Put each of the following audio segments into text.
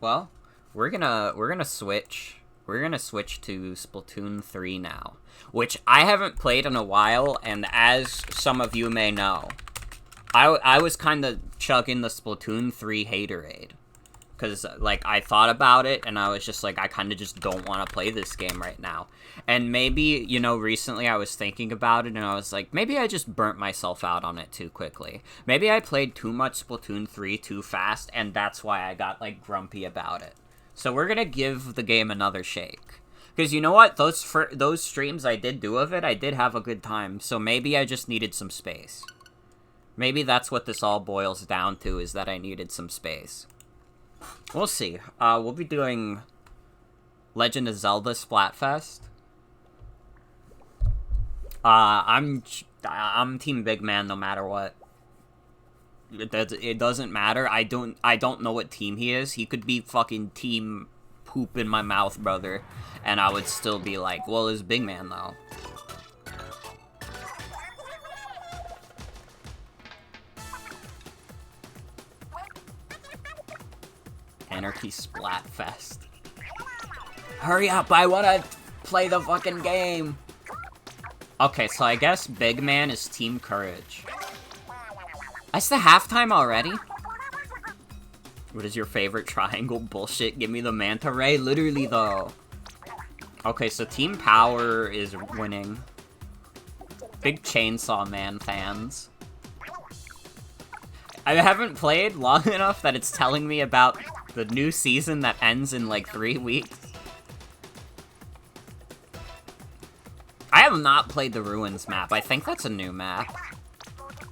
Well, we're gonna switch. We're gonna switch to Splatoon 3 now, which I haven't played in a while, and as some of you may know, I was kind of chugging the Splatoon 3 haterade. Because, like, I thought about it, and I was just like, I kind of just don't want to play this game right now. And maybe, you know, recently I was thinking about it, and I was like, maybe I just burnt myself out on it too quickly. Maybe I played too much Splatoon 3 too fast, and that's why I got, like, grumpy about it. So we're gonna give the game another shake. Because you know what? Those streams I did do of it, I did have a good time. So maybe I just needed some space. Maybe that's what this all boils down to, is that I needed some space. We'll see. We'll be doing Legend of Zelda Splatfest. I'm Team Big Man no matter what. It doesn't matter. I don't know what team he is. He could be fucking Team Poop in my mouth, brother, and I would still be like, well, it's Big Man though. Anarchy Splatfest. Hurry up, I wanna play the fucking game! Okay, so I guess Big Man is Team Courage. That's the halftime already? What is your favorite triangle bullshit? Give me the Manta Ray? Literally, though. Okay, so Team Power is winning. Big Chainsaw Man fans. I haven't played long enough that it's telling me about the new season that ends in like 3 weeks. I have not played the Ruins map. I think that's a new map.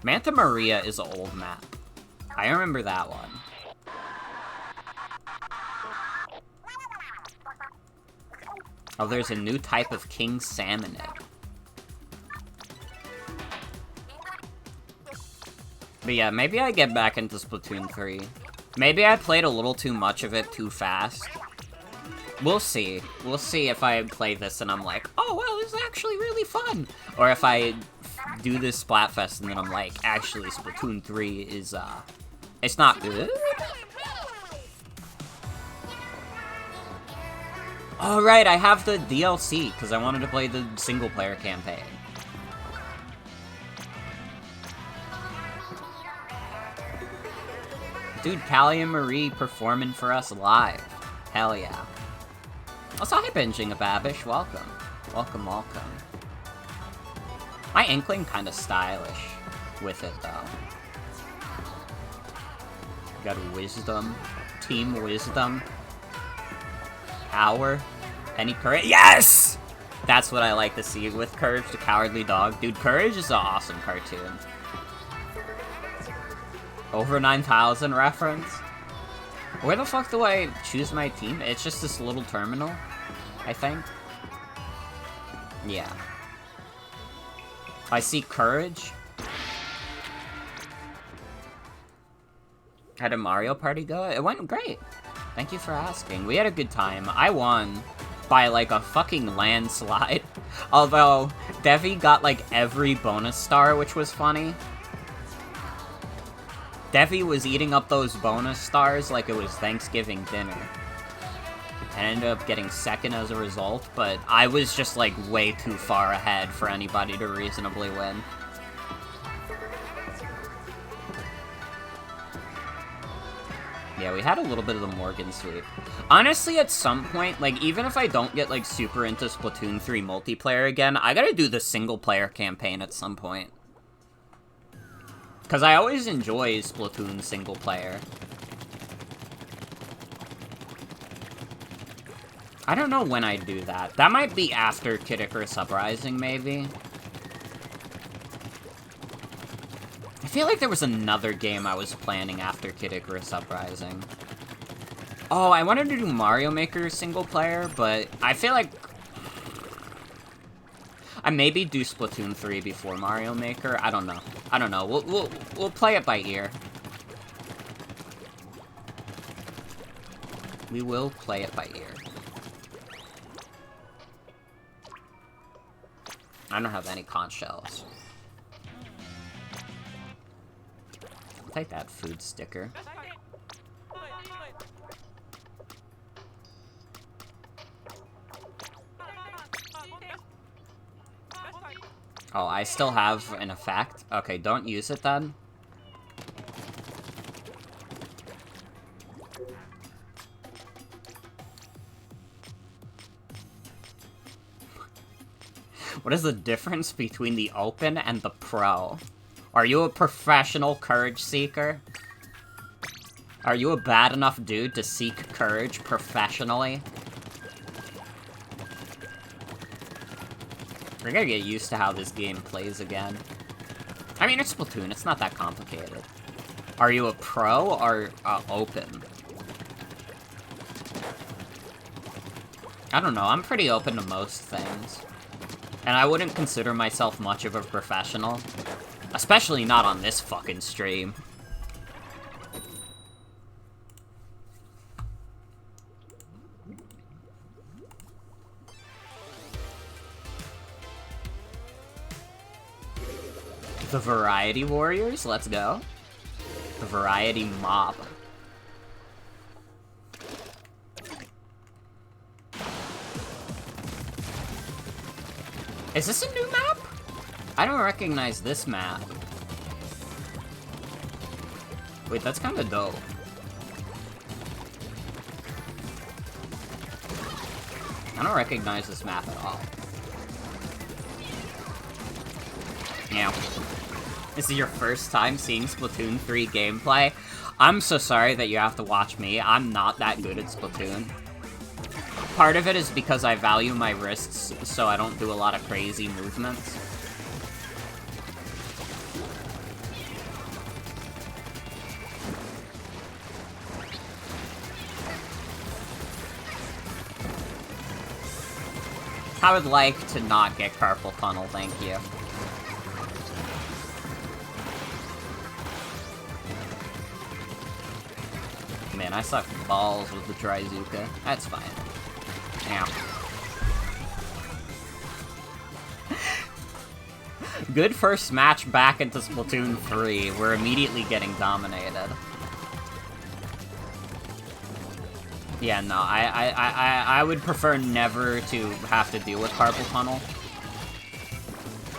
Manta Maria is an old map. I remember that one. Oh, there's a new type of king salmonid. But yeah, maybe I get back into Splatoon 3. Maybe I played a little too much of it too fast. We'll see. We'll see if I play this and I'm like, oh, well, this is actually really fun. Or if I do this Splatfest and then I'm like, actually, Splatoon 3 is, it's not good. Alright, I have the DLC, because I wanted to play the single-player campaign. Dude, Callie and Marie performing for us live. Hell yeah. Also, hi, Binging a Babish. Welcome. Welcome, welcome. My Inkling kinda stylish with it, though. Got Wisdom. Team Wisdom. Power. Any courage. Yes! That's what I like to see with Courage the Cowardly Dog. Dude, Courage is an awesome cartoon. Over 9,000 reference? Where the fuck do I choose my team? It's just this little terminal, I think. Yeah. I see Courage. How did Mario Party go? It went great. Thank you for asking. We had a good time. I won by, like, a fucking landslide. Although, Devi got, like, every bonus star, which was funny. Devi was eating up those bonus stars like it was Thanksgiving dinner. I ended up getting second as a result, but I was just, like, way too far ahead for anybody to reasonably win. Yeah, we had a little bit of the Morgan sweep. Honestly, at some point, like, even if I don't get, like, super into Splatoon 3 multiplayer again, I gotta do the single-player campaign at some point. Because I always enjoy Splatoon single-player. I don't know when I'd do that. That might be after Kid Icarus Uprising, maybe. I feel like there was another game I was planning after Kid Icarus Uprising. Oh, I wanted to do Mario Maker single-player, but I feel like I maybe do Splatoon 3 before Mario Maker. I don't know. I don't know. We'll play it by ear. We will play it by ear. I don't have any conch shells. I'll take that food sticker. Oh, I still have an effect? Okay, don't use it then. What is the difference between the open and the pro? Are you a professional courage seeker? Are you a bad enough dude to seek courage professionally? We're gonna get used to how this game plays again. I mean, it's Splatoon, it's not that complicated. Are you a pro or open? I don't know, I'm pretty open to most things. And I wouldn't consider myself much of a professional. Especially not on this fucking stream. The Variety Warriors, let's go. The Variety Mob. Is this a new map? I don't recognize this map. Wait, that's kind of dope. I don't recognize this map at all. Yeah. This is your first time seeing Splatoon 3 gameplay? I'm so sorry that you have to watch me. I'm not that good at Splatoon. Part of it is because I value my wrists, so I don't do a lot of crazy movements. I would like to not get carpal tunnel, thank you. Man, I suck balls with the Trizuka. That's fine. Yeah. Good first match back into Splatoon 3. We're immediately getting dominated. Yeah, no, I would prefer never to have to deal with carpal tunnel.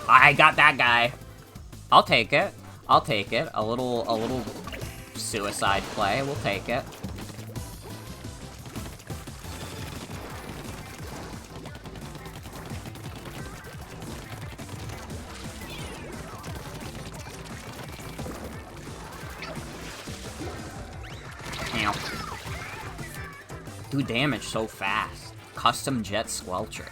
I got that guy. I'll take it. I'll take it. A little suicide play. We'll take it. Do damage so fast. Custom Jet Squelcher.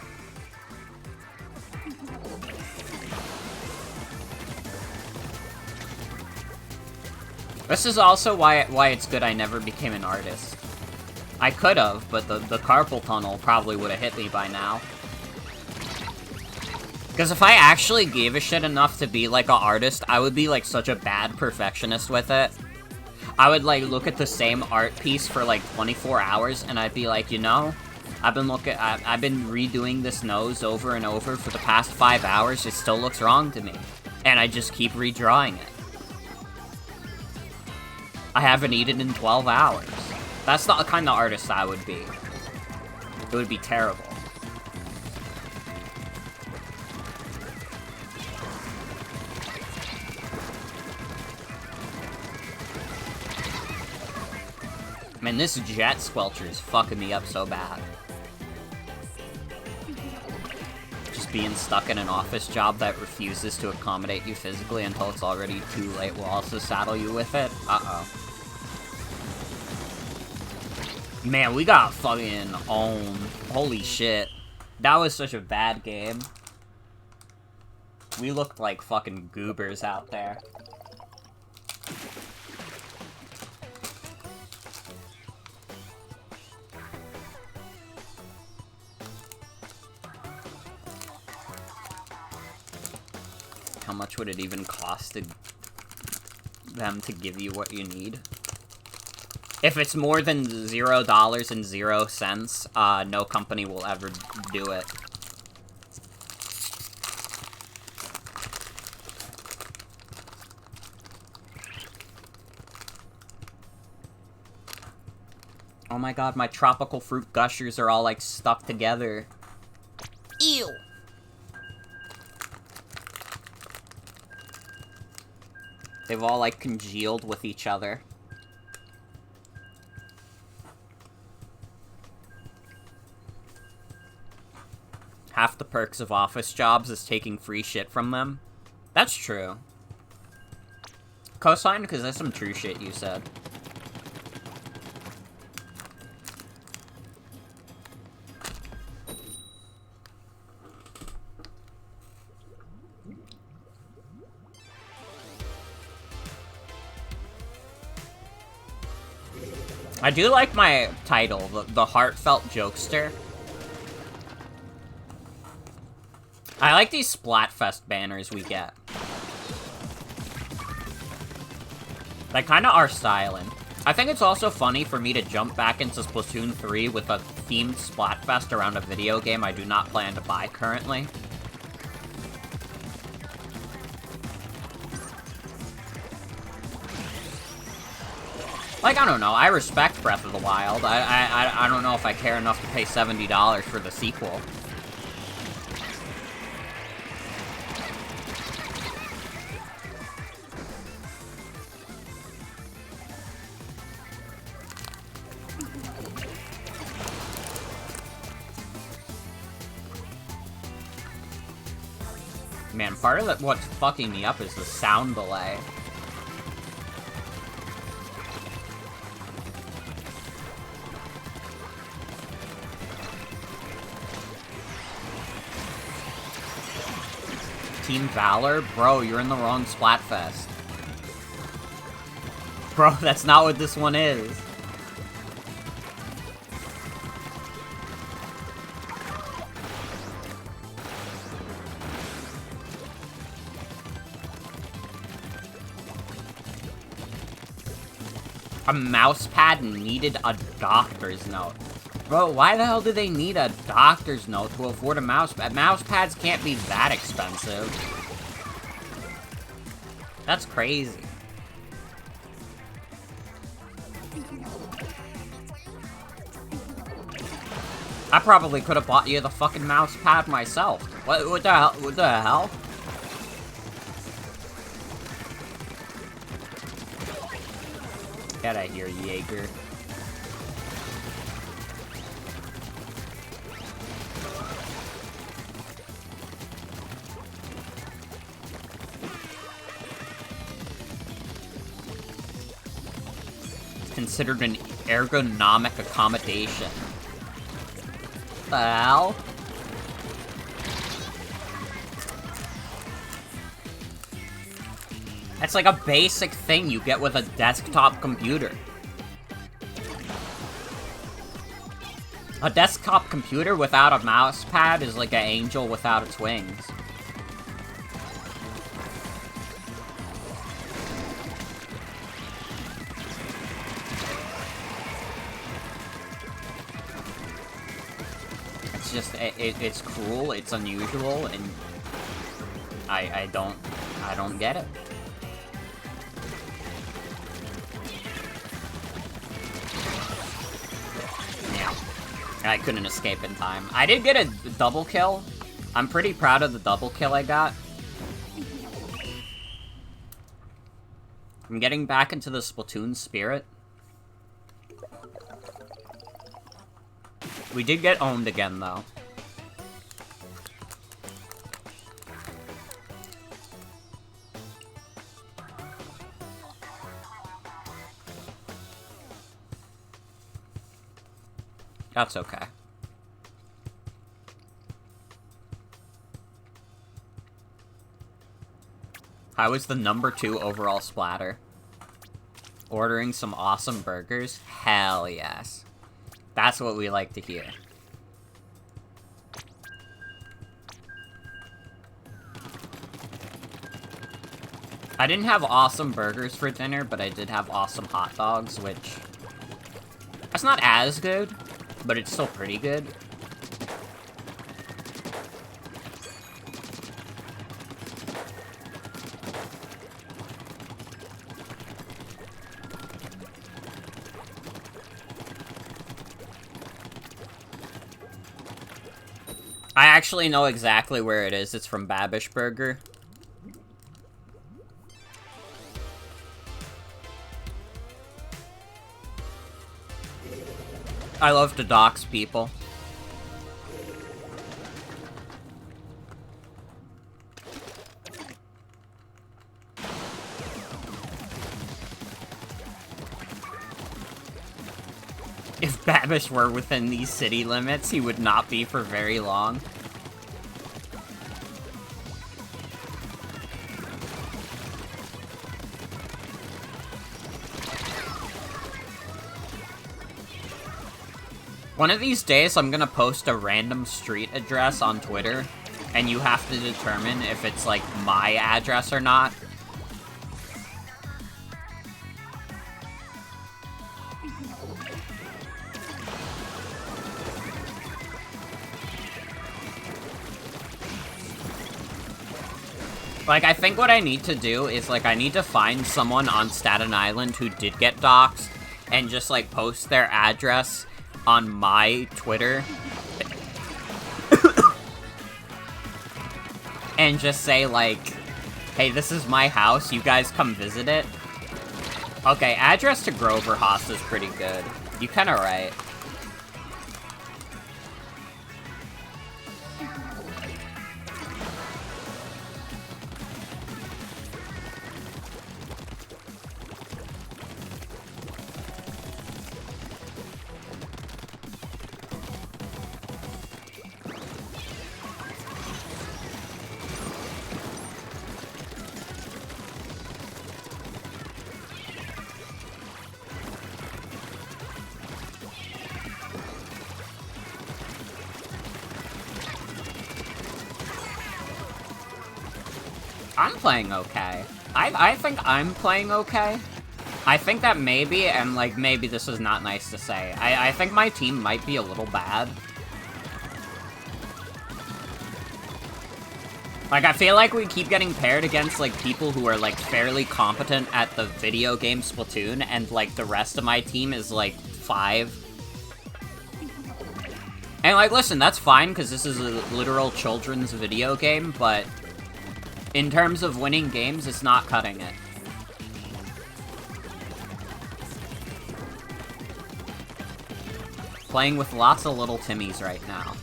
This is also why it's good I never became an artist. I could have, but the carpal tunnel probably would have hit me by now. Because if I actually gave a shit enough to be like an artist, I would be like such a bad perfectionist with it. I would, like, look at the same art piece for, like, 24 hours, and I'd be like, you know, I've been redoing this nose over and over for the past 5 hours, it still looks wrong to me. And I just keep redrawing it. I haven't eaten in 12 hours. That's not the kind of artist I would be. It would be terrible. Man, this Jet Squelcher is fucking me up so bad. Just being stuck in an office job that refuses to accommodate you physically until it's already too late will also saddle you with it. Uh-oh. Man, we got fucking owned. Holy shit. That was such a bad game. We looked like fucking goobers out there. How much would it even cost them to give you what you need? If it's more than $0.00, no company will ever do it. Oh my god, my tropical fruit gushers are all like stuck together. Ew! They've all, like, congealed with each other. Half the perks of office jobs is taking free shit from them. That's true. Cosign, because that's some true shit you said. I do like my title, the Heartfelt Jokester. I like these Splatfest banners we get. They kinda are styling. I think it's also funny for me to jump back into Splatoon 3 with a themed Splatfest around a video game I do not plan to buy currently. Like, I don't know, I respect Breath of the Wild. I don't know if I care enough to pay $70 for the sequel. Man, part of what's fucking me up is the sound delay. Team Valor? Bro, you're in the wrong Splatfest. Bro, that's not what this one is. A mouse pad needed a doctor's note. Bro, why the hell do they need a doctor's note to afford a mouse pad? Mouse pads can't be that expensive. That's crazy. I probably could have bought you the fucking mouse pad myself. What the hell? What the hell? Get out of here, Jaeger. It's considered an ergonomic accommodation. What the hell? That's like a basic thing you get with a desktop computer. A desktop computer without a mouse pad is like an angel without its wings. It's just, it's cruel, it's unusual, and I don't get it. I couldn't escape in time. I did get a double kill. I'm pretty proud of the double kill I got. I'm getting back into the Splatoon spirit. We did get owned again, though. That's okay. How is the #2 overall splatter? Ordering some awesome burgers? Hell yes. That's what we like to hear. I didn't have awesome burgers for dinner, but I did have awesome hot dogs, which... That's not as good, but it's still pretty good. I actually know exactly where it is. It's from Babish Burger. I love to dox people. If Babish were within these city limits, he would not be for very long. One of these days, I'm gonna post a random street address on Twitter, and you have to determine if it's, like, my address or not. Like, I think what I need to do is, like, I need to find someone on Staten Island who did get doxxed, and just, like, post their address on my Twitter. And just say, like, hey, this is my house, you guys come visit it. Okay, address to Grover Haas is pretty good. You kinda right. I'm playing okay. I think I'm playing okay. I think that maybe, and like, maybe this is not nice to say, I think my team might be a little bad. Like, I feel like we keep getting paired against, like, people who are, like, fairly competent at the video game Splatoon, and, like, the rest of my team is, like, 5. And, like, listen, that's fine, because this is a literal children's video game, but in terms of winning games, it's not cutting it. Playing with lots of little Timmies right now.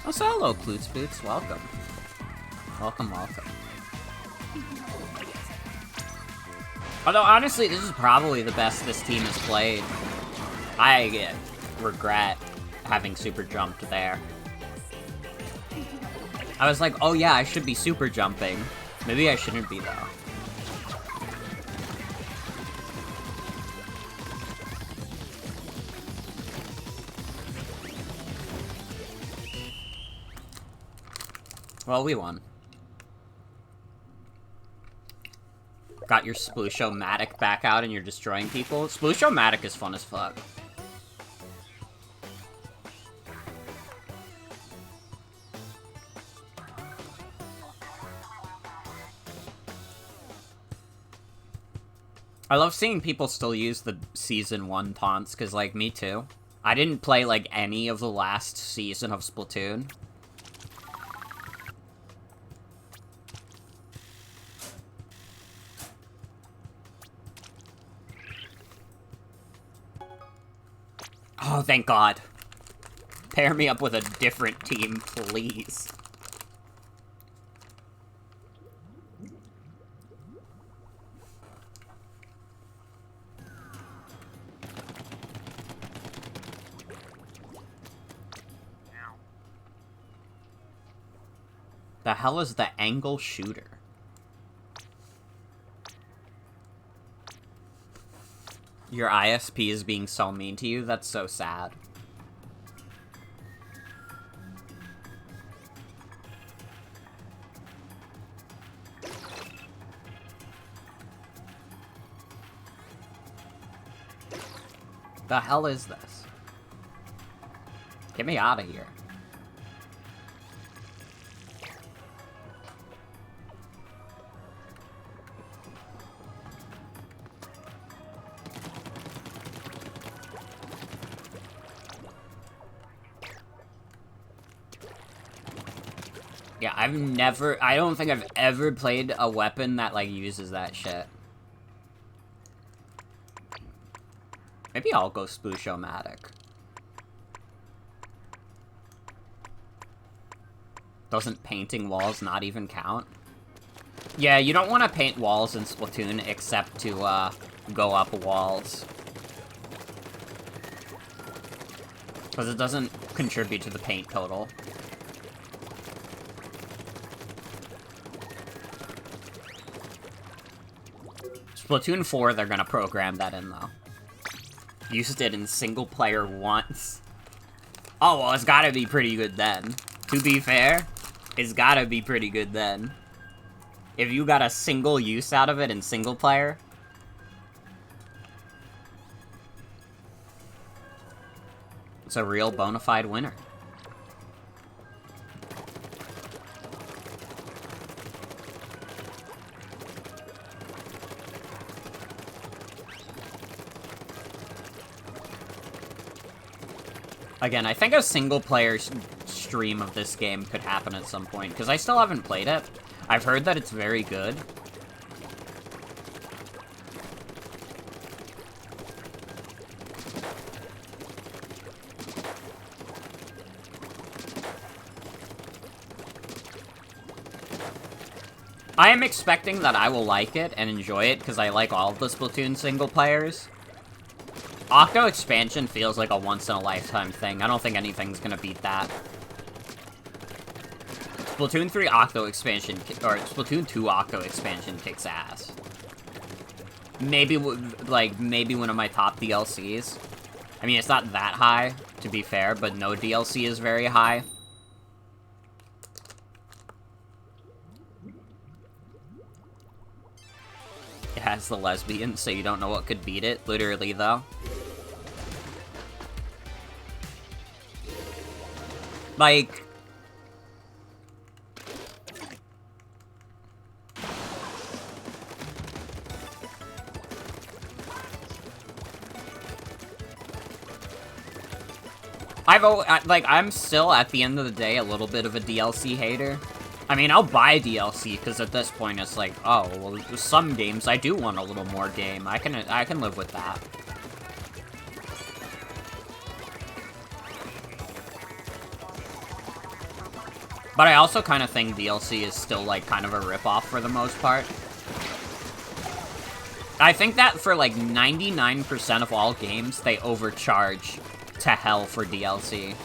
Oh, so hello, Ploots Boots. Welcome. Welcome, welcome. Although, honestly, this is probably the best this team has played. I regret having super jumped there. I was like, oh yeah, I should be super jumping. Maybe I shouldn't be, though. Well, we won. Got your Sploosho-matic back out and you're destroying people? Sploosho-matic is fun as fuck. I love seeing people still use the Season 1 taunts, because, like, me too. I didn't play, like, any of the last season of Splatoon. Oh, thank God. Pair me up with a different team, please. The hell is the angle shooter? Your ISP is being so mean to you? That's so sad. The hell is this? Get me out of here. Yeah, I don't think I've ever played a weapon that, like, uses that shit. Maybe I'll go Sploosh-O-Matic. Doesn't painting walls not even count? Yeah, you don't want to paint walls in Splatoon except to, go up walls. Because it doesn't contribute to the paint total. Splatoon 4, they're gonna program that in, though. Used it in single player once. Oh, well, it's gotta be pretty good then. To be fair, it's gotta be pretty good then. If you got a single use out of it in single player. It's a real bona fide winner. Again, I think a single-player stream of this game could happen at some point, because I still haven't played it. I've heard that it's very good. I am expecting that I will like it and enjoy it, because I like all of the Splatoon single-players. Octo Expansion feels like a once-in-a-lifetime thing. I don't think anything's gonna beat that. Splatoon 3 Octo Expansion, or Splatoon 2 Octo Expansion kicks ass. Maybe, like, maybe one of my top DLCs. I mean, it's not that high, to be fair, but no DLC is very high. It has the lesbian, so you don't know what could beat it, literally, though. Like... I'm still, at the end of the day, a little bit of a DLC hater. I mean, I'll buy DLC, because at this point it's like, oh, well, some games I do want a little more game. I can live with that. But I also kind of think DLC is still, like, kind of a ripoff for the most part. I think that for, like, 99% of all games, they overcharge to hell for DLC.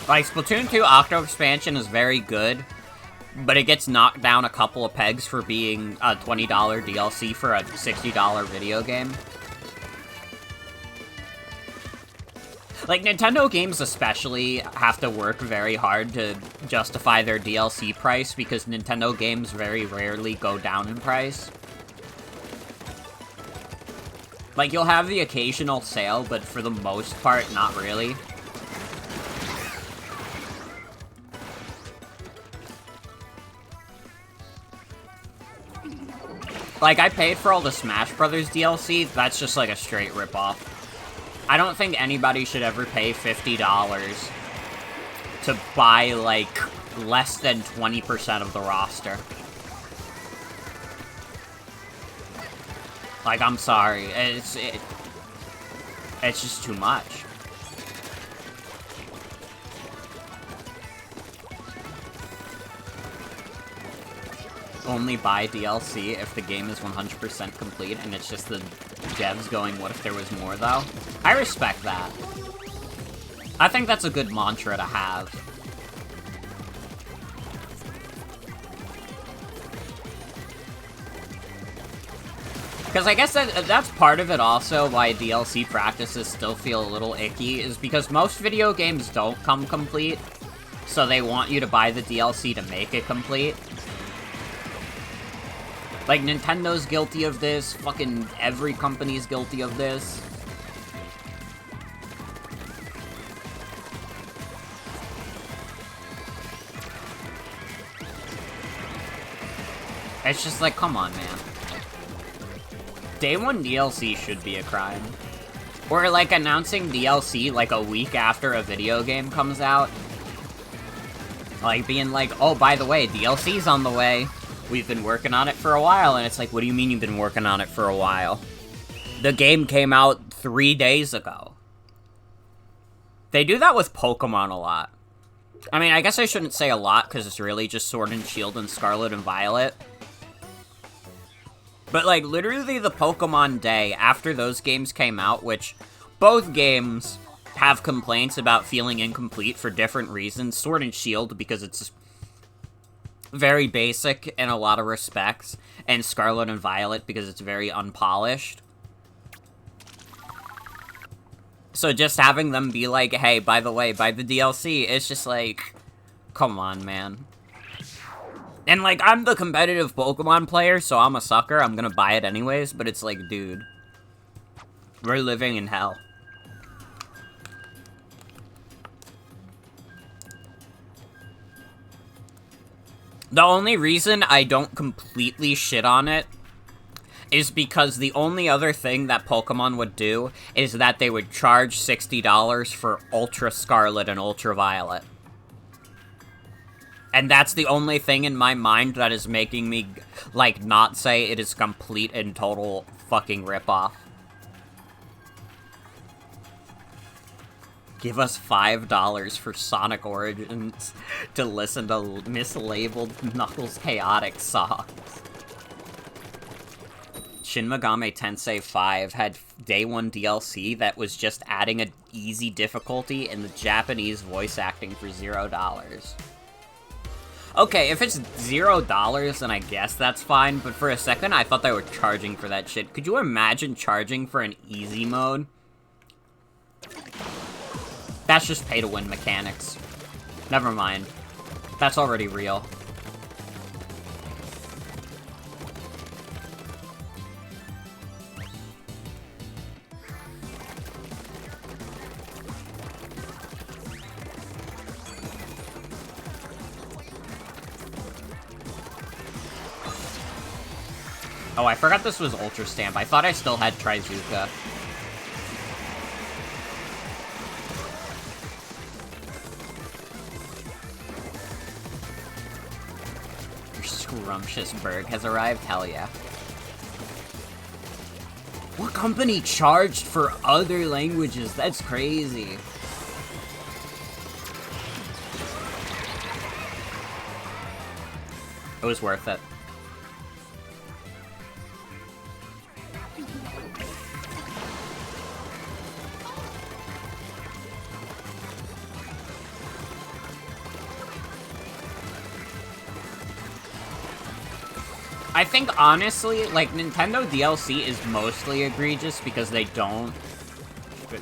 Like, Splatoon 2 Octo Expansion is very good, but it gets knocked down a couple of pegs for being a $20 DLC for a $60 video game. Like, Nintendo games especially have to work very hard to justify their DLC price, because Nintendo games very rarely go down in price. Like, you'll have the occasional sale, but for the most part, not really. Like, I paid for all the Smash Brothers DLC, that's just like a straight ripoff. I don't think anybody should ever pay $50 to buy, like, less than 20% of the roster. Like, I'm sorry, it's just too much. Only buy DLC if the game is 100% complete, and it's just the devs going, what if there was more, though? I respect that. I think that's a good mantra to have. Because I guess that's part of it also, why DLC practices still feel a little icky, is because most video games don't come complete, so they want you to buy the DLC to make it complete. Like, Nintendo's guilty of this, fucking every company's guilty of this. It's just like, come on, man. Day 1 DLC should be a crime. Or, like, announcing DLC, like, a week after a video game comes out. Like, being like, oh, by the way, DLC's on the way. We've been working on it for a while. And it's like, what do you mean you've been working on it for a while? The game came out 3 days ago. They do that with Pokemon a lot. I mean, I guess I shouldn't say a lot, because it's really just Sword and Shield and Scarlet and Violet. But, like, literally the Pokemon Day after those games came out, which both games have complaints about feeling incomplete for different reasons. Sword and Shield, because it's very basic in a lot of respects, and Scarlet and Violet, because it's very unpolished. So just having them be like, hey, by the way, buy the DLC, it's just like, come on, man. And, like, I'm the competitive Pokemon player, so I'm a sucker. I'm gonna buy it anyways, but it's like, dude, we're living in hell. The only reason I don't completely shit on it is because the only other thing that Pokemon would do is that they would charge $60 for Ultra Scarlet and Ultra Violet. And that's the only thing in my mind that is making me, like, not say it is complete and total fucking ripoff. Give us $5 for Sonic Origins to listen to mislabeled Knuckles Chaotic songs. Shin Megami Tensei 5 had Day 1 DLC that was just adding an easy difficulty in the Japanese voice acting for $0. Okay, if it's $0, then I guess that's fine, but for a second I thought they were charging for that shit. Could you imagine charging for an easy mode? That's just pay-to-win mechanics. Never mind. That's already real. Oh, I forgot this was Ultra Stamp. I thought I still had Trizuka. Your scrumptious bird has arrived? Hell yeah. What company charged for other languages? That's crazy. It was worth it. I think, honestly, like, Nintendo DLC is mostly egregious because they don't,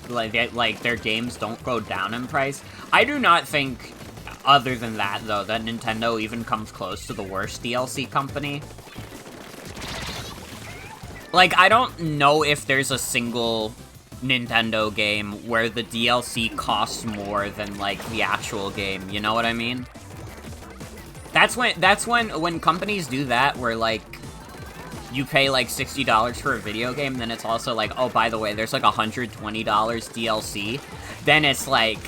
like, their games don't go down in price. I do not think, other than that, though, that Nintendo even comes close to the worst DLC company. Like, I don't know if there's a single Nintendo game where the DLC costs more than, like, the actual game, you know what I mean? That's when companies do that, where, like, you pay, like, $60 for a video game, then it's also like, oh, by the way, there's, like, $120 DLC. Then it's like,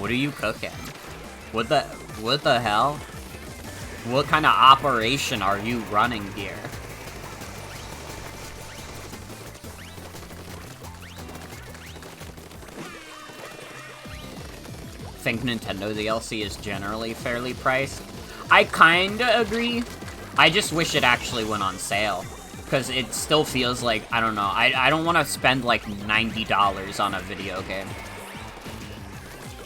what are you cooking? What the hell? What kind of operation are you running here? Think Nintendo DLC is generally fairly priced. I kinda agree. I just wish it actually went on sale. Because it still feels like, I don't know, I don't want to spend like $90 on a video game.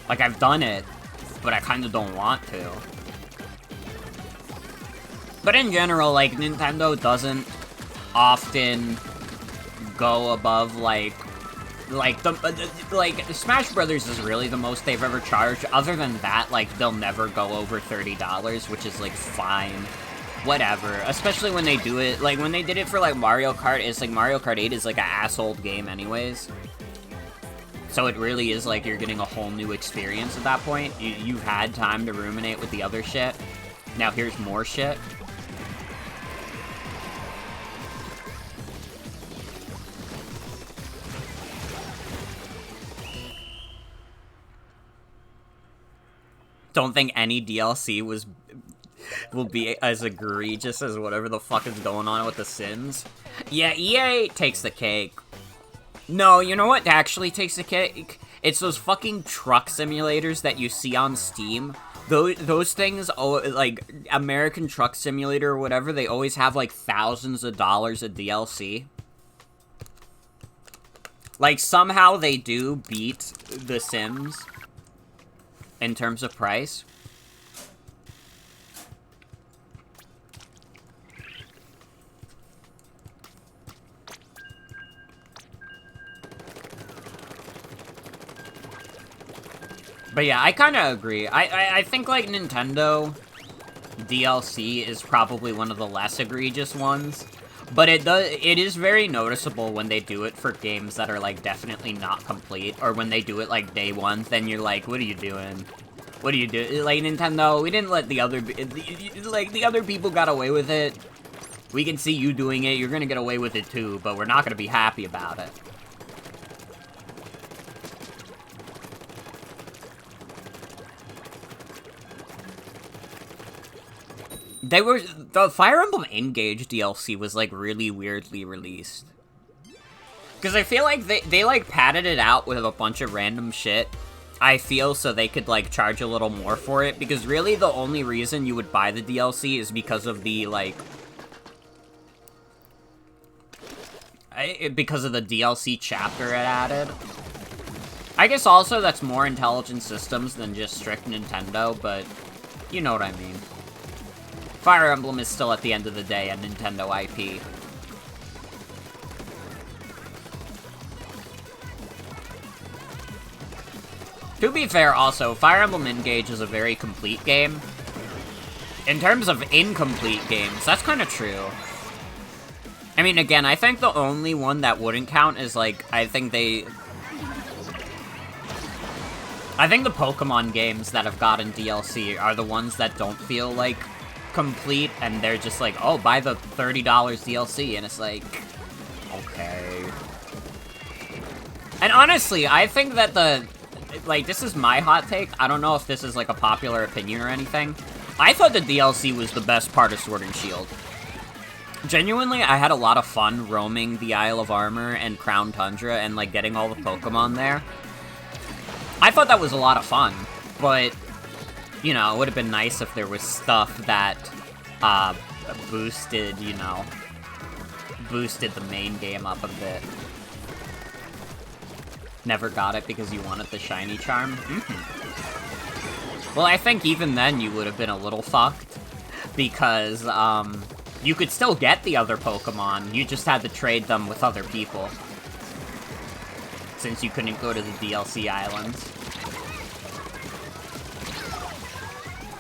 Like, I've done it, but I kinda don't want to. But in general, like, Nintendo doesn't often go above, like, Smash Brothers is really the most they've ever charged. Other than that, like, they'll never go over $30, which is, like, fine. Whatever. Especially when they do it, like, when they did it for, like, Mario Kart, it's like Mario Kart 8 is, like, an ass-old game anyways. So it really is, like, you're getting a whole new experience at that point. You've had time to ruminate with the other shit. Now here's more shit. Don't think any DLC will be as egregious as whatever the fuck is going on with The Sims. Yeah, EA takes the cake. No, you know what actually takes the cake? It's those fucking truck simulators that you see on Steam. Those things, like, American Truck Simulator or whatever, they always have, like, thousands of dollars of DLC. Like, somehow they do beat The Sims in terms of price. But yeah, I kind of agree. I think, like, Nintendo DLC is probably one of the less egregious ones. But it is very noticeable when they do it for games that are, like, definitely not complete. Or when they do it, like, day one, then you're like, what are you doing? What are you doing? Like, Nintendo, we didn't let the other people got away with it. We can see you doing it, you're gonna get away with it too, but we're not gonna be happy about it. The Fire Emblem Engage DLC was, like, really weirdly released. Because I feel like they, like, padded it out with a bunch of random shit, I feel, so they could, like, charge a little more for it. Because really the only reason you would buy the DLC is because of the, like... because of the DLC chapter it added. I guess also that's more Intelligent Systems than just strict Nintendo, but you know what I mean. Fire Emblem is still, at the end of the day, a Nintendo IP. To be fair, also, Fire Emblem Engage is a very complete game. In terms of incomplete games, that's kind of true. I mean, again, I think the only one that wouldn't count is, like, I think the Pokemon games that have gotten DLC are the ones that don't feel, like, complete, and they're just like, oh, buy the $30 DLC, and it's like, okay. And honestly, I think that like, this is my hot take, I don't know if this is, like, a popular opinion or anything, I thought the DLC was the best part of Sword and Shield. Genuinely, I had a lot of fun roaming the Isle of Armor and Crown Tundra and, like, getting all the Pokemon there. I thought that was a lot of fun, but you know, it would have been nice if there was stuff that, boosted, you know, boosted the main game up a bit. Never got it because you wanted the shiny charm? Well, I think even then you would have been a little fucked, because, you could still get the other Pokemon, you just had to trade them with other people. Since you couldn't go to the DLC islands.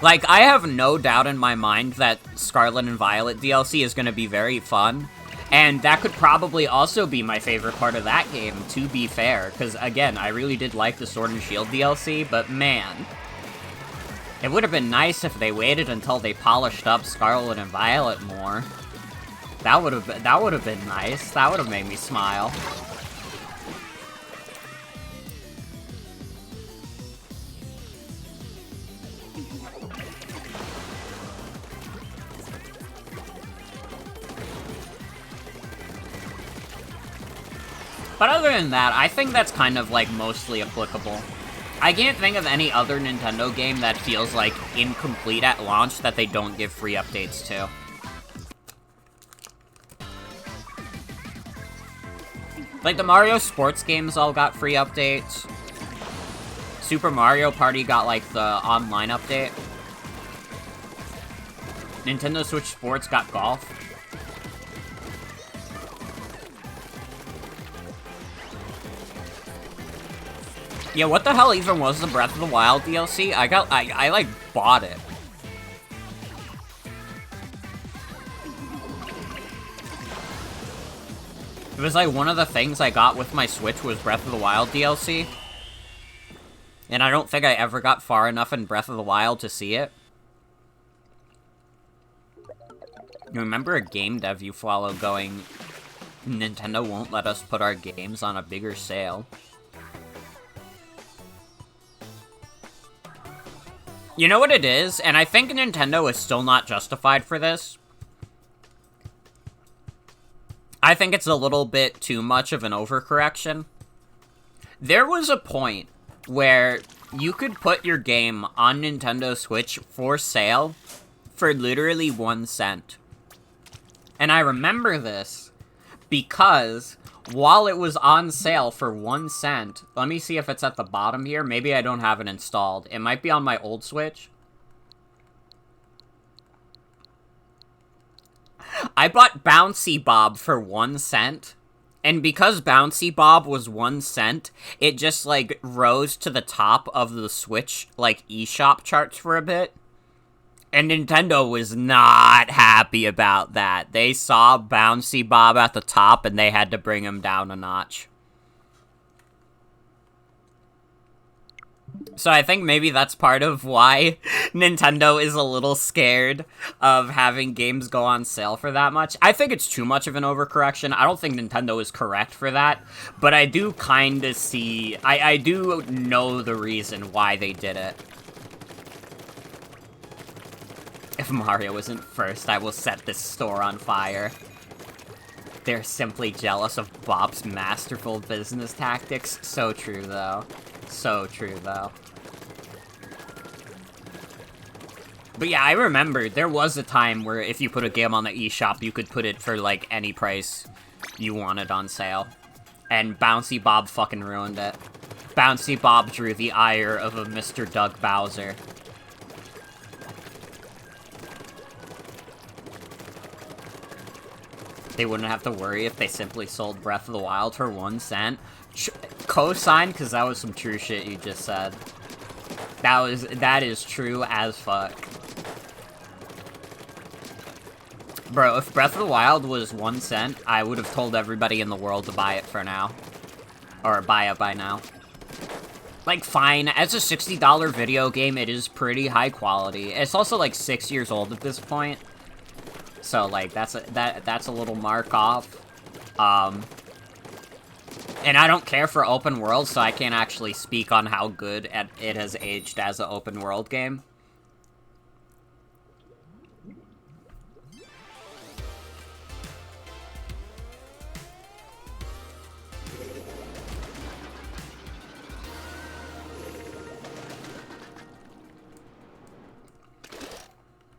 Like, I have no doubt in my mind that Scarlet and Violet DLC is going to be very fun, and that could probably also be my favorite part of that game, to be fair, because, again, I really did like the Sword and Shield DLC, but man, it would have been nice if they waited until they polished up Scarlet and Violet more. That would have been nice. That would have made me smile. But other than that, I think that's kind of, like, mostly applicable. I can't think of any other Nintendo game that feels, like, incomplete at launch that they don't give free updates to. Like, the Mario sports games all got free updates. Super Mario Party got, like, the online update. Nintendo Switch Sports got golf. Yeah, what the hell even was the Breath of the Wild DLC? I like, bought it. It was like one of the things I got with my Switch was Breath of the Wild DLC. And I don't think I ever got far enough in Breath of the Wild to see it. You remember a game dev you follow going, Nintendo won't let us put our games on a bigger sale. You know what it is? And I think Nintendo is still not justified for this. I think it's a little bit too much of an overcorrection. There was a point where you could put your game on Nintendo Switch for sale for literally 1 cent. And I remember this because while it was on sale for 1 cent, let me see if it's at the bottom here. Maybe I don't have it installed. It might be on my old Switch. I bought Bouncy Bob for 1 cent. And because Bouncy Bob was 1 cent, it just, like, rose to the top of the Switch, like, eShop charts for a bit. And Nintendo was not happy about that. They saw Bouncy Bob at the top, and they had to bring him down a notch. So I think maybe that's part of why Nintendo is a little scared of having games go on sale for that much. I think it's too much of an overcorrection. I don't think Nintendo is correct for that, but I do kind of see... I do know the reason why they did it. If Mario isn't first, I will set this store on fire. They're simply jealous of Bob's masterful business tactics. So true, though. So true, though. But yeah, I remember there was a time where if you put a game on the eShop, you could put it for, like, any price you wanted on sale. And Bouncy Bob fucking ruined it. Bouncy Bob drew the ire of a Mr. Doug Bowser. They wouldn't have to worry if they simply sold Breath of the Wild for 1 cent. Cosign, because that was some true shit you just said. That is true as fuck. Bro, if Breath of the Wild was 1 cent, I would have told everybody in the world to buy it for now. Or buy it by now. Like, fine, as a $60 video game, it is pretty high quality. It's also, like, 6 years old at this point. So, like, that's a little mark off. And I don't care for open world, so I can't actually speak on how good it has aged as an open world game.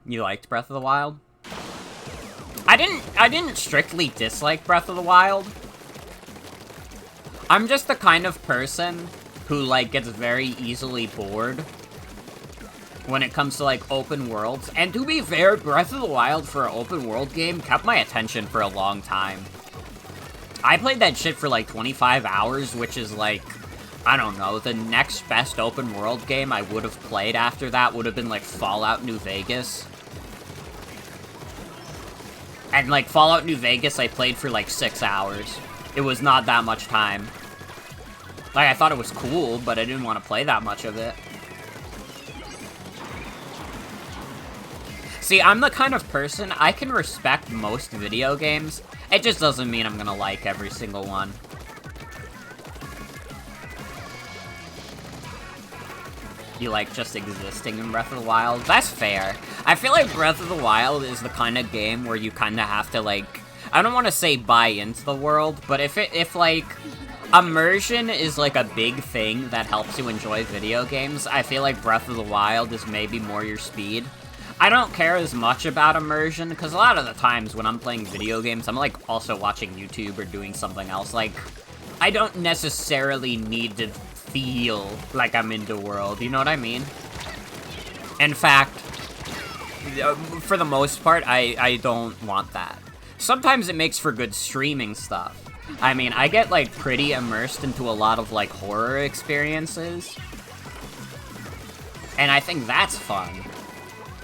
You liked Breath of the Wild? I didn't strictly dislike Breath of the Wild. I'm just the kind of person who, like, gets very easily bored when it comes to, like, open worlds. And to be fair, Breath of the Wild for an open world game kept my attention for a long time. I played that shit for, like, 25 hours, which is, like, I don't know, the next best open world game I would have played after that would have been, like, Fallout New Vegas. And, like, Fallout New Vegas I played for, like, 6 hours. It was not that much time. Like, I thought it was cool, but I didn't want to play that much of it. See, I'm the kind of person, I can respect most video games. It just doesn't mean I'm gonna like every single one. You like just existing in Breath of the Wild? That's fair. I feel like Breath of the Wild is the kind of game where you kind of have to, like, I don't want to say buy into the world, but if like, immersion is, like, a big thing that helps you enjoy video games, I feel like Breath of the Wild is maybe more your speed. I don't care as much about immersion, because a lot of the times when I'm playing video games, I'm, like, also watching YouTube or doing something else. Like, I don't necessarily need to feel like I'm in the world, you know what I mean? In fact, for the most part, I don't want that. Sometimes it makes for good streaming stuff. I mean, I get, like, pretty immersed into a lot of, like, horror experiences. And I think that's fun.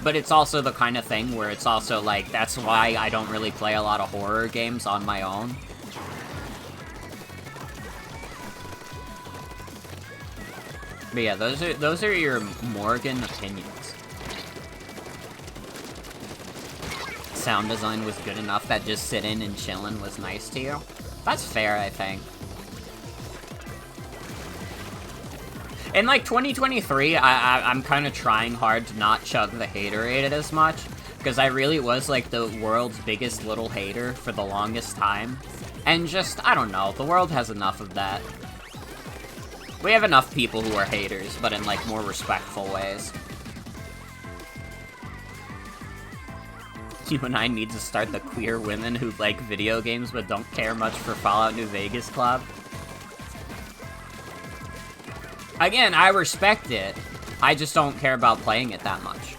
But it's also the kind of thing where it's also, like, that's why I don't really play a lot of horror games on my own. But yeah, those are your Morgan opinions. Sound design was good enough that just sitting and chilling was nice to you? That's fair, I think. In, like, 2023, I'm kind of trying hard to not chug the haterade as much, because I really was, like, the world's biggest little hater for the longest time. And just, I don't know, the world has enough of that. We have enough people who are haters, but in, like, more respectful ways. You and I need to start the queer women who like video games but don't care much for Fallout New Vegas club. Again, I respect it. I just don't care about playing it that much.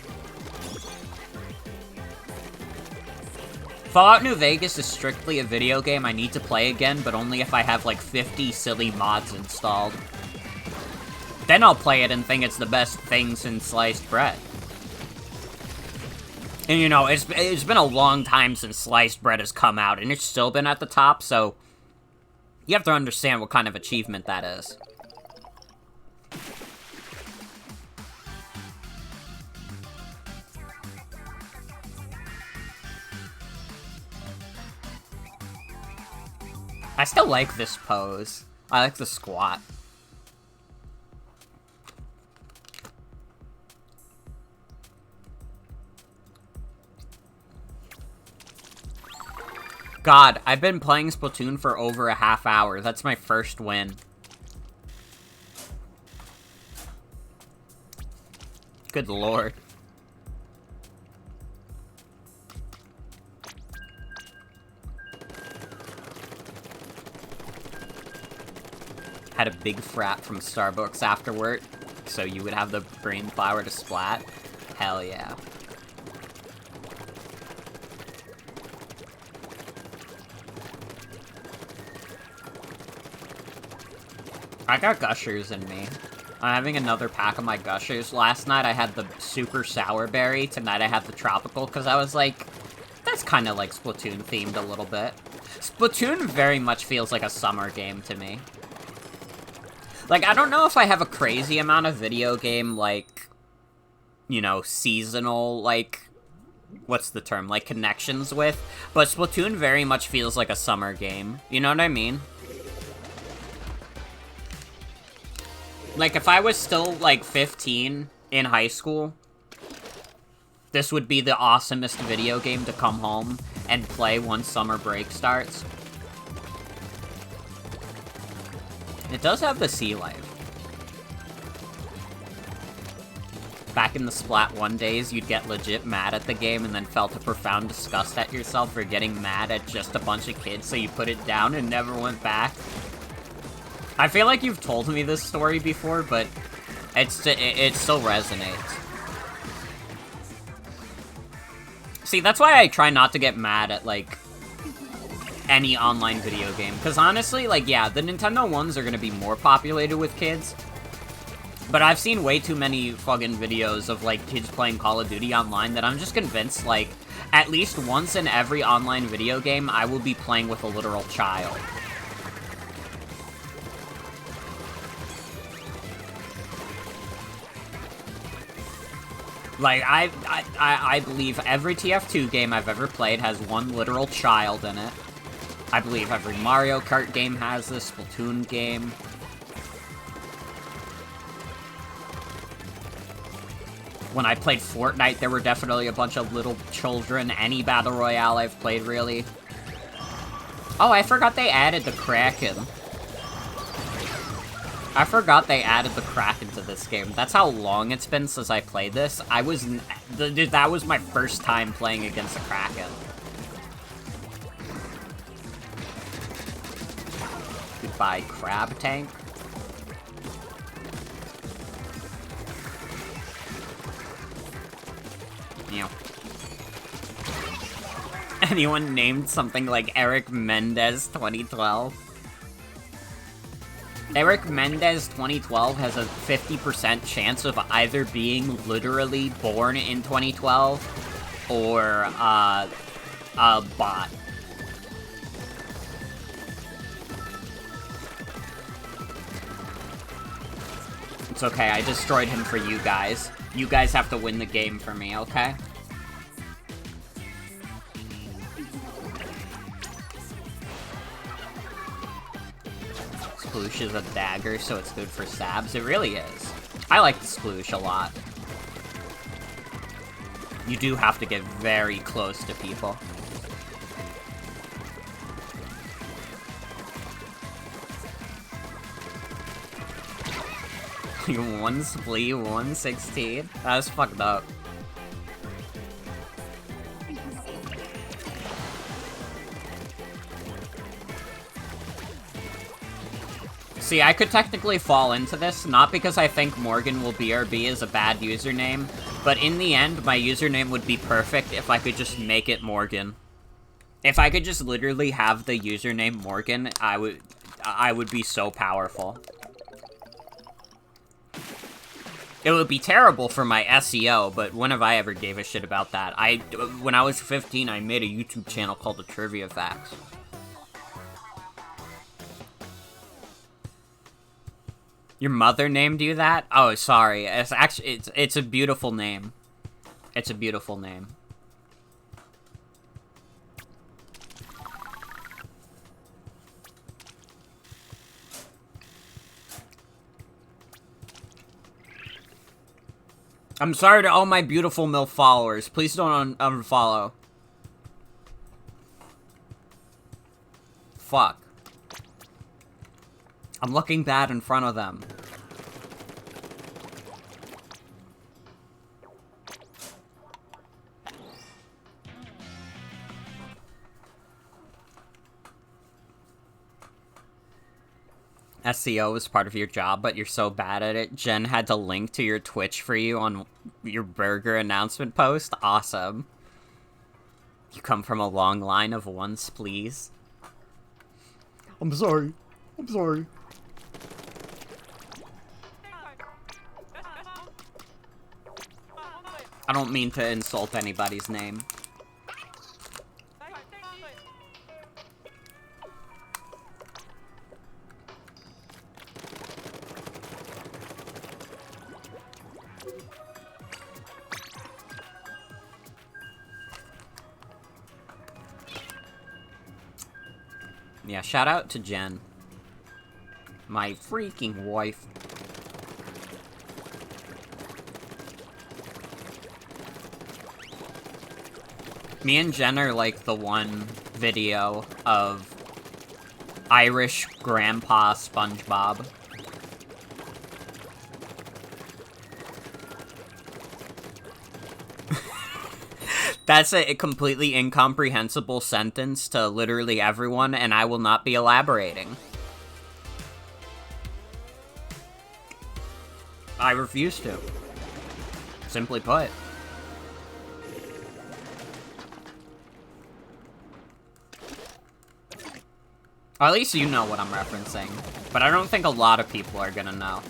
Fallout New Vegas is strictly a video game I need to play again, but only if I have like 50 silly mods installed. Then I'll play it and think it's the best thing since sliced bread. And you know, it's been a long time since sliced bread has come out, and it's still been at the top, so you have to understand what kind of achievement that is. I still like this pose. I like the squat. God, I've been playing Splatoon for over a half hour. That's my first win. Good lord. Had a big frat from Starbucks afterward, so you would have the brain flower to splat. Hell yeah. I got Gushers in me. I'm having another pack of my Gushers. Last night I had the super sour berry. Tonight I have the tropical, because I was like, that's kind of like Splatoon themed a little bit. Splatoon very much feels like a summer game to me. Like, I don't know if I have a crazy amount of video game, like, you know, seasonal, like, what's the term, like, connections with, but Splatoon very much feels like a summer game. You know what I mean? Like, if I was still, like, 15 in high school, this would be the awesomest video game to come home and play once summer break starts. It does have the sea life. Back in the Splat 1 days, you'd get legit mad at the game and then felt a profound disgust at yourself for getting mad at just a bunch of kids, so you put it down and never went back. I feel like you've told me this story before, but it still resonates. See, that's why I try not to get mad at, like, any online video game. Because honestly, like, yeah, the Nintendo ones are going to be more populated with kids. But I've seen way too many fucking videos of, like, kids playing Call of Duty online that I'm just convinced, like, at least once in every online video game, I will be playing with a literal child. Like, I believe every TF2 game I've ever played has one literal child in it. I believe every Mario Kart game has this, Splatoon game. When I played Fortnite, there were definitely a bunch of little children. Any Battle Royale I've played, really. Oh, I forgot they added the Kraken. I forgot they added the Kraken to this game. That's how long it's been since I played this. That was my first time playing against the Kraken. Goodbye, Crab Tank. Meow. Anyone named something like Eric Mendez 2012? Eric Mendez 2012 has a 50% chance of either being literally born in 2012 or a bot. It's okay, I destroyed him for you guys. You guys have to win the game for me, okay? sploosh is a dagger, so it's good for stabs. It really is. I like the sploosh a lot. You do have to get very close to people. One splee, 116. That was fucked up. See, I could technically fall into this, not because I think Morgan will BRB is a bad username, but in the end, my username would be perfect if I could just make it Morgan. If I could just literally have the username Morgan, I would be so powerful. It would be terrible for my SEO, but when have I ever gave a shit about that? When I was 15, I made a YouTube channel called The Trivia Facts. Your mother named you that? Oh, sorry. It's actually, it's a beautiful name. It's a beautiful name. I'm sorry to all my beautiful MILF followers. Please don't unfollow. Fuck. I'm looking bad in front of them. SEO is part of your job, but you're so bad at it. Jen had to link to your Twitch for you on your burger announcement post. Awesome. You come from a long line of ones, please. I'm sorry. I'm sorry. I don't mean to insult anybody's name. Yeah, shout out to Jen. My freaking wife. Me and Jen are like the one video of Irish Grandpa SpongeBob. That's a completely incomprehensible sentence to literally everyone, and I will not be elaborating. I refuse to. Simply put. Or at least you know what I'm referencing. But I don't think a lot of people are gonna know.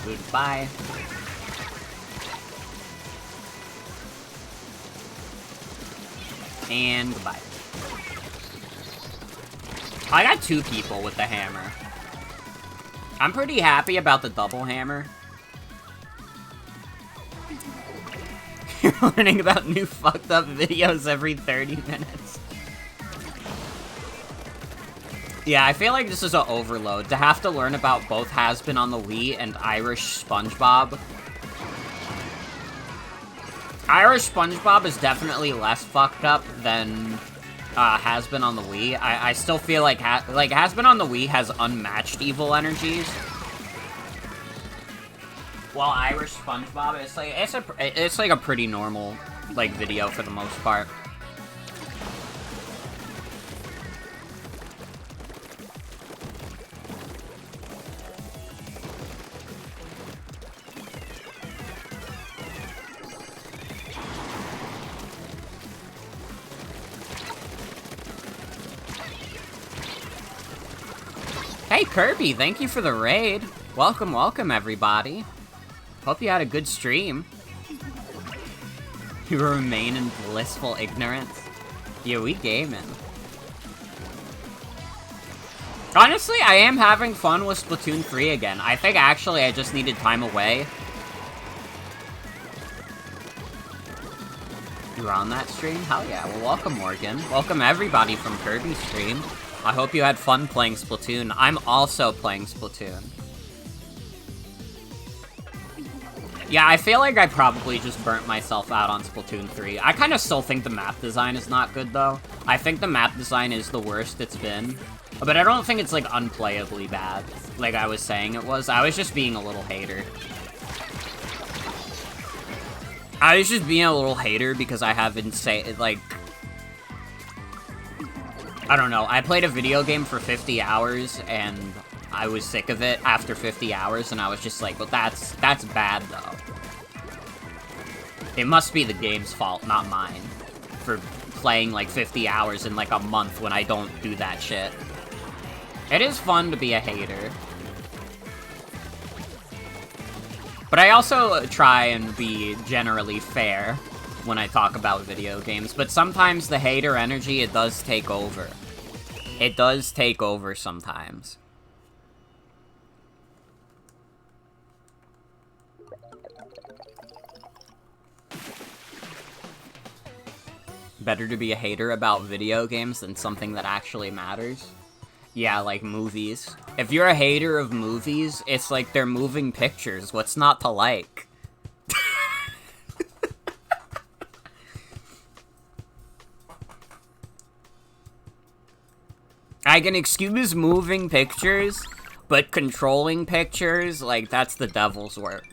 Goodbye. And goodbye. I got 2 people with the hammer. I'm pretty happy about the double hammer. You're learning about new fucked up videos every 30 minutes. Yeah, I feel like this is an overload. To have to learn about both Has Been on the Wii and Irish SpongeBob. Irish SpongeBob is definitely less fucked up than Has Been on the Wii. I still feel like Has Been on the Wii has unmatched evil energies. While Irish SpongeBob is like it's like a pretty normal like video for the most part. Hey Kirby, thank you for the raid. Welcome, welcome everybody. Hope you had a good stream. You remain in blissful ignorance. Yeah, we gaming. Honestly, I am having fun with Splatoon 3 again. I think actually I just needed time away. You were on that stream? Hell yeah. Well, welcome, Morgan. Welcome everybody from Kirby's stream. I hope you had fun playing Splatoon. I'm also playing Splatoon. Yeah, I feel like I probably just burnt myself out on Splatoon 3. I kind of still think the map design is not good, though. I think the map design is the worst it's been. But I don't think it's, like, unplayably bad, like I was saying it was. I was just being a little hater. I was just being a little hater because I have insane, like... I don't know, I played a video game for 50 hours, and I was sick of it after 50 hours, and I was just like, well, that's bad, though. It must be the game's fault, not mine, for playing, like, 50 hours in, like, a month when I don't do that shit. It is fun to be a hater. But I also try and be generally fair when I talk about video games, but sometimes the hater energy, it does take over. It does take over sometimes. Better to be a hater about video games than something that actually matters. Yeah, like movies. If you're a hater of movies, it's like they're moving pictures. What's not to like? I can excuse moving pictures, but controlling pictures, like, that's the devil's work.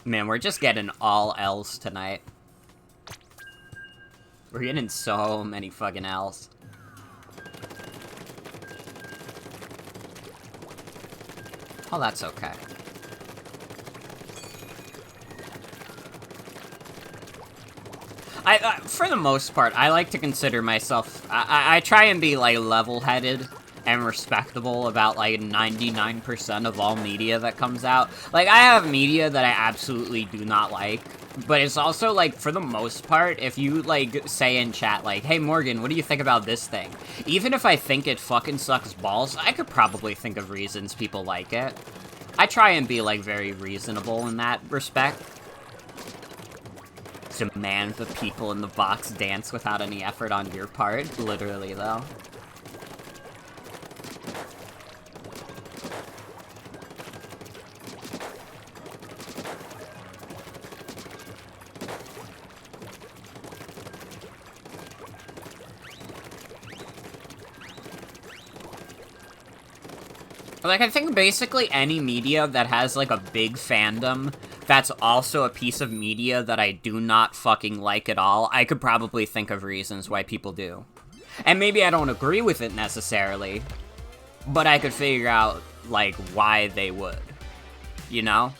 Man, we're just getting all L's tonight. We're getting so many fucking L's. Oh, that's okay. For the most part, I like to consider myself... I try and be, like, level-headed and respectable about, like, 99% of all media that comes out. Like, I have media that I absolutely do not like, but it's also, like, for the most part, if you, like, say in chat, like, hey, Morgan, what do you think about this thing? Even if I think it fucking sucks balls, I could probably think of reasons people like it. I try and be, like, very reasonable in that respect. Demand the people in the box dance without any effort on your part. Literally, though. Like, I think basically any media that has, like, a big fandom that's also a piece of media that I do not fucking like at all, I could probably think of reasons why people do. And maybe I don't agree with it necessarily, but I could figure out, like, why they would. You know?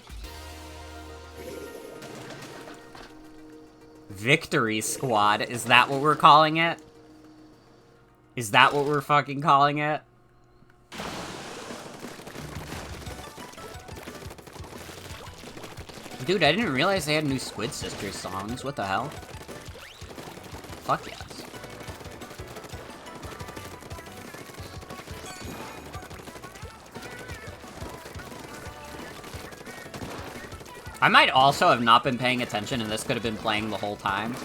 Victory Squad, is that what we're calling it? Is that what we're fucking calling it? Dude, I didn't realize they had new Squid Sisters songs. What the hell? Fuck yes. I might also have not been paying attention and this could have been playing the whole time.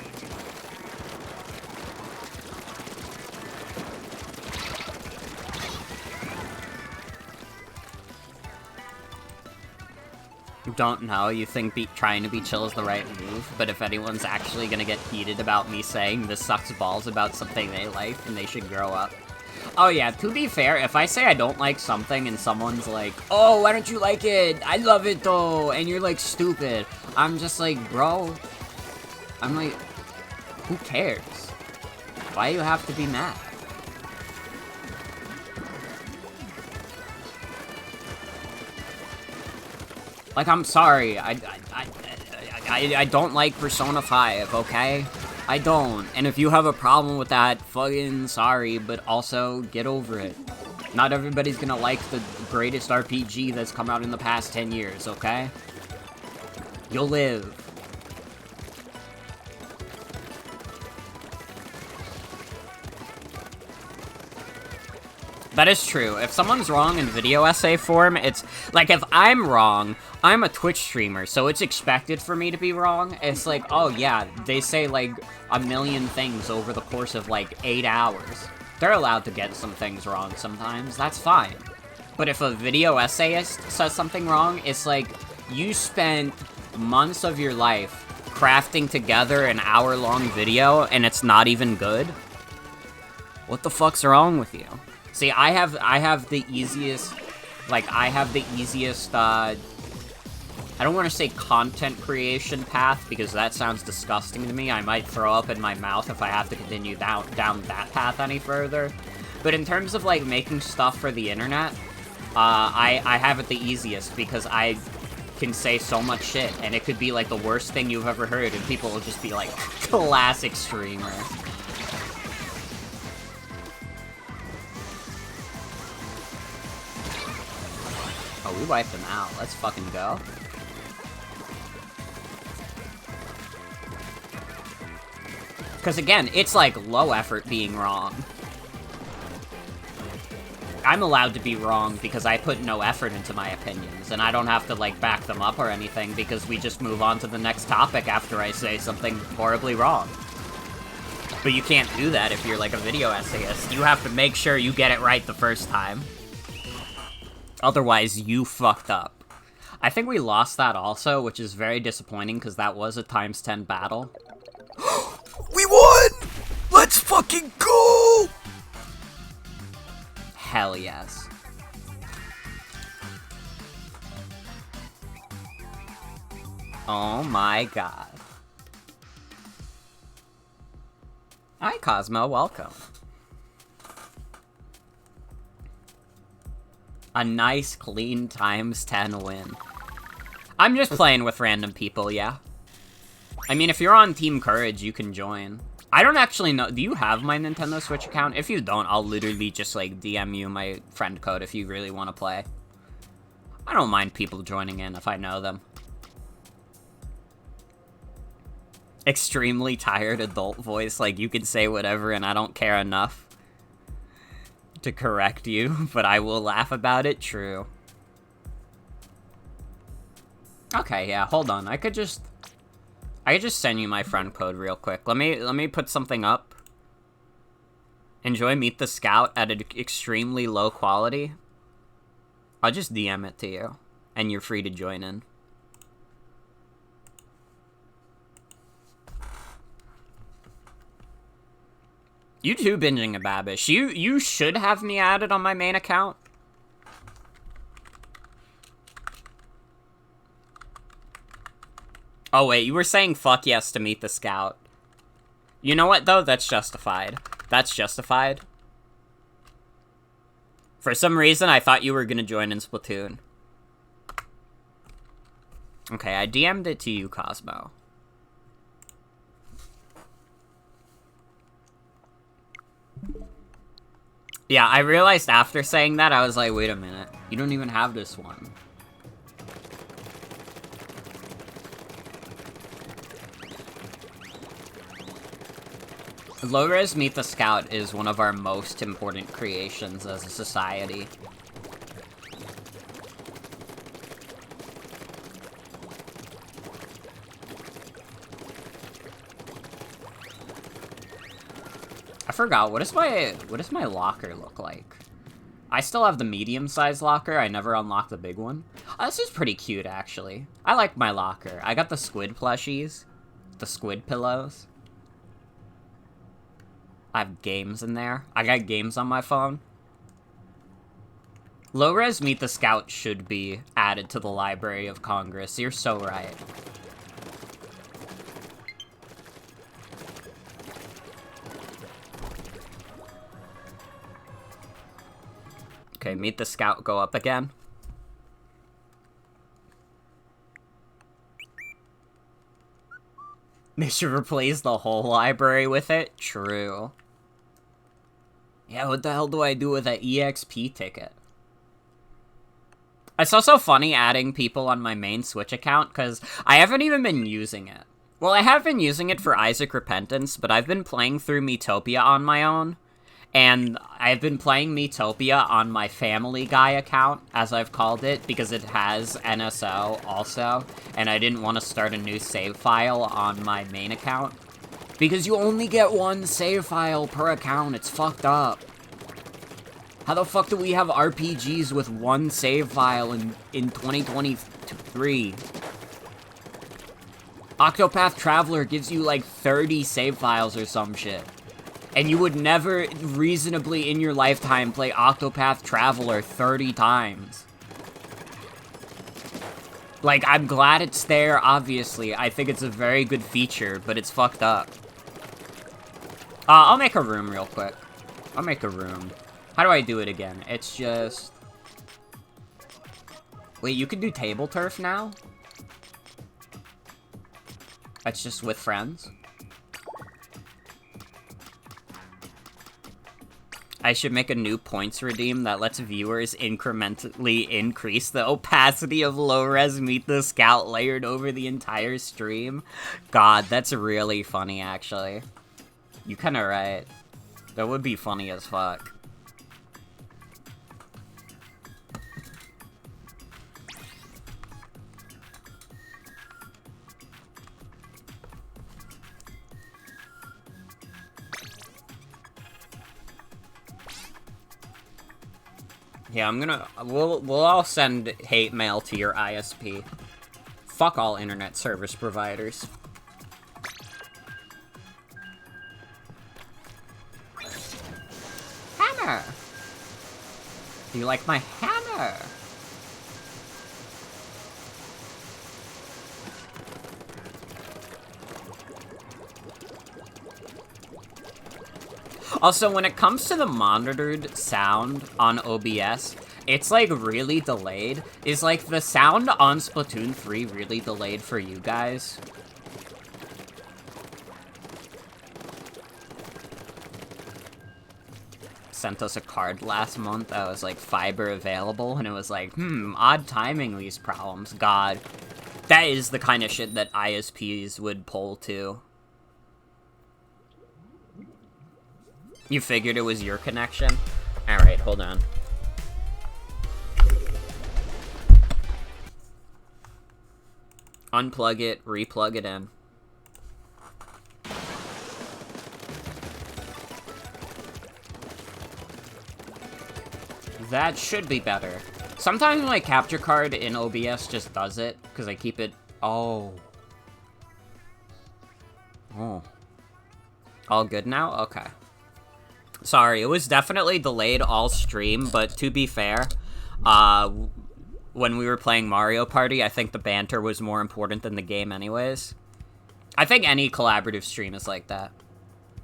Don't know, you think trying to be chill is the right move, but if anyone's actually gonna get heated about me saying this sucks balls about something they like, then they should grow up. Oh yeah, to be fair, if I say I don't like something and someone's like, oh, why don't you like it? I love it though, and you're like, stupid. I'm just like, bro, I'm like, who cares? Why do you have to be mad? Like, I'm sorry, I don't like Persona 5, okay? I don't, and if you have a problem with that, fucking sorry, but also, get over it. Not everybody's gonna like the greatest RPG that's come out in the past 10 years, okay? You'll live. That is true. If someone's wrong in video essay form, it's... Like, if I'm wrong, I'm a Twitch streamer, so it's expected for me to be wrong. It's like, oh yeah, they say, like, a million things over the course of, like, 8 hours. They're allowed to get some things wrong sometimes. That's fine. But if a video essayist says something wrong, it's like, you spent months of your life crafting together an hour-long video, and it's not even good? What the fuck's wrong with you? See, I have the easiest, like, I don't want to say content creation path, because that sounds disgusting to me. I might throw up in my mouth if I have to continue down that path any further. But in terms of, like, making stuff for the internet, I have it the easiest, because I can say so much shit, and it could be, like, the worst thing you've ever heard, and people will just be like, classic streamer. Oh, we wiped them out. Let's fucking go. Because again, it's like low effort being wrong. I'm allowed to be wrong because I put no effort into my opinions, and I don't have to, like, back them up or anything because we just move on to the next topic after I say something horribly wrong. But you can't do that if you're, like, a video essayist. You have to make sure you get it right the first time. Otherwise, you fucked up. I think we lost that also, which is very disappointing because that was a ×10 battle. We won! Let's fucking go! Hell yes. Oh my god. Hi, Cosmo, welcome. A nice, clean ×10 win. I'm just playing with random people, yeah. I mean, if you're on Team Courage, you can join. I don't actually know. Do you have my Nintendo Switch account? If you don't, I'll literally just, like, DM you my friend code if you really want to play. I don't mind people joining in if I know them. Extremely tired adult voice, like, you can say whatever and I don't care enough to correct you, but I will laugh about it. True. Okay, yeah, hold on. I could just send you my friend code real quick. Let me put something up. Enjoy Meet the Scout at an extremely low quality. I'll just DM it to you, and you're free to join in. You too, Binging a Babish. You should have me added on my main account. Oh wait, you were saying fuck yes to Meet the Scout. You know what though? That's justified. That's justified. For some reason, I thought you were gonna join in Splatoon. Okay, I DM'd it to you, Cosmo. Yeah, I realized after saying that, I was like, wait a minute. You don't even have this one. Low-res Meet the Scout is one of our most important creations as a society. I forgot, what does my locker look like? I still have the medium-sized locker, I never unlocked the big one. Oh, this is pretty cute, actually. I like my locker. I got the squid plushies. The squid pillows. I have games in there. I got games on my phone. Low-res Meet the Scout should be added to the Library of Congress. You're so right. Okay, Meet the Scout go up again. They should replace the whole library with it? True. Yeah, what the hell do I do with that EXP ticket? It's also funny adding people on my main Switch account, because I haven't even been using it. Well, I have been using it for Isaac Repentance, but I've been playing through Miitopia on my own, And I've been playing Miitopia on my Family Guy account, as I've called it, because it has NSO also, and I didn't want to start a new save file on my main account. Because you only get one save file per account, it's fucked up. How the fuck do we have RPGs with one save file in 2023? Octopath Traveler gives you like 30 save files or some shit. And you would never reasonably in your lifetime play Octopath Traveler 30 times. Like, I'm glad it's there, obviously. I think it's a very good feature, but it's fucked up. I'll make a room real quick. I'll make a room. How do I do it again? It's just... Wait, you can do table turf now? That's just with friends? I should make a new points redeem that lets viewers incrementally increase the opacity of low-res Meet the Scout layered over the entire stream. God, that's really funny, actually. You're kinda right. That would be funny as fuck. Yeah, we'll all send hate mail to your ISP. Fuck all internet service providers. Hammer! Do you like my hammer? Also, when it comes to the monitored sound on OBS, it's, like, really delayed. Is, like, the sound on Splatoon 3 really delayed for you guys? Sent us a card last month that was, like, fiber available, and it was like, odd timing, these problems. God. That is the kind of shit that ISPs would pull to. You figured it was your connection? Alright, hold on. Unplug it, replug it in. That should be better. Sometimes my capture card in OBS just does it, because I keep it... Oh. All good now? Okay. Sorry, it was definitely delayed all stream, but to be fair, when we were playing Mario Party, I think the banter was more important than the game anyways. I think any collaborative stream is like that.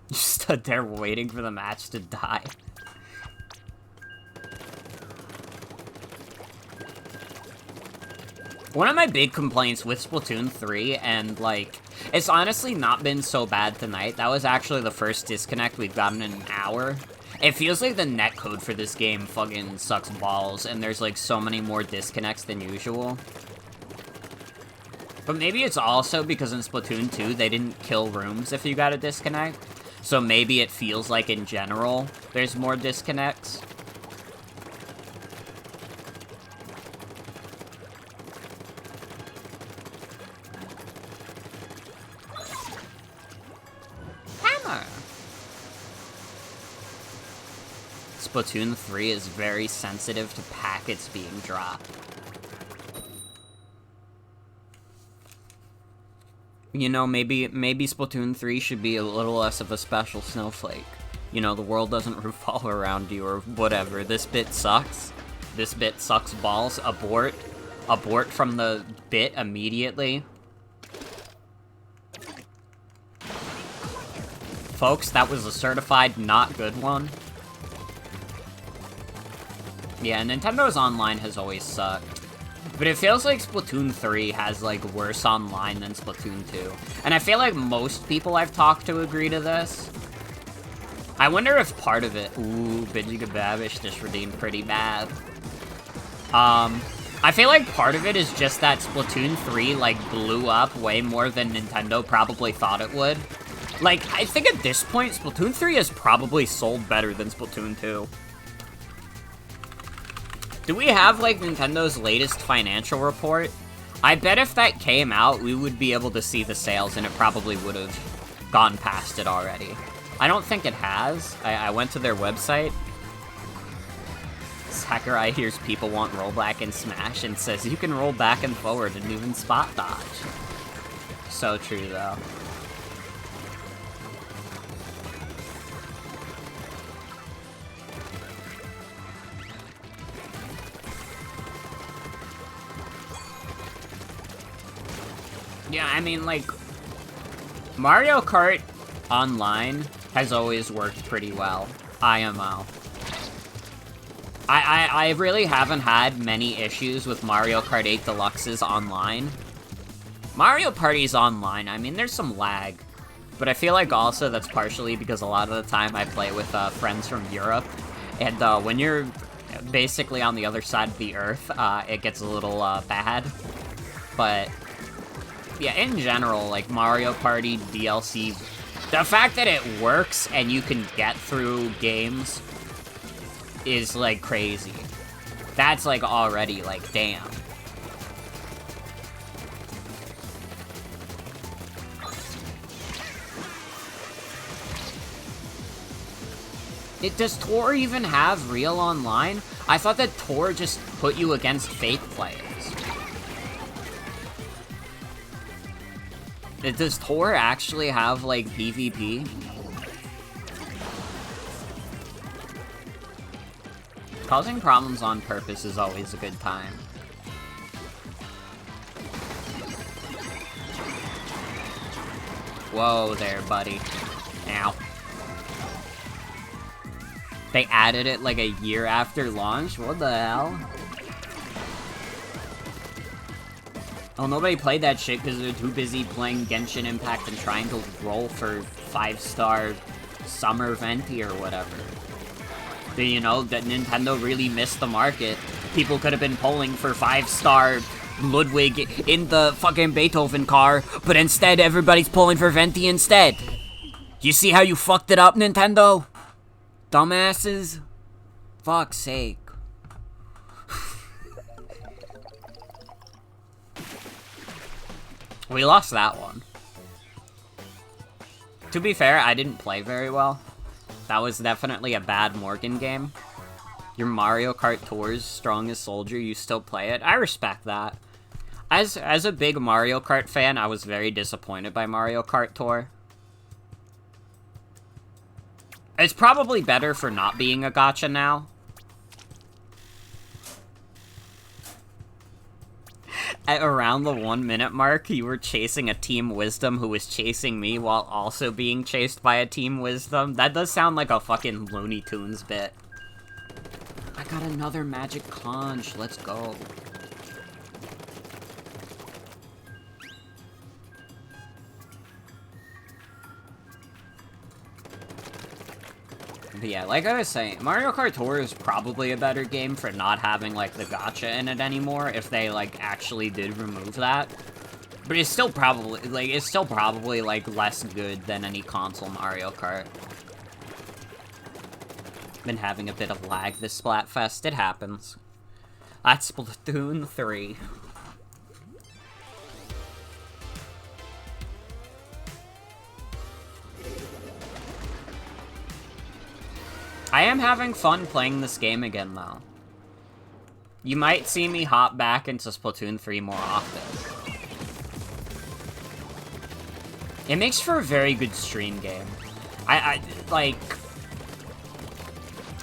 You stood there waiting for the match to die. One of my big complaints with Splatoon 3, and, like, it's honestly not been so bad tonight. That was actually the first disconnect we've gotten in an hour. It feels like the netcode for this game fucking sucks balls, and there's, like, so many more disconnects than usual. But maybe it's also because in Splatoon 2, they didn't kill rooms if you got a disconnect. So maybe it feels like, in general, there's more disconnects. Splatoon 3 is very sensitive to packets being dropped. You know, maybe Splatoon 3 should be a little less of a special snowflake. You know, the world doesn't revolve around you or whatever. This bit sucks. This bit sucks balls. Abort. Abort from the bit immediately. Folks, that was a certified not good one. Yeah, Nintendo's online has always sucked. But it feels like Splatoon 3 has, like, worse online than Splatoon 2. And I feel like most people I've talked to agree to this. I wonder if part of it... Ooh, Bidgy Gababish just redeemed pretty bad. I feel like part of it is just that Splatoon 3, like, blew up way more than Nintendo probably thought it would. Like, I think at this point, Splatoon 3 has probably sold better than Splatoon 2. Do we have, like, Nintendo's latest financial report? I bet if that came out, we would be able to see the sales, and it probably would have gone past it already. I don't think it has. I went to their website. Sakurai hears people want rollback in Smash and says you can roll back and forward and even spot dodge. So true, though. Yeah, I mean, like, Mario Kart Online has always worked pretty well. IMO. I really haven't had many issues with Mario Kart 8 Deluxe's online. Mario Party's online, I mean, there's some lag. But I feel like also that's partially because a lot of the time I play with friends from Europe. And when you're basically on the other side of the Earth, it gets a little bad. But yeah, in general, like, Mario Party DLC, the fact that it works and you can get through games is, like, crazy. That's, like, already, like, damn. Does Tor even have real online? I thought that Tor just put you against fake players. Does Tor actually have, like, PvP? Causing problems on purpose is always a good time. Whoa there, buddy. Ow. They added it, like, a year after launch? What the hell? Oh, nobody played that shit because they're too busy playing Genshin Impact and trying to roll for 5-star Summer Venti or whatever. But, you know, that Nintendo really missed the market. People could have been polling for 5-star Ludwig in the fucking Beethoven car, but instead everybody's pulling for Venti instead. You see how you fucked it up, Nintendo? Dumbasses? Fuck's sake. We lost that one. To be fair, I didn't play very well. That was definitely a bad Morgan game. Your Mario Kart Tour's strongest soldier, you still play it. I respect that. As a big Mario Kart fan, I was very disappointed by Mario Kart Tour. It's probably better for not being a gacha now. At around the 1 minute mark, you were chasing a Team Wisdom who was chasing me while also being chased by a Team Wisdom. That does sound like a fucking Looney Tunes bit. I got another magic conch. Let's go. But yeah, like I was saying, Mario Kart Tour is probably a better game for not having, like, the gacha in it anymore, if they, like, actually did remove that. But it's still probably, like, less good than any console Mario Kart. Been having a bit of lag this Splatfest, it happens. That's Splatoon 3. I am having fun playing this game again, though. You might see me hop back into Splatoon 3 more often. It makes for a very good stream game. Like...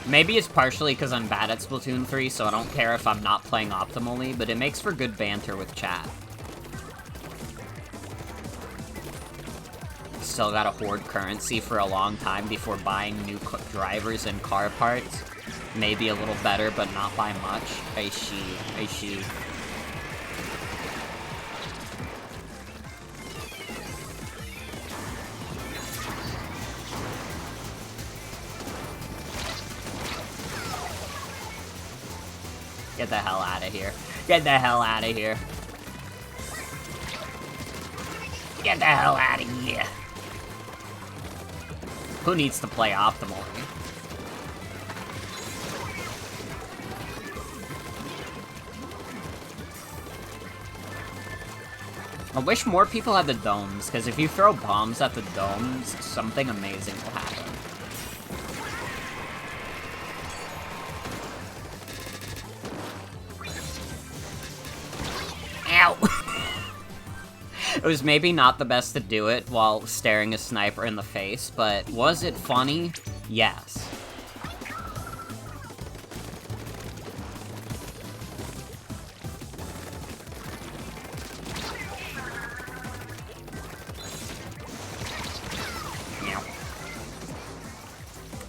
Maybe it's partially because I'm bad at Splatoon 3, so I don't care if I'm not playing optimally, but it makes for good banter with chat. Still gotta hoard currency for a long time before buying new drivers and car parts. Maybe a little better, but not by much. I see. Get the hell out of here. Get the hell out of here. Get the hell out of here. Who needs to play optimally? I wish more people had the domes, because if you throw bombs at the domes, something amazing will happen. Ow! It was maybe not the best to do it while staring a sniper in the face, but was it funny? Yes.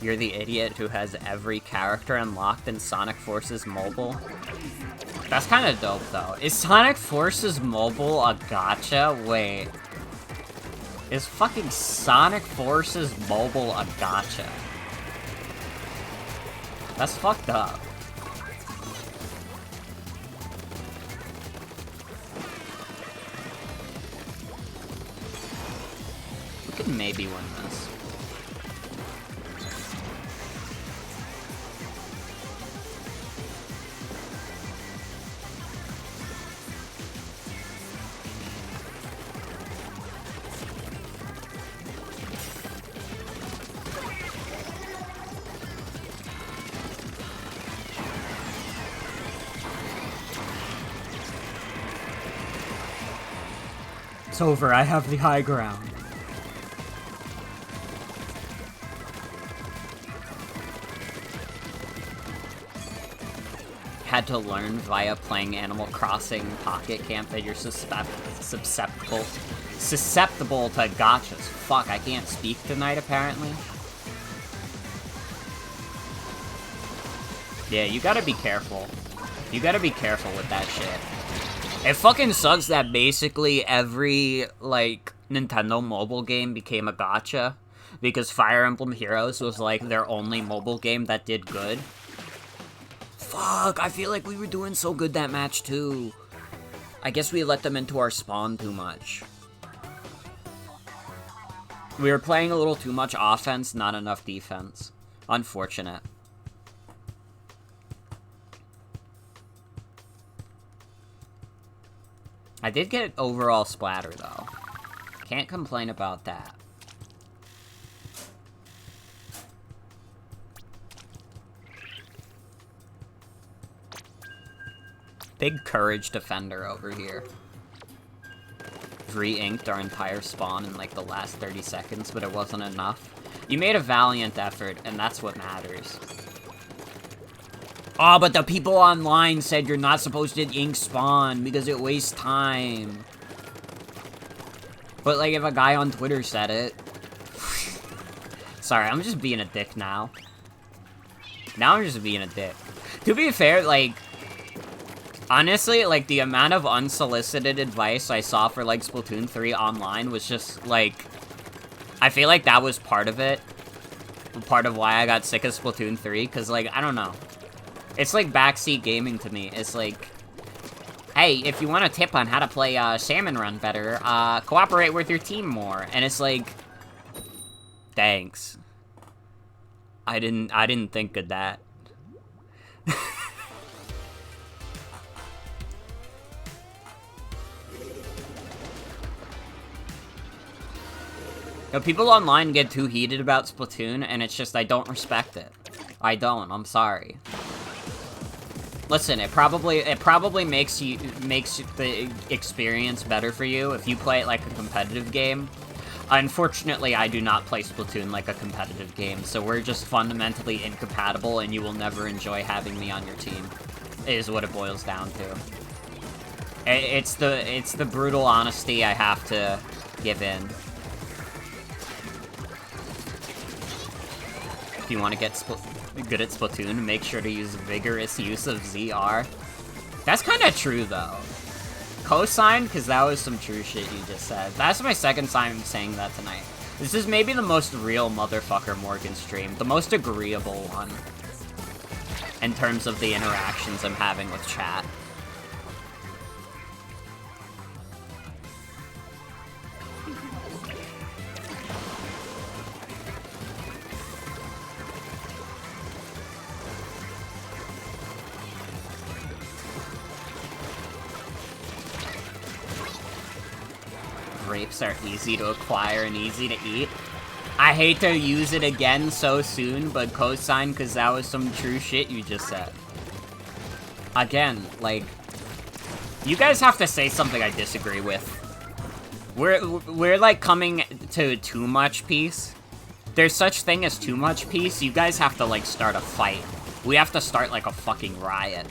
You're the idiot who has every character unlocked in Sonic Forces Mobile. That's kind of dope, though. Is Sonic Forces Mobile a gacha? Wait. Is fucking Sonic Forces Mobile a gacha? That's fucked up. We could maybe win this. It's over, I have the high ground. Had to learn via playing Animal Crossing Pocket Camp that you're susceptible to gachas. Fuck, I can't speak tonight, apparently. Yeah, you gotta be careful. You gotta be careful with that shit. It fucking sucks that basically every, like, Nintendo mobile game became a gacha, because Fire Emblem Heroes was, like, their only mobile game that did good. Fuck, I feel like we were doing so good that match, too. I guess we let them into our spawn too much. We were playing a little too much offense, not enough defense. Unfortunate. I did get overall splatter, though. Can't complain about that. Big courage defender over here. Re-inked our entire spawn in, like, the last 30 seconds, but it wasn't enough. You made a valiant effort, and that's what matters. Oh, but the people online said you're not supposed to ink spawn because it wastes time. But, like, if a guy on Twitter said it... Sorry, I'm just being a dick now. Now I'm just being a dick. To be fair, like... Honestly, like, the amount of unsolicited advice I saw for, like, Splatoon 3 online was just, like... I feel like that was part of it. Part of why I got sick of Splatoon 3, because, like, I don't know. It's like backseat gaming to me. It's like, hey, if you want a tip on how to play Salmon Run better, cooperate with your team more. And it's like, thanks. I didn't think of that. You know, people online get too heated about Splatoon, and it's just, I don't respect it. I don't, I'm sorry. Listen, it probably makes the experience better for you if you play it like a competitive game. Unfortunately, I do not play Splatoon like a competitive game, so we're just fundamentally incompatible, and you will never enjoy having me on your team, is what it boils down to. It's the brutal honesty I have to give in. If you want to get good at Splatoon, make sure to use vigorous use of ZR. That's kind of true, though. Cosign, because that was some true shit you just said. That's my second time saying that tonight. This is maybe the most real motherfucker Morgan stream. The most agreeable one. In terms of the interactions I'm having with chat. grapes are easy to acquire and easy to eat. I hate to use it again so soon, but cosign, because that was some true shit you just said. Again, like, you guys have to say something I disagree with. We're like coming to too much peace. There's such thing as too much peace. You guys have to like start a fight. We have to start like a fucking riot.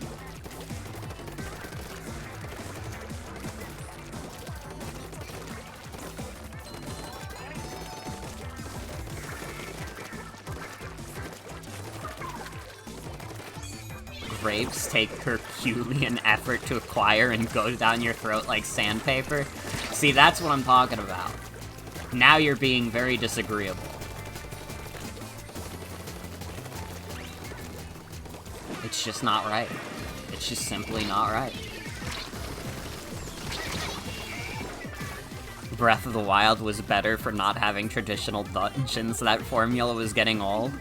Grapes take Herculean effort to acquire and go down your throat like sandpaper. See, that's what I'm talking about. Now you're being very disagreeable. It's just not right. It's just simply not right. Breath of the Wild was better for not having traditional dungeons. That formula was getting old.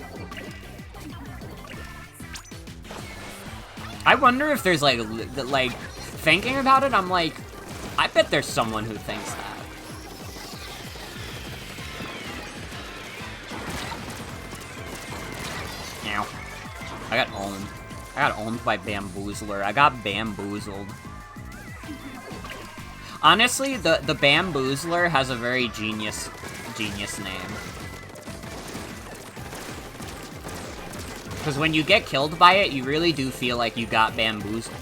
I wonder if there's like, thinking about it, I'm like, I bet there's someone who thinks that. Ow. I got owned. I got owned by Bamboozler. I got bamboozled. Honestly, the Bamboozler has a very genius name. Because when you get killed by it, you really do feel like you got bamboozled.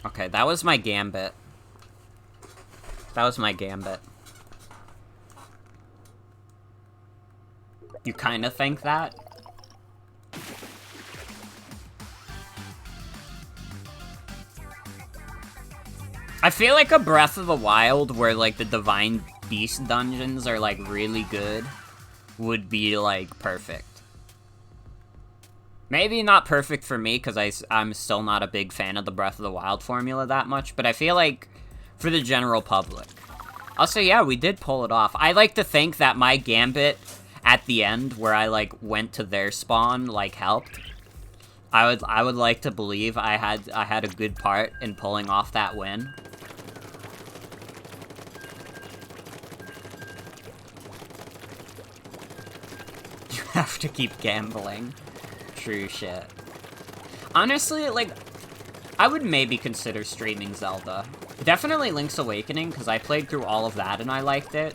Okay, that was my gambit. That was my gambit. You kinda think that? I feel like a Breath of the Wild where, like, the Divine Beast dungeons are, like, really good would be, like, perfect. Maybe not perfect for me, because I'm still not a big fan of the Breath of the Wild formula that much, but I feel like for the general public. Also, yeah, we did pull it off. I like to think that my gambit at the end, where I, like, went to their spawn, like, helped. I would like to believe I had a good part in pulling off that win. You have to keep gambling. True shit. Honestly, like, I would maybe consider streaming Zelda. Definitely Link's Awakening, because I played through all of that and I liked it.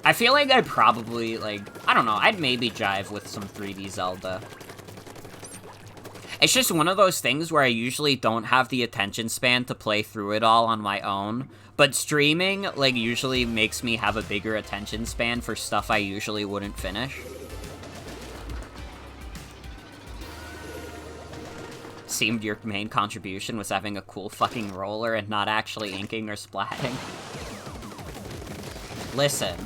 I feel like I'd probably, like, I don't know, I'd maybe jive with some 3D Zelda. It's just one of those things where I usually don't have the attention span to play through it all on my own, but streaming, like, usually makes me have a bigger attention span for stuff I usually wouldn't finish. Seemed your main contribution was having a cool fucking roller and not actually inking or splatting. Listen,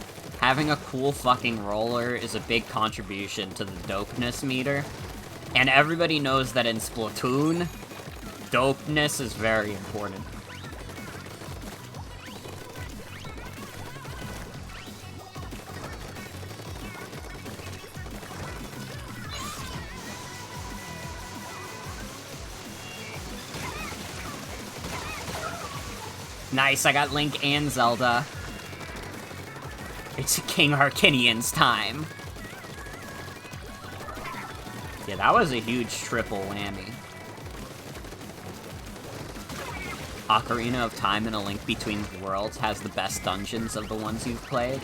having a cool fucking roller is a big contribution to the dopeness meter. And everybody knows that in Splatoon, dopeness is very important. Nice, I got Link and Zelda. It's King Harkinian's time. Yeah, that was a huge triple whammy. Ocarina of Time and A Link Between Worlds has the best dungeons of the ones you've played.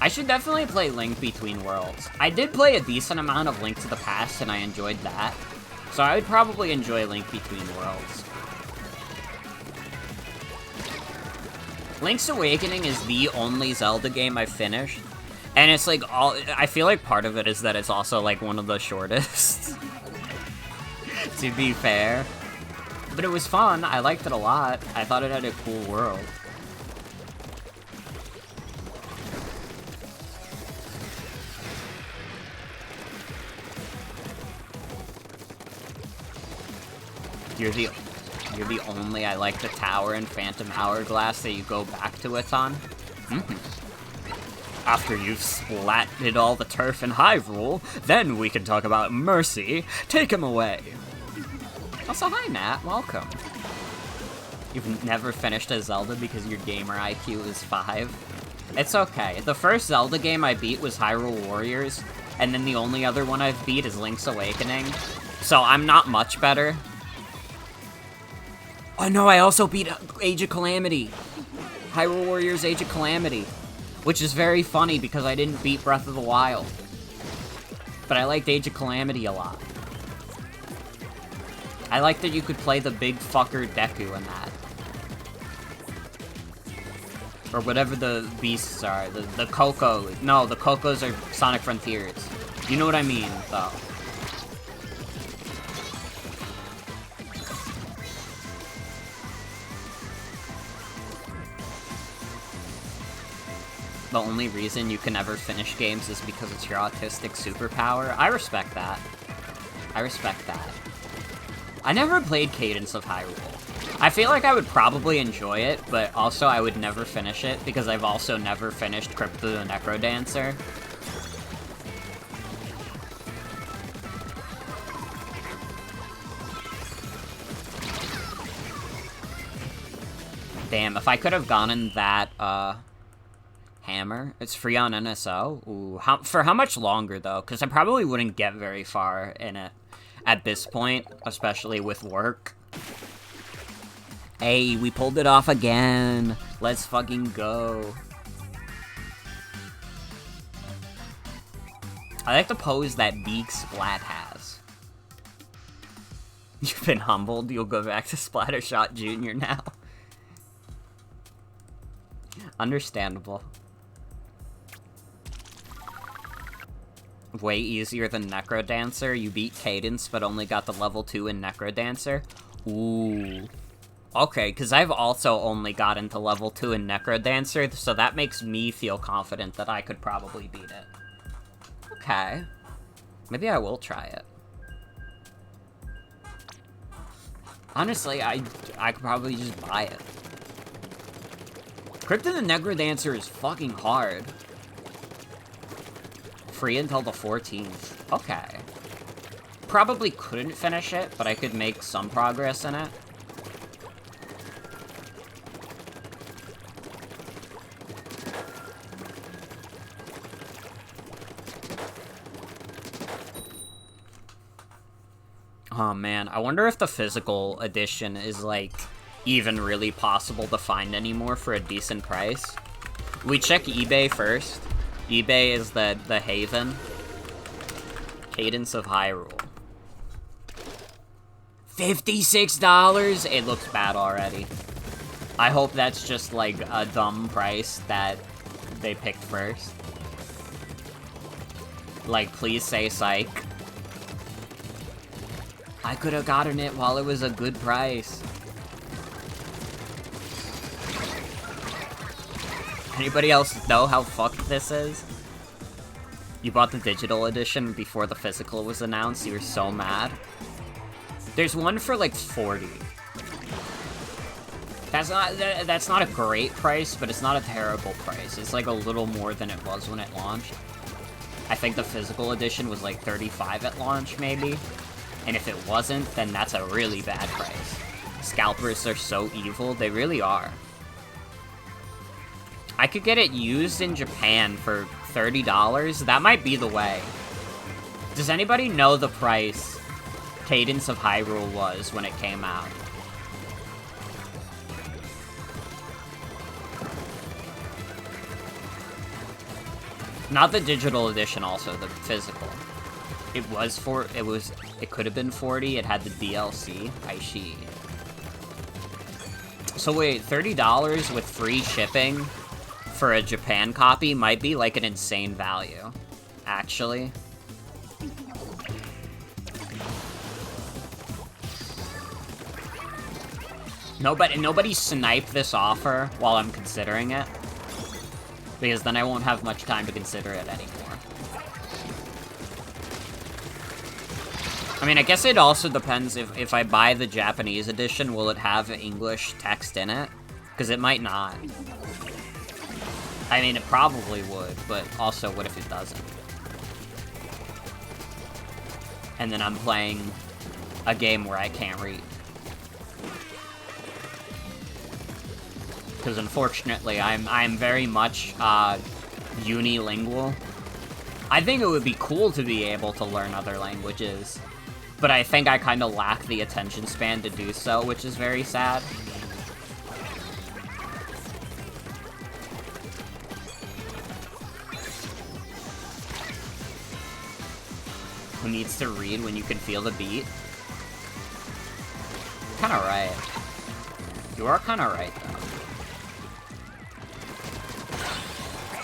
I should definitely play Link Between Worlds. I did play a decent amount of Link to the Past and I enjoyed that. So I would probably enjoy Link Between Worlds. Link's Awakening is the only Zelda game I've finished. And it's like, I feel like part of it is that it's also like one of the shortest. To be fair. But it was fun, I liked it a lot. I thought it had a cool world. You're the only I like the tower in Phantom Hourglass that you go back to a ton. After you've splatted all the turf in Hyrule, then we can talk about Mercy. Take him away. Also, hi, Nat. Welcome. You've never finished a Zelda because your gamer IQ is 5? It's okay. The first Zelda game I beat was Hyrule Warriors, and then the only other one I've beat is Link's Awakening. So I'm not much better. Oh no, I also beat Age of Calamity. Hyrule Warriors Age of Calamity. Which is very funny because I didn't beat Breath of the Wild. But I liked Age of Calamity a lot. I like that you could play the big fucker Deku in that. Or whatever the beasts are. The Coco. No, the Cocos are Sonic Frontiers. You know what I mean, though. The only reason you can never finish games is because it's your autistic superpower. I respect that. I respect that. I never played Cadence of Hyrule. I feel like I would probably enjoy it, but also I would never finish it because I've also never finished Crypt of the Necrodancer. Damn, if I could have gotten that, hammer. It's free on NSO. Ooh, for how much longer, though? Because I probably wouldn't get very far in it at this point, especially with work. Hey, we pulled it off again. Let's fucking go. I like the pose that Beak Splat has. You've been humbled. You'll go back to Splattershot Jr. now. Understandable. Way easier than Necrodancer. You beat Cadence, but only got the level 2 in Necrodancer. Ooh. Okay, because I've also only gotten to level 2 in Necrodancer, so that makes me feel confident that I could probably beat it. Okay. Maybe I will try it. Honestly, I could probably just buy it. Crypt of the Necrodancer is fucking hard. Free until the 14th. Okay. Probably couldn't finish it, but I could make some progress in it. Oh man, I wonder if the physical edition is, like, even really possible to find anymore for a decent price. We check eBay first. eBay is the haven. Cadence of Hyrule. $56? It looks bad already. I hope that's just, like, a dumb price that they picked first. Like, please say psych. I could have gotten it while it was a good price. Anybody else know how fucked this is? You bought the digital edition before the physical was announced, you were so mad. There's one for like 40. That's not a great price, but it's not a terrible price. It's like a little more than it was when it launched. I think the physical edition was like 35 at launch, maybe. And if it wasn't, then that's a really bad price. Scalpers are so evil, they really are. I could get it used in Japan for $30. That might be the way. Does anybody know the price Cadence of Hyrule was when it came out? Not the digital edition, also, the physical. It could have been 40, it had the DLC. Aishi. So wait, $30 with free shipping for a Japan copy might be like an insane value, actually. Nobody snipe this offer while I'm considering it, because then I won't have much time to consider it anymore. I mean, I guess it also depends if I buy the Japanese edition, will it have English text in it? Because it might not. I mean, it probably would, but also, what if it doesn't? And then I'm playing a game where I can't read. Because unfortunately, I'm very much unilingual. I think it would be cool to be able to learn other languages, but I think I kind of lack the attention span to do so, which is very sad. Who needs to read when you can feel the beat? Kinda right. You are kinda right, though.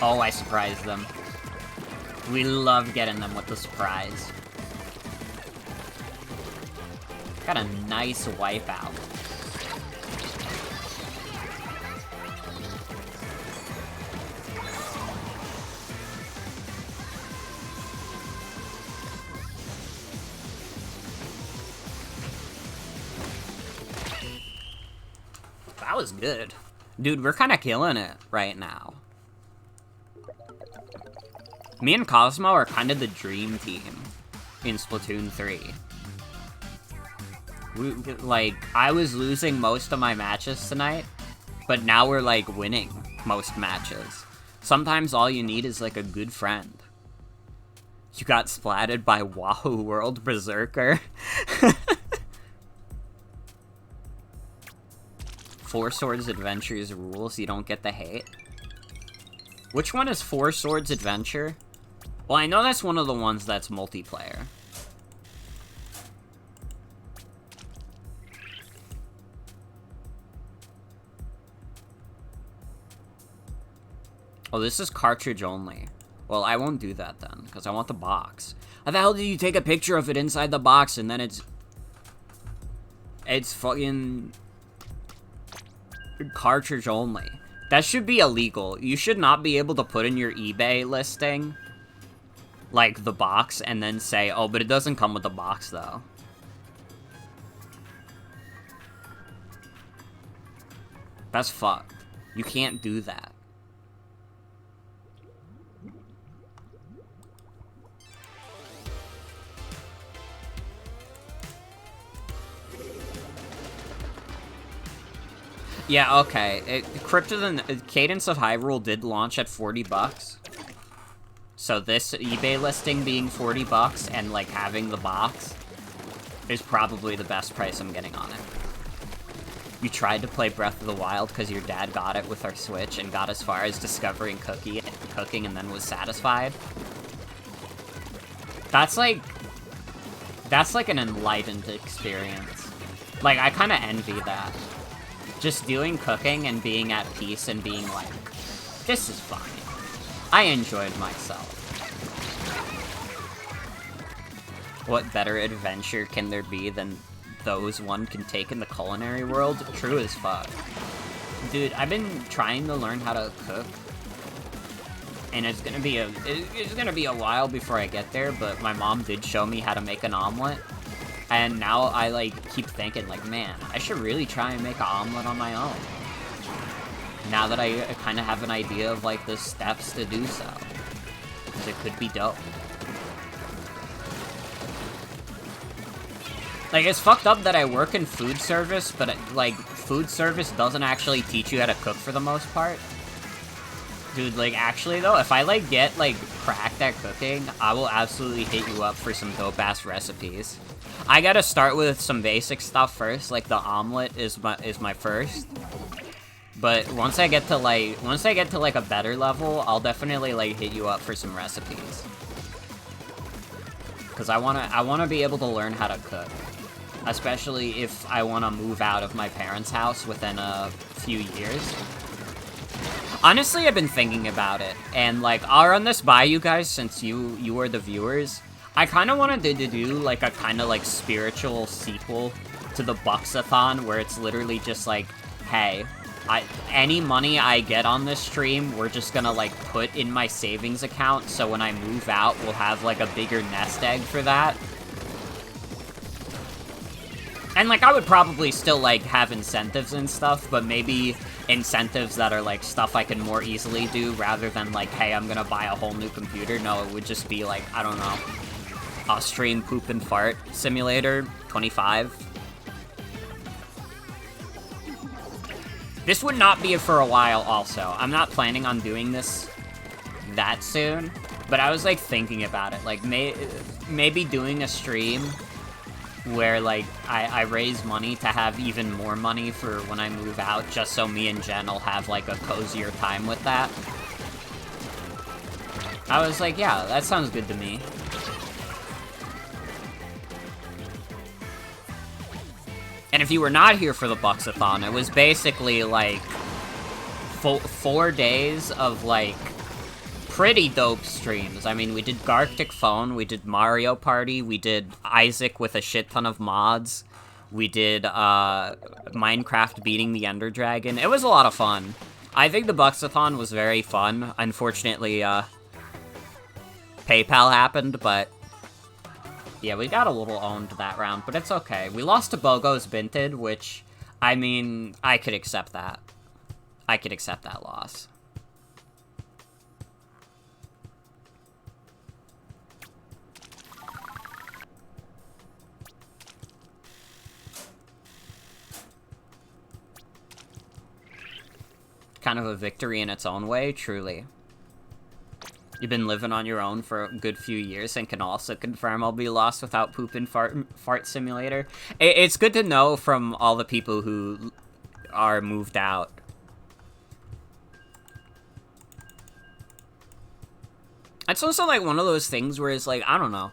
Oh, I surprised them. We love getting them with the surprise. Got a nice wipeout. That was good. Dude, we're kind of killing it right now. Me and Cosmo are kind of the dream team in Splatoon 3. Like, I was losing most of my matches tonight, but now we're, like, winning most matches. Sometimes all you need is, like, a good friend. You got splatted by Wahoo World Berserker. Four Swords Adventure's rules, you don't get the hate. Which one is Four Swords Adventure? Well, I know that's one of the ones that's multiplayer. Oh, this is cartridge only. Well, I won't do that then, because I want the box. How the hell did you take a picture of it inside the box and then it's fucking cartridge only? That should be illegal. You should not be able to put in your eBay listing, like, the box, and then say, oh, but it doesn't come with the box, though. That's fucked. You can't do that. Yeah, okay. Cadence of Hyrule did launch at $40. So this eBay listing being $40 and, like, having the box is probably the best price I'm getting on it. You tried to play Breath of the Wild because your dad got it with our Switch and got as far as discovering cooking and then was satisfied. That's like an enlightened experience. Like, I kind of envy that. Just doing cooking and being at peace and being like, this is fine. I enjoyed myself. What better adventure can there be than those one can take in the culinary world? True as fuck. Dude, I've been trying to learn how to cook, and it's gonna be a while before I get there, but my mom did show me how to make an omelet. And now I, like, keep thinking, like, man, I should really try and make an omelet on my own. Now that I kind of have an idea of, like, the steps to do so. Because it could be dope. Like, it's fucked up that I work in food service, but, like, food service doesn't actually teach you how to cook for the most part. Dude, like, actually, though, if I, like, get, like, cracked at cooking, I will absolutely hit you up for some dope-ass recipes. I gotta start with some basic stuff first, like the omelet is my first. But once I get to like a better level, I'll definitely like hit you up for some recipes. Cause I wanna be able to learn how to cook. Especially if I wanna move out of my parents' house within a few years. Honestly, I've been thinking about it, and like I'll run this by you guys since you are the viewers. I kind of wanted to do, like, a kind of, like, spiritual sequel to the Bucks-a-thon, where it's literally just like, hey, any money I get on this stream, we're just gonna, like, put in my savings account, so when I move out, we'll have, like, a bigger nest egg for that. And, like, I would probably still, like, have incentives and stuff, but maybe incentives that are, like, stuff I can more easily do rather than, like, hey, I'm gonna buy a whole new computer. No, it would just be, like, I don't know, a stream poop and fart simulator 25. This would not be for a while also. I'm not planning on doing this that soon, but I was, like, thinking about it. Like, maybe doing a stream where, like, I raise money to have even more money for when I move out, just so me and Jen will have, like, a cozier time with that. I was like, yeah, that sounds good to me. And if you were not here for the Bucks-a-thon, it was basically, like, 4 days of, like, pretty dope streams. I mean, we did Gartic Phone, we did Mario Party, we did Isaac with a shit ton of mods, we did, Minecraft beating the Ender Dragon. It was a lot of fun. I think the Bucks-a-thon was very fun. Unfortunately, PayPal happened, but yeah, we got a little owned that round, but it's okay. We lost to Bogo's Binted, which, I mean, I could accept that. I could accept that loss. Kind of a victory in its own way, truly. You've been living on your own for a good few years and can also confirm I'll be lost without poop and fart simulator. It's good to know from all the people who are moved out. It's also, like, one of those things where it's like, I don't know.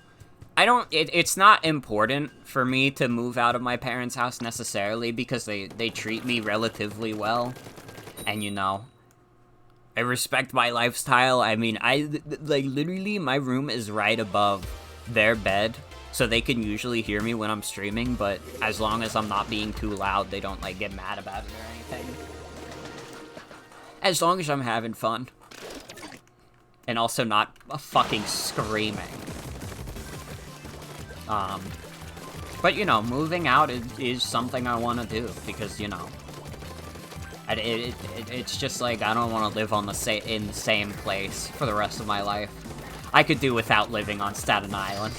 It's not important for me to move out of my parents' house necessarily because they treat me relatively well. And, you know, I respect my lifestyle. I mean, like, literally, my room is right above their bed, so they can usually hear me when I'm streaming, but as long as I'm not being too loud, they don't, like, get mad about it or anything. As long as I'm having fun. And also not fucking screaming. But, you know, moving out is something I want to do, because, you know, it's just like, I don't want to live on in the same place for the rest of my life. I could do without living on Staten Island.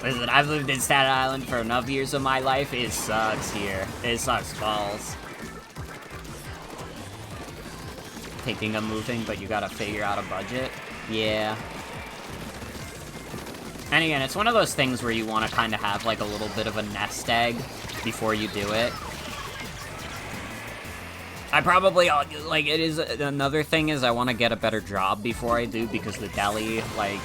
Listen, I've lived in Staten Island for enough years of my life. It sucks here. It sucks balls. Thinking of moving, but you gotta figure out a budget. Yeah. And again, it's one of those things where you want to kind of have, like, a little bit of a nest egg before you do it. I probably, like, it is, another thing is I want to get a better job before I do, because the deli, like,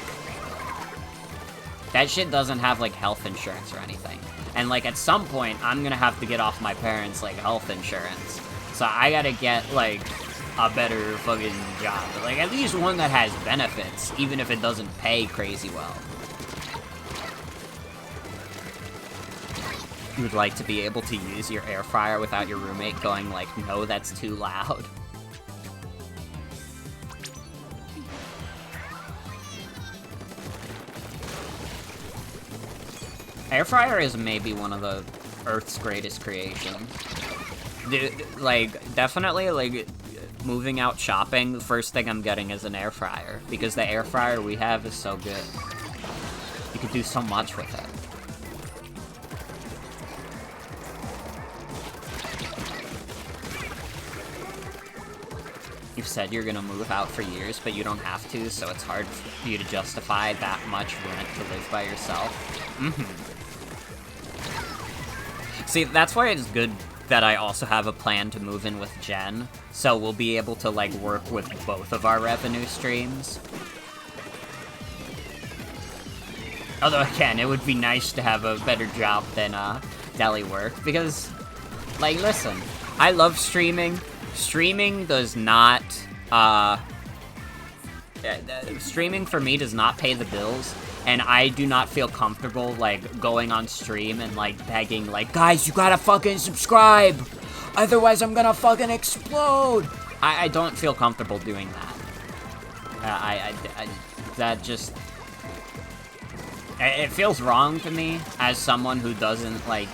that shit doesn't have, like, health insurance or anything. And, like, at some point, I'm gonna have to get off my parents', like, health insurance. So I gotta get, like, a better fucking job. Like, at least one that has benefits, even if it doesn't pay crazy well. You would like to be able to use your air fryer without your roommate going like, no, that's too loud. Air fryer is maybe one of the Earth's greatest creations. Dude, like, definitely, like, moving out shopping, the first thing I'm getting is an air fryer, because the air fryer we have is so good. You can do so much with it. You've said you're gonna move out for years, but you don't have to, so it's hard for you to justify that much rent to live by yourself. See, that's why it's good that I also have a plan to move in with Jen, so we'll be able to, like, work with both of our revenue streams. Although, again, it would be nice to have a better job than, deli work, because, like, listen, I love streaming. Streaming does not, streaming for me does not pay the bills, and I do not feel comfortable, like, going on stream and, like, begging, like, guys, you gotta fucking subscribe, otherwise I'm gonna fucking explode. I don't feel comfortable doing that. That just, It feels wrong to me as someone who doesn't, like,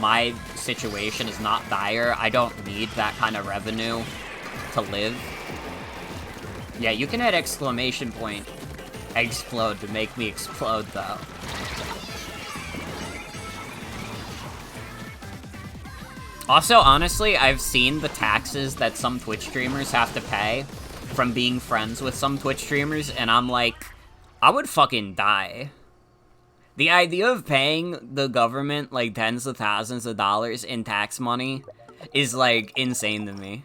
my situation is not dire. I don't need that kind of revenue to live. Yeah, you can hit exclamation point explode to make me explode, though. Also, honestly, I've seen the taxes that some Twitch streamers have to pay from being friends with some Twitch streamers, and I'm like, I would fucking die. The idea of paying the government, like, tens of thousands of dollars in tax money is, like, insane to me.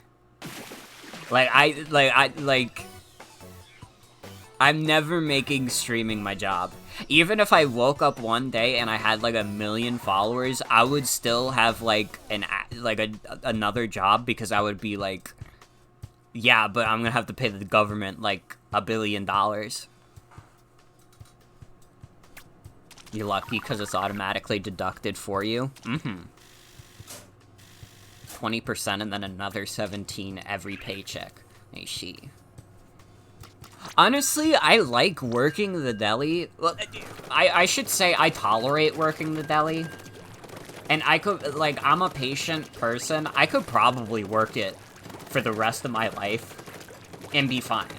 I'm never making streaming my job. Even if I woke up one day and I had, like, 1 million followers, I would still have, like, another job because I would be like, yeah, but I'm gonna have to pay the government, like, $1 billion. You're lucky because it's automatically deducted for you. 20% and then another 17 every paycheck. I see. Honestly, I like working the deli. Well, I should say I tolerate working the deli. And I could, like, I'm a patient person. I could probably work it for the rest of my life and be fine.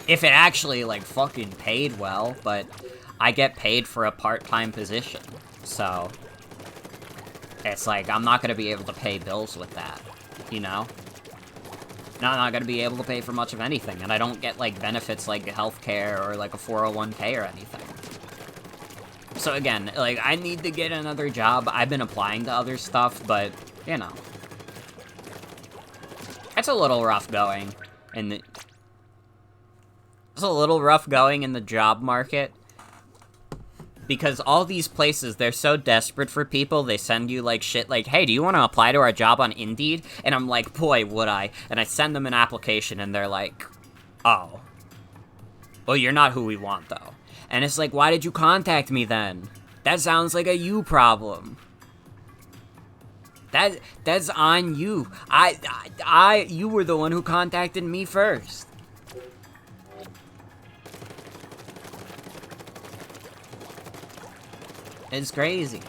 If it actually, like, fucking paid well, but I get paid for a part-time position, so it's like, I'm not gonna be able to pay bills with that, you know? I'm not gonna be able to pay for much of anything, and I don't get, like, benefits like healthcare or, like, a 401k or anything. So again, like, I need to get another job. I've been applying to other stuff, but, you know. It's a little rough going in the... It's a little rough going in the job market. Because all these places, they're so desperate for people, they send you, like, shit like, hey, do you want to apply to our job on Indeed? And I'm like, boy, would I. And I send them an application, and they're like, oh. Well, you're not who we want, though. And it's like, why did you contact me then? That sounds like a you problem. That's on you. You were the one who contacted me first. It's crazy.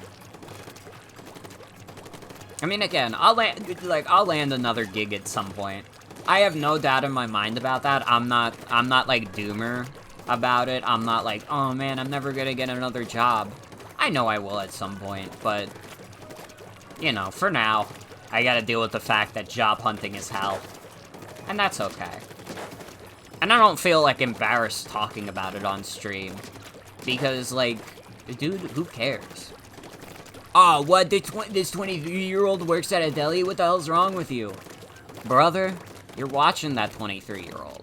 I mean, again, I'll land another gig at some point. I have no doubt in my mind about that. I'm not like doomer about it. I'm not like, oh man, I'm never gonna get another job. I know I will at some point, but you know, for now, I gotta deal with the fact that job hunting is hell. And that's okay. And I don't feel like embarrassed talking about it on stream. Because, like, dude, who cares? Oh, what? This 23-year-old works at a deli? What the hell's wrong with you? Brother, you're watching that 23-year-old.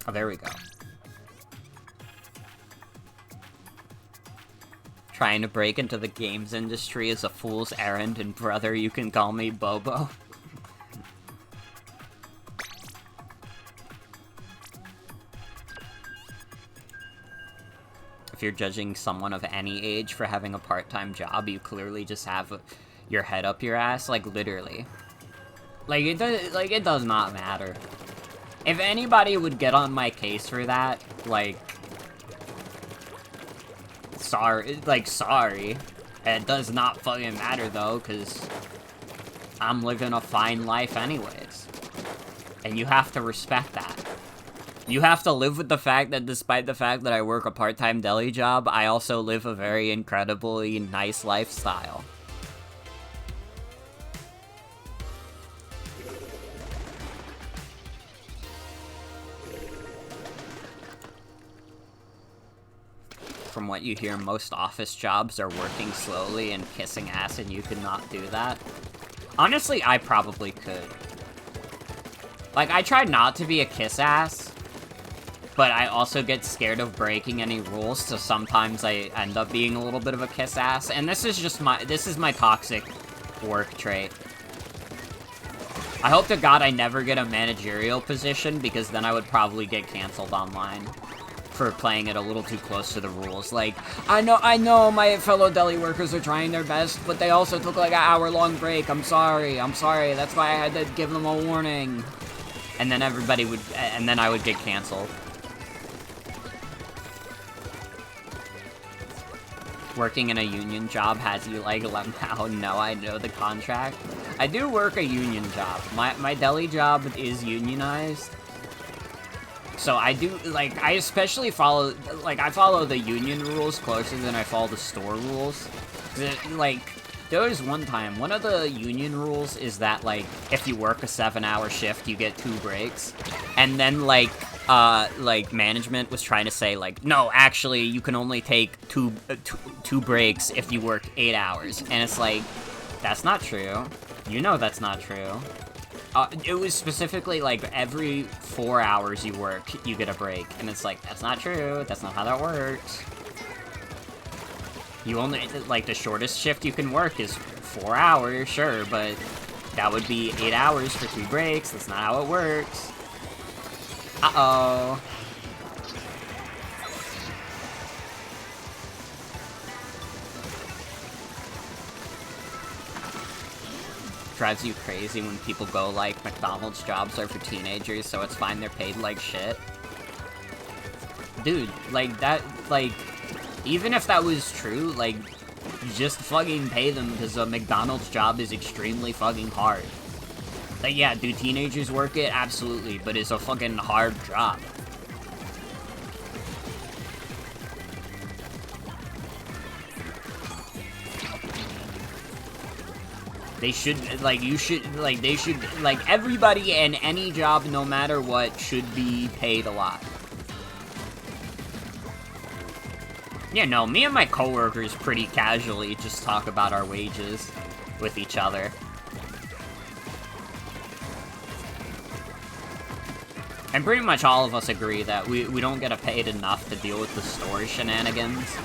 Oh, there we go. Trying to break into the games industry is a fool's errand, and brother, you can call me Bobo. If you're judging someone of any age for having a part-time job, you clearly just have your head up your ass, like, literally. Like, it does not matter. If anybody would get on my case for that, like, sorry. It does not fucking matter, though, because I'm living a fine life anyways. And you have to respect that. You have to live with the fact that despite the fact that I work a part-time deli job, I also live a very incredibly nice lifestyle. From what you hear, most office jobs are working slowly and kissing ass, and you could not do that. Honestly, I probably could. Like, I try not to be a kiss ass, but I also get scared of breaking any rules, so sometimes I end up being a little bit of a kiss ass, and this is my toxic work trait. I hope to God I never get a managerial position, because then I would probably get canceled online for playing it a little too close to the rules. Like, I know my fellow deli workers are trying their best, but they also took like an hour-long break. I'm sorry. That's why I had to give them a warning. And then and then I would get canceled. Working in a union job has you, like, let out. No, I know the contract. I do work a union job. My deli job is unionized. So I do, like, I especially follow, like, I follow the union rules closer than I follow the store rules. Like, there was one time, one of the union rules is that, like, if you work a 7-hour shift, you get 2 breaks. And then, like, management was trying to say, like, no, actually, you can only take two breaks if you work 8 hours. And it's like, that's not true. You know that's not true. It was specifically, like, every 4 hours you work, you get a break. And it's like, that's not true. That's not how that works. You only, like, the shortest shift you can work is 4 hours, sure, but that would be 8 hours for 2 breaks. That's not how it works. Uh-oh. Drives you crazy when people go, like, McDonald's jobs are for teenagers, so it's fine they're paid like shit. Dude, like, that, like, even if that was true, like, just fucking pay them, because a McDonald's job is extremely fucking hard. Like, yeah, do teenagers work it? Absolutely, but it's a fucking hard job. They should, like, they should, like, everybody in any job, no matter what, should be paid a lot. Yeah, no, me and my coworkers pretty casually just talk about our wages with each other. And pretty much all of us agree that we don't get paid enough to deal with the store shenanigans.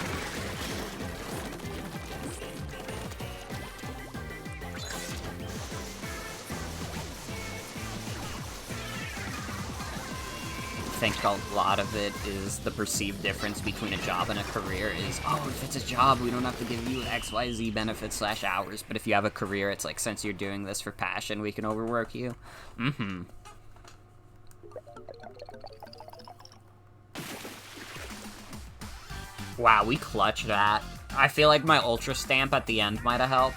I think a lot of it is the perceived difference between a job and a career is, oh, if it's a job, we don't have to give you XYZ benefits / hours, but if you have a career, it's like, since you're doing this for passion, we can overwork you. Mm-hmm. Wow, we clutched that. I feel like my Ultra Stamp at the end might have helped.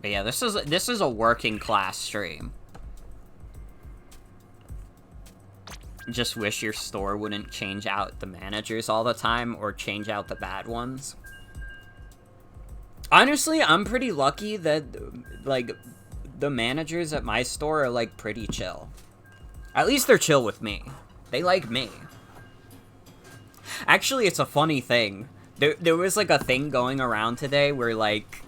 But yeah, this is a working class stream. Just wish your store wouldn't change out the managers all the time or change out the bad ones. Honestly, I'm pretty lucky that, like, the managers at my store are, like, pretty chill. At least they're chill with me. They like me. Actually, it's a funny thing. There was, like, a thing going around today where, like,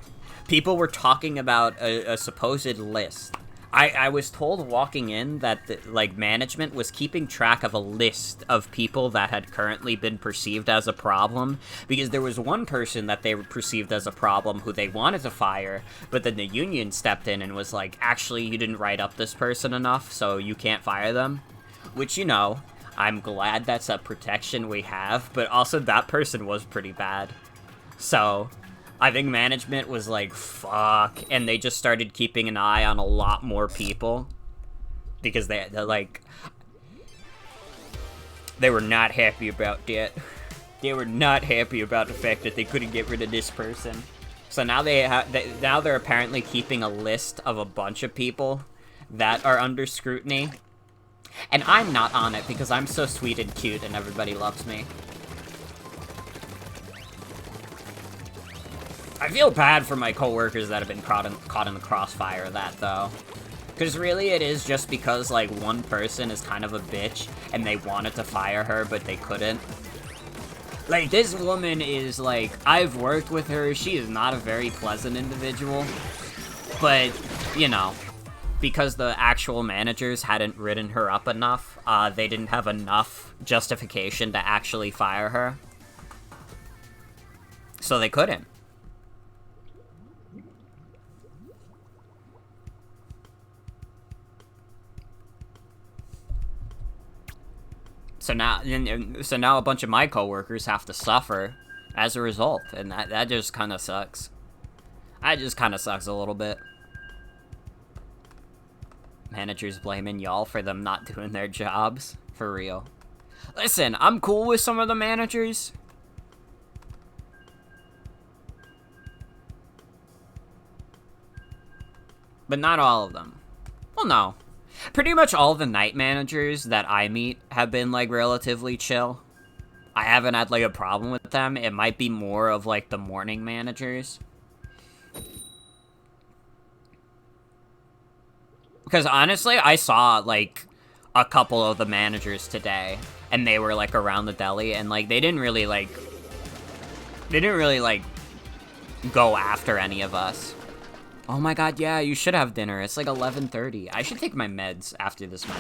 people were talking about a supposed list. I was told walking in that, like, management was keeping track of a list of people that had currently been perceived as a problem, because there was one person that they were perceived as a problem who they wanted to fire, but then the union stepped in and was like, actually, you didn't write up this person enough, so you can't fire them. Which, you know, I'm glad that's a protection we have, but also that person was pretty bad. So I think management was like, fuck, and they just started keeping an eye on a lot more people, because they're like, they were not happy about that. They were not happy about the fact that they couldn't get rid of this person. So now now they're apparently keeping a list of a bunch of people that are under scrutiny, and I'm not on it because I'm so sweet and cute and everybody loves me. I feel bad for my coworkers that have been caught in the crossfire of that, though. Because really, it is just because, like, one person is kind of a bitch, and they wanted to fire her, but they couldn't. Like, this woman is, like, I've worked with her, she is not a very pleasant individual, but, you know, because the actual managers hadn't written her up enough, they didn't have enough justification to actually fire her. So they couldn't. So now a bunch of my coworkers have to suffer as a result, and that just kind of sucks. That just kind of sucks a little bit. Managers blaming y'all for them not doing their jobs. For real. Listen, I'm cool with some of the managers. But not all of them. Well, no. Pretty much all the night managers that I meet have been, like, relatively chill. I haven't had, like, a problem with them. It might be more of, like, the morning managers. Because, honestly, I saw, like, a couple of the managers today, and they were, like, around the deli, and, like, they didn't really, like, go after any of us. Oh my god, yeah, you should have dinner. It's like 11:30. I should take my meds after this match.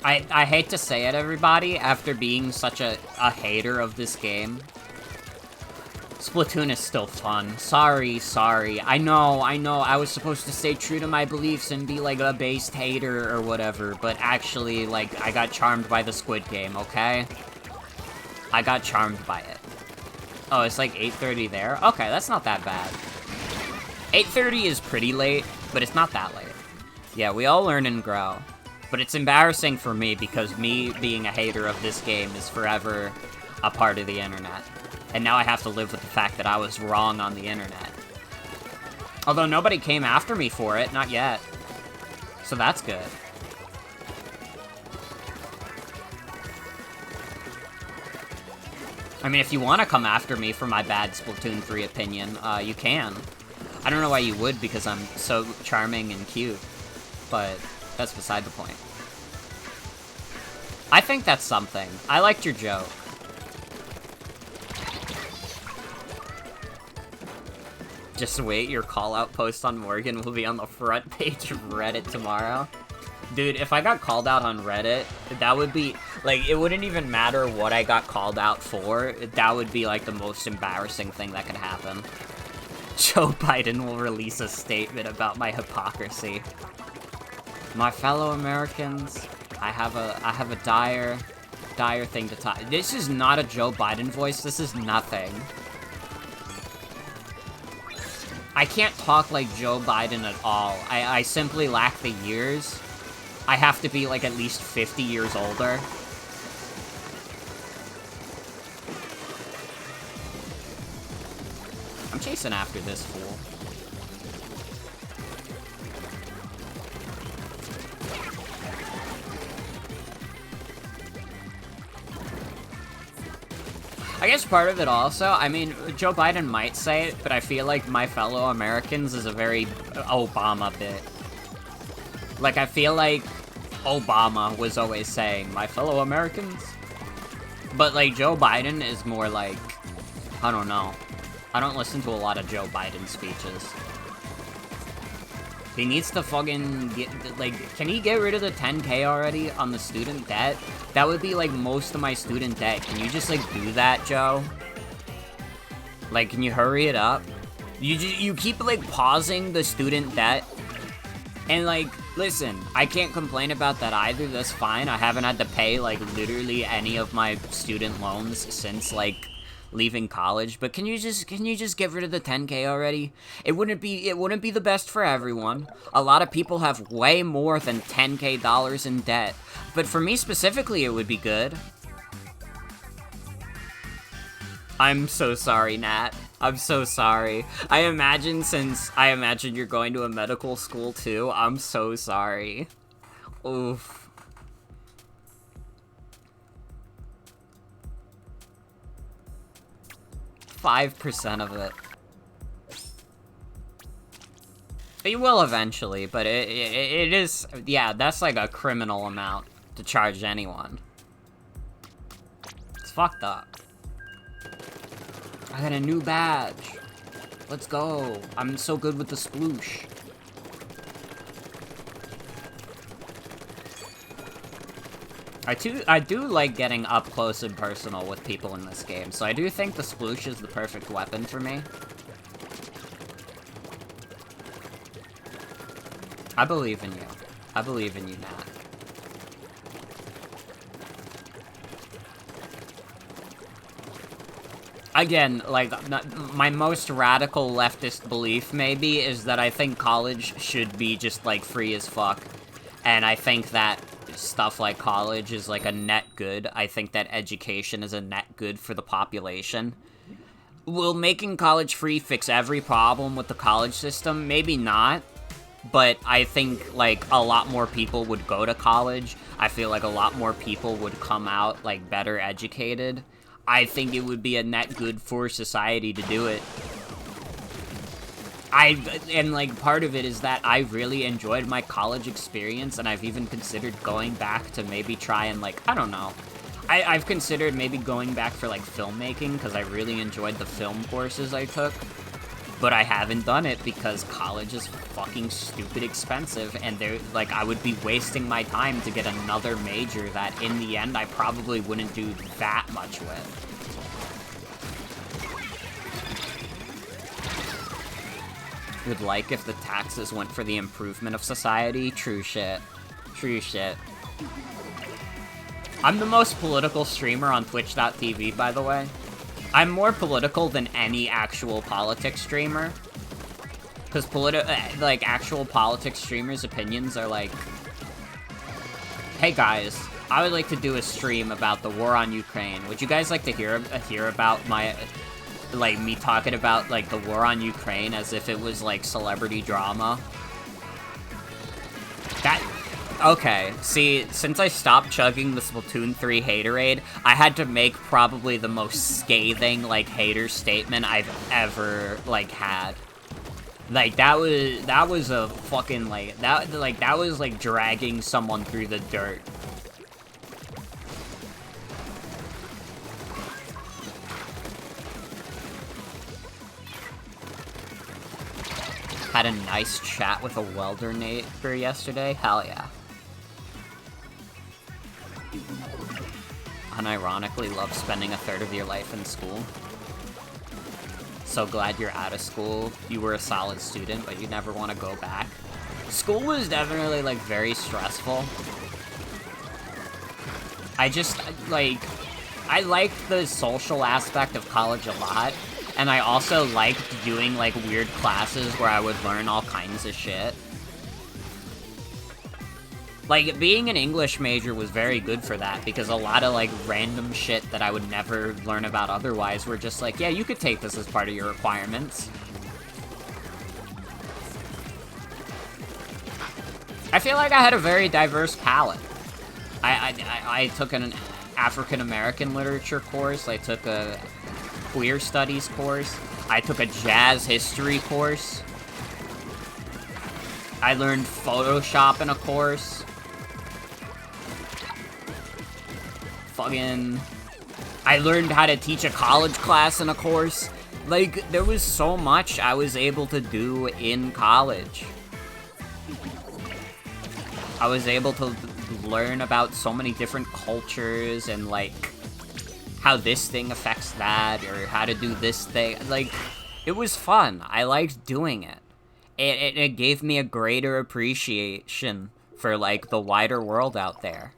I hate to say it, everybody, after being such a hater of this game, Splatoon is still fun. Sorry. I know, I was supposed to stay true to my beliefs and be, like, a based hater or whatever, but actually, like, I got charmed by the Squid Game, okay? I got charmed by it. Oh, it's like 8:30 there? Okay, that's not that bad. 8:30 is pretty late, but it's not that late. Yeah, we all learn and grow. But it's embarrassing for me because me being a hater of this game is forever a part of the internet. And now I have to live with the fact that I was wrong on the internet. Although nobody came after me for it, not yet. So that's good. I mean, if you want to come after me for my bad Splatoon 3 opinion, you can. I don't know why you would, because I'm so charming and cute. But that's beside the point. I think that's something. I liked your joke. Just wait, your call-out post on Morgan will be on the front page of Reddit tomorrow. Dude, if I got called out on Reddit, that would be, like, it wouldn't even matter what I got called out for. That would be, like, the most embarrassing thing that could happen. Joe Biden will release a statement about my hypocrisy. My fellow Americans, I have a dire thing to talk. This is not a Joe Biden voice. This is nothing. I can't talk like Joe Biden at all. I simply lack the years. I have to be, like, at least 50 years older. I'm chasing after this fool. I guess part of it also, I mean, Joe Biden might say it, but I feel like my fellow Americans is a very Obama bit. Like, I feel like Obama was always saying, my fellow Americans. But, like, Joe Biden is more like, I don't know. I don't listen to a lot of Joe Biden speeches. He needs to fucking get, like, can he get rid of the 10K already on the student debt? That would be, like, most of my student debt. Can you just, like, do that, Joe? Like, can you hurry it up? You keep, like, pausing the student debt. And, like, listen, I can't complain about that either. That's fine. I haven't had to pay, like, literally any of my student loans since, like, leaving college, but can you just get rid of the 10K already? It wouldn't be the best for everyone. A lot of people have way more than 10K dollars in debt, but for me specifically, it would be good. I'm so sorry, Nat. I'm so sorry. I imagine you're going to a medical school too. I'm so sorry. Oof. 5% of it. You will eventually, but it is... Yeah, that's like a criminal amount to charge anyone. It's fucked up. I got a new badge. Let's go. I'm so good with the sploosh. I do like getting up close and personal with people in this game, so I do think the sploosh is the perfect weapon for me. I believe in you. I believe in you, Matt. Again, like, my most radical leftist belief, maybe, is that I think college should be just, like, free as fuck. And I think that stuff like college is, like, a net good. I think that education is a net good for the population. Will making college free fix every problem with the college system? Maybe not. But I think, like, a lot more people would go to college. I feel like a lot more people would come out, like, better educated. I think it would be a net good for society to do it. And, like, part of it is that I really enjoyed my college experience, and I've even considered going back to maybe try and, like, I don't know. I've considered maybe going back for, like, filmmaking, because I really enjoyed the film courses I took. But I haven't done it because college is fucking stupid expensive, and like, I would be wasting my time to get another major that, in the end, I probably wouldn't do that much with. Would like if the taxes went for the improvement of society? True shit. True shit. I'm the most political streamer on Twitch.tv, by the way. I'm more political than any actual politics streamer. Because like, actual politics streamers' opinions are like, hey guys, I would like to do a stream about the war on Ukraine. Would you guys like to hear about my, like, me talking about, like, the war on Ukraine as if it was, like, celebrity drama? Okay, see, since I stopped chugging the Splatoon 3 haterade, I had to make probably the most scathing, like, hater statement I've ever, like, had. Like, that was a fucking, like, that was, like, dragging someone through the dirt. Had a nice chat with a welder neighbor yesterday? Hell yeah. Unironically love spending a third of your life in school. So glad you're out of school. You were a solid student, but you never want to go back. School was definitely, like, very stressful. I just, like, I liked the social aspect of college a lot, and I also liked doing, like, weird classes where I would learn all kinds of shit. Like, being an English major was very good for that, because a lot of, like, random shit that I would never learn about otherwise were just like, yeah, you could take this as part of your requirements. I feel like I had a very diverse palette. I took an African-American literature course, I took a queer studies course, I took a jazz history course, I learned Photoshop in a course. I learned how to teach a college class in a course. Like, there was so much I was able to do in college. I was able to learn about so many different cultures and, like, how this thing affects that, or how to do this thing. Like, it was fun. I liked doing it. It gave me a greater appreciation for, like, the wider world out there.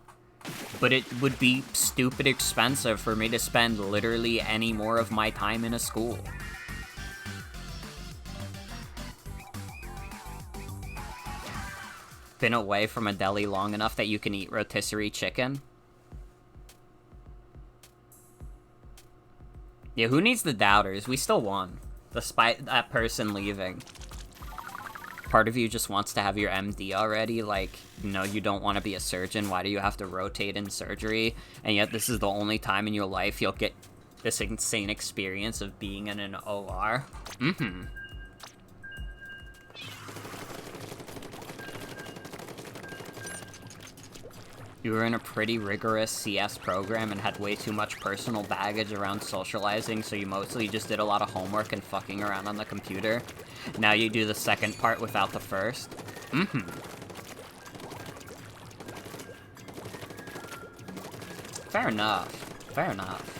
But it would be stupid expensive for me to spend literally any more of my time in a school. Been away from a deli long enough that you can eat rotisserie chicken? Yeah, who needs the doubters? We still won, despite that person leaving. Part of you just wants to have your MD already, like, no, you don't want to be a surgeon, why do you have to rotate in surgery? And yet this is the only time in your life you'll get this insane experience of being in an OR. You were in a pretty rigorous CS program and had way too much personal baggage around socializing, so you mostly just did a lot of homework and fucking around on the computer. Now you do the second part without the first. Mm-hmm. Fair enough. Fair enough.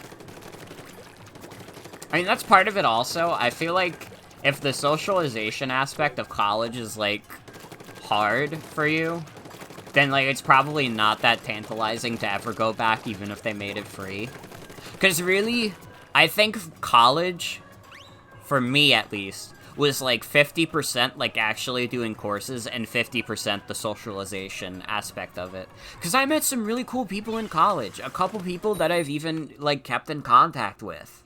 I mean, that's part of it also. I feel like if the socialization aspect of college is, like, hard for you, then, like, it's probably not that tantalizing to ever go back, even if they made it free. Because really, I think college, for me at least, was, like, 50%, like, actually doing courses, and 50% the socialization aspect of it. Because I met some really cool people in college. A couple people that I've even, like, kept in contact with.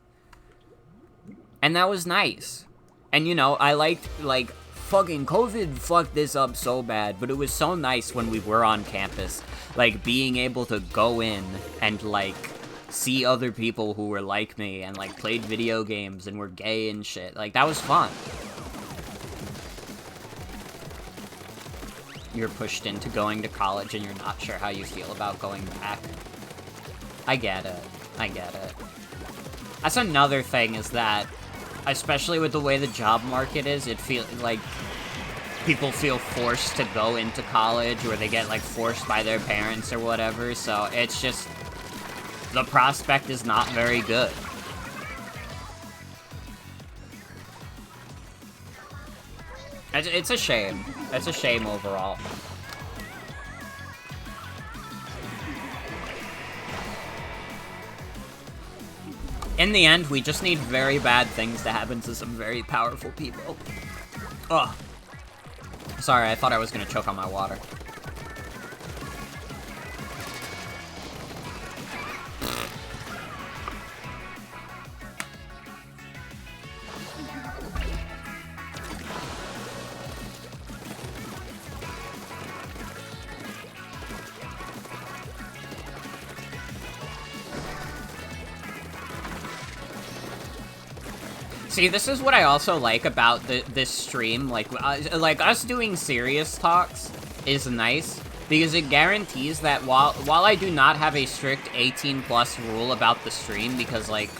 And that was nice. And, you know, I liked, like, fucking COVID fucked this up so bad, but it was so nice when we were on campus, like, being able to go in and, like, see other people who were like me and, like, played video games and were gay and shit. Like, that was fun. You're pushed into going to college and you're not sure how you feel about going back. I get it. I get it. That's another thing, is that especially with the way the job market is, it feels like people feel forced to go into college, or they get, like, forced by their parents or whatever, so it's just, the prospect is not very good. It's a shame. It's a shame overall. In the end, we just need very bad things to happen to some very powerful people. Ugh. Sorry, I thought I was gonna choke on my water. See, this is what I also like about this stream. Like us doing serious talks is nice, because it guarantees that while I do not have a strict 18+ rule about the stream, because, like,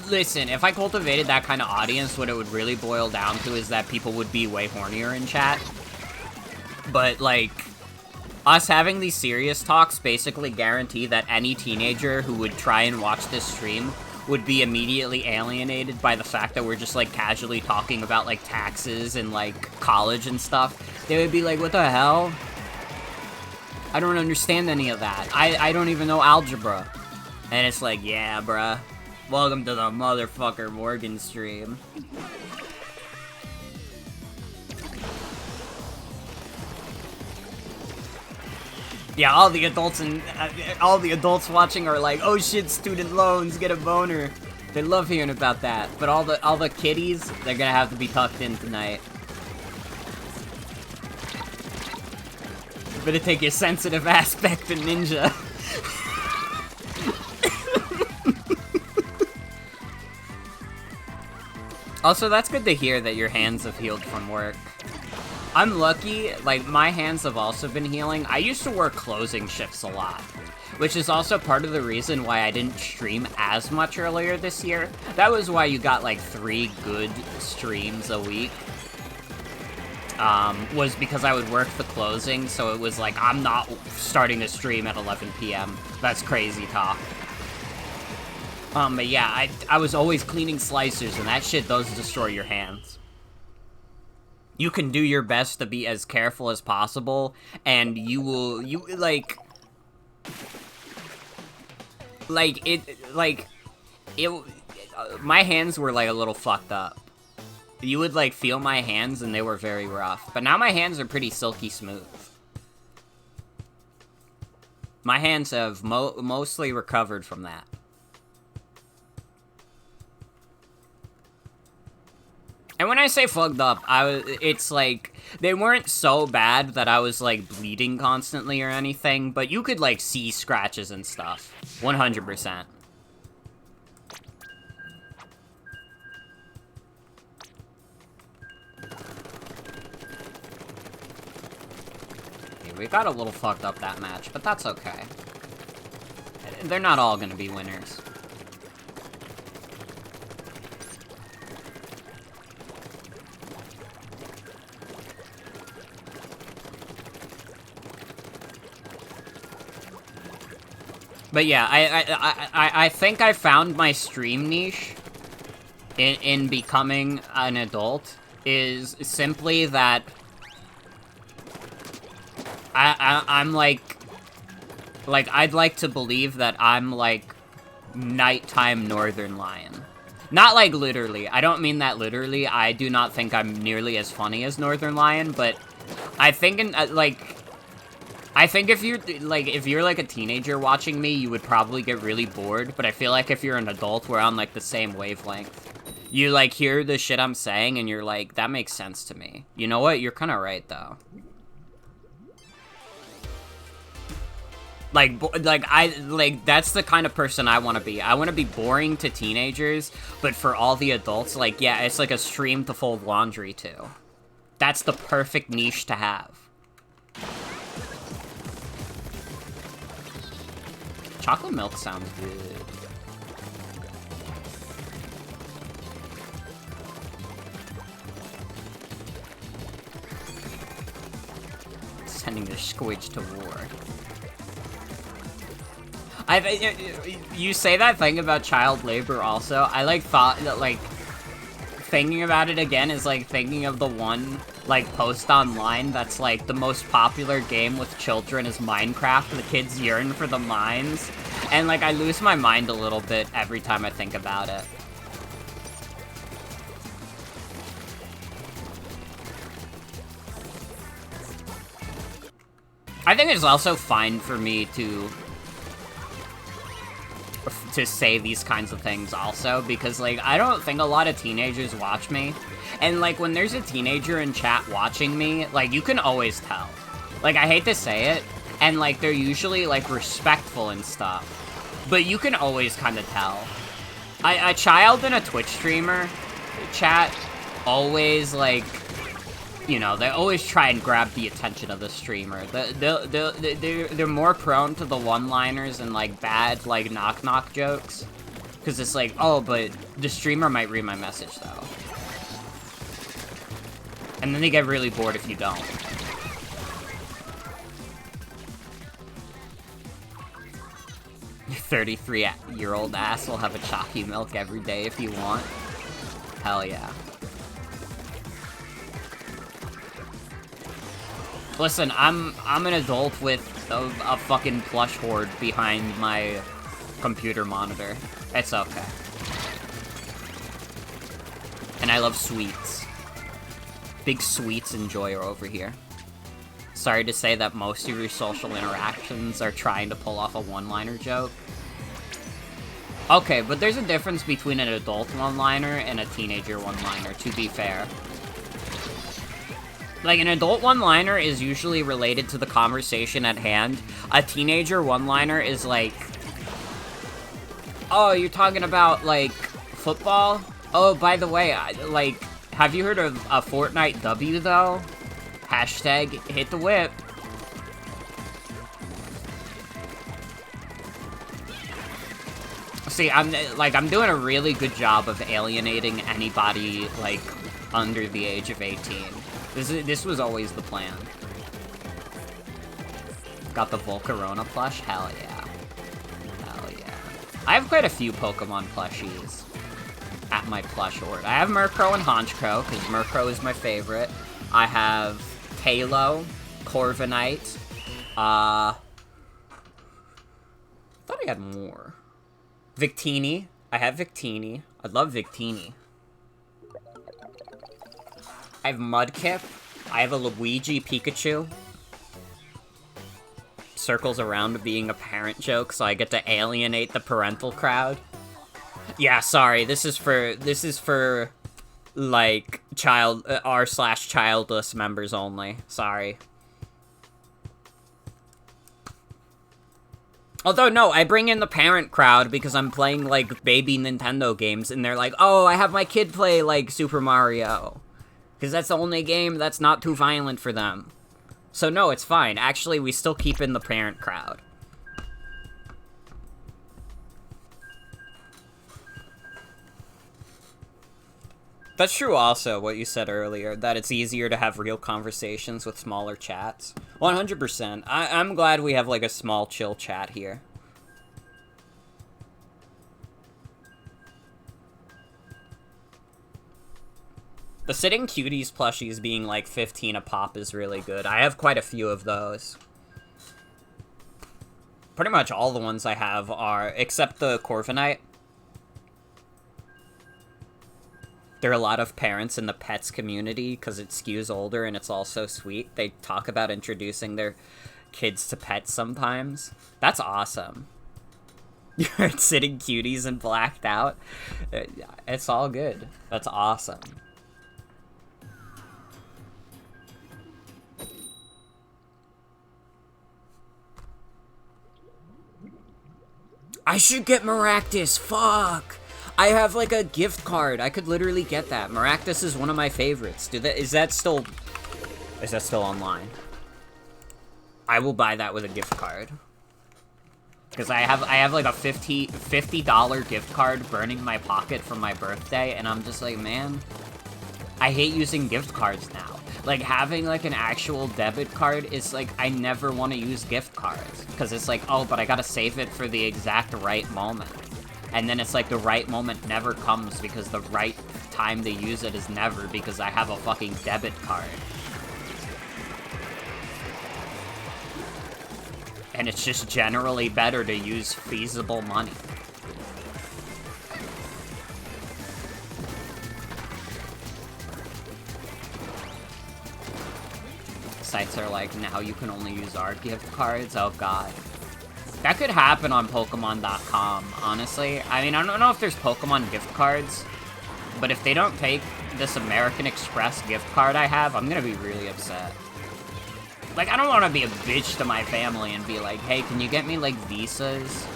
listen, if I cultivated that kind of audience, what it would really boil down to is that people would be way hornier in chat. But, like, us having these serious talks basically guarantee that any teenager who would try and watch this stream would be immediately alienated by the fact that we're just, like, casually talking about, like, taxes and, like, college and stuff. They would be like, what the hell? I don't understand any of that. I don't even know algebra. And it's like, yeah, bruh. Welcome to the motherfucker Morgan stream. Yeah, all the adults watching are like, oh shit, student loans, get a boner. They love hearing about that. But all the kiddies, they're gonna have to be tucked in tonight. Better take your sensitive aspect to ninja. Also, that's good to hear that your hands have healed from work. I'm lucky, like, my hands have also been healing. I used to work closing shifts a lot, which is also part of the reason why I didn't stream as much earlier this year. That was why you got, like, 3 good streams a week. Was because I would work the closing, so it was like, I'm not starting a stream at 11 p.m. That's crazy talk. But yeah, I was always cleaning slicers, and that shit does destroy your hands. You can do your best to be as careful as possible, and my hands were, like, a little fucked up. You would, like, feel my hands, and they were very rough. But now my hands are pretty silky smooth. My hands have mostly recovered from that. And when I say fucked up, it's like, they weren't so bad that I was, like, bleeding constantly or anything, but you could, like, see scratches and stuff. 100%. We got a little fucked up that match, but that's okay. They're not all gonna be winners. But yeah, I think I found my stream niche in becoming an adult is simply that I'm like I'd like to believe that I'm like nighttime Northern Lion. Not like literally. I don't mean that literally. I do not think I'm nearly as funny as Northern Lion, but I think I think if you're like a teenager watching me, you would probably get really bored, but I feel like if you're an adult, we're on like the same wavelength. You like hear the shit I'm saying and you're like, that makes sense to me. You know what? You're kind of right though. That's the kind of person I want to be. I want to be boring to teenagers, but for all the adults, like, yeah, it's like a stream to fold laundry to. That's the perfect niche to have. Chocolate milk sounds good. Sending their squidge to war. You say that thing about child labor also. I like thought that like thinking about it again is like thinking of the one like post online that's like the most popular game with children is Minecraft. The kids yearn for the mines, and like I lose my mind a little bit every time I think about it. I think it's also fine for me to say these kinds of things also, because like I don't think a lot of teenagers watch me, and like when there's a teenager in chat watching me, like you can always tell. Like I hate to say it, and like they're usually like respectful and stuff, but you can always kind of tell. A child in a Twitch streamer chat always like, you know, they always try and grab the attention of the streamer. They're more prone to the one-liners and, like, bad, like, knock-knock jokes. Because it's like, oh, but the streamer might read my message, though. And then they get really bored if you don't. Your 33-year-old ass will have a chalky milk every day if you want. Hell yeah. Listen, I'm an adult with a fucking plush hoard behind my computer monitor. It's okay. And I love sweets. Big sweets enjoyer over here. Sorry to say that most of your social interactions are trying to pull off a one-liner joke. Okay, but there's a difference between an adult one-liner and a teenager one-liner, to be fair. Like, an adult one-liner is usually related to the conversation at hand. A teenager one-liner is like, oh, you're talking about, like, football? Oh, by the way, like, have you heard of a Fortnite W, though? Hashtag hit the whip. See, I'm doing a really good job of alienating anybody, like, under the age of 18. This was always the plan. Got the Volcarona plush? Hell yeah. Hell yeah. I have quite a few Pokemon plushies at my plush hoard. I have Murkrow and Honchkrow, because Murkrow is my favorite. I have Halo, Corviknight, I thought I had more. Victini. I have Victini. I love Victini. I have Mudkip. I have a Luigi Pikachu. Circles around to being a parent joke, so I get to alienate the parental crowd. Yeah, sorry. This is for like r/childless members only. Sorry. Although, no, I bring in the parent crowd because I'm playing, like, baby Nintendo games, and they're like, oh, I have my kid play, like, Super Mario. Because that's the only game that's not too violent for them. So no, it's fine. Actually, we still keep in the parent crowd. That's true also, what you said earlier, that it's easier to have real conversations with smaller chats. 100%. I'm glad we have, like, a small, chill chat here. The Sitting Cuties plushies being, like, 15 a pop is really good. I have quite a few of those. Pretty much all the ones I have are, except the Corviknight. There are a lot of parents in the pets community, because it skews older and it's all so sweet. They talk about introducing their kids to pets sometimes. That's awesome. You're Sitting Cuties and blacked out. It's all good. That's awesome. I should get Maractus. Fuck. I have, like, a gift card. I could literally get that. Maractus is one of my favorites. Is that still online? I will buy that with a gift card. Because I have like a $50 gift card burning my pocket from my birthday, and I'm just like, man, I hate using gift cards now. Like, having, like, an actual debit card is, like, I never want to use gift cards. Because it's like, oh, but I gotta save it for the exact right moment. And then it's like the right moment never comes because the right time to use it is never because I have a fucking debit card. And it's just generally better to use feasible money. Sites are like, now you can only use our gift cards? Oh god. That could happen on Pokemon.com, honestly. I mean, I don't know if there's Pokemon gift cards, but if they don't take this American Express gift card I have, I'm gonna be really upset. Like, I don't want to be a bitch to my family and be like, hey, can you get me, like, Visas?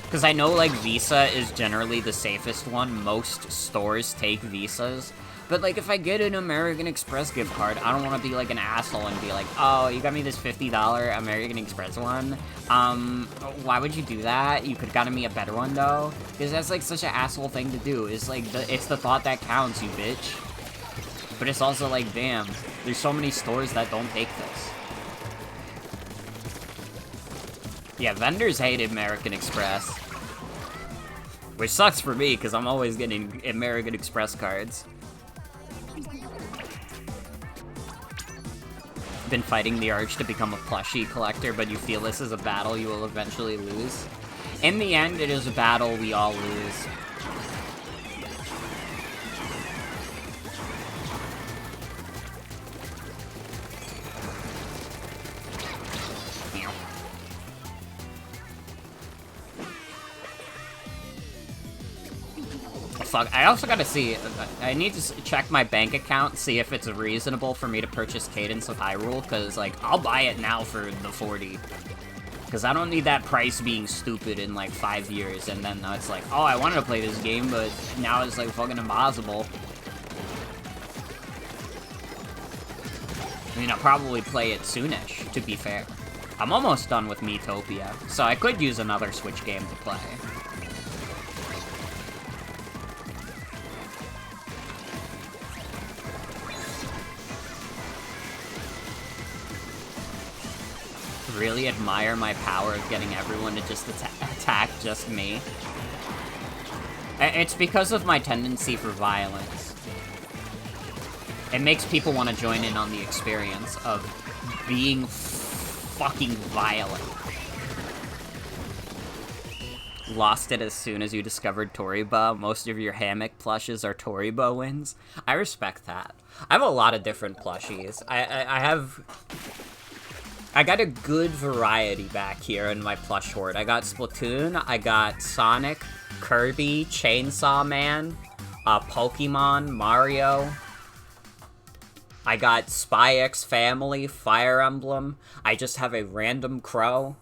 Because I know, like, Visa is generally the safest one. Most stores take Visas. But, like, if I get an American Express gift card, I don't want to be, like, an asshole and be like, oh, you got me this $50 American Express one? Why would you do that? You could've gotten me a better one, though? Because that's, like, such an asshole thing to do. It's, like, it's the thought that counts, you bitch. But it's also, like, damn, there's so many stores that don't take this. Yeah, vendors hate American Express. Which sucks for me, because I'm always getting American Express cards. Been fighting the urge to become a plushie collector, but you feel this is a battle you will eventually lose. In the end, it is a battle we all lose. Fuck, I also gotta see, I need to check my bank account, see if it's reasonable for me to purchase Cadence of Hyrule, because, like, I'll buy it now for the 40. Because I don't need that price being stupid in, like, 5 years, and then it's like, oh, I wanted to play this game, but now it's, like, fucking impossible. I mean, I'll probably play it soonish, to be fair. I'm almost done with Miitopia, so I could use another Switch game to play. Really admire my power of getting everyone to just attack just me. It's because of my tendency for violence. It makes people want to join in on the experience of being fucking violent. Lost it as soon as you discovered Toriba. Most of your hammock plushes are Toriba wins. I respect that. I have a lot of different plushies. I got a good variety back here in my plush hoard. I got Splatoon, I got Sonic, Kirby, Chainsaw Man, Pokemon, Mario. I got Spy X Family, Fire Emblem. I just have a random crow.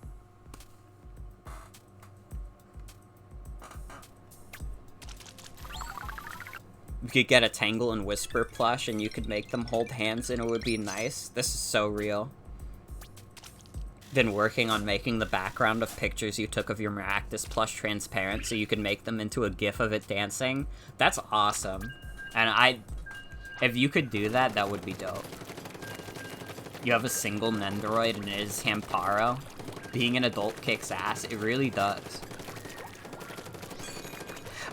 You could get a Tangle and Whisper plush and you could make them hold hands and it would be nice. This is so real. been working on making the background of pictures you took of your Maractus plush transparent so you can make them into a gif of it dancing. That's awesome. And if you could do that, that would be dope. You have a single Nendoroid and it is Hamparo. Being an adult kicks ass. It really does.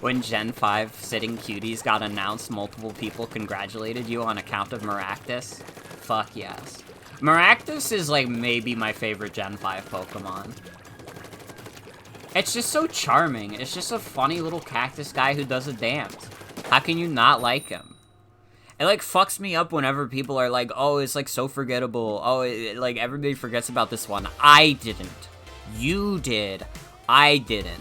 When Gen 5 Sitting Cuties got announced, multiple people congratulated you on account of Maractus. Fuck yes. Maractus is, like, maybe my favorite Gen 5 Pokemon. It's just so charming. It's just a funny little cactus guy who does a dance. How can you not like him? It, like, fucks me up whenever people are like, oh, it's, like, so forgettable. Oh, like, everybody forgets about this one. I didn't. You did. I didn't.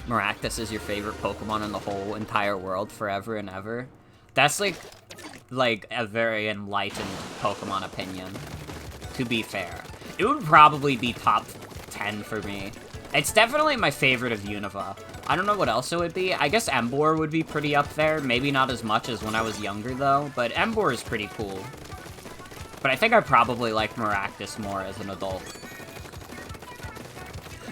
Maractus is your favorite Pokemon in the whole entire world forever and ever. That's, like a very enlightened Pokemon opinion, to be fair. It would probably be top 10 for me. It's definitely my favorite of Unova. I don't know what else it would be. I guess Emboar would be pretty up there. Maybe not as much as when I was younger, though, but Emboar is pretty cool. But I think I probably like Maractus more as an adult.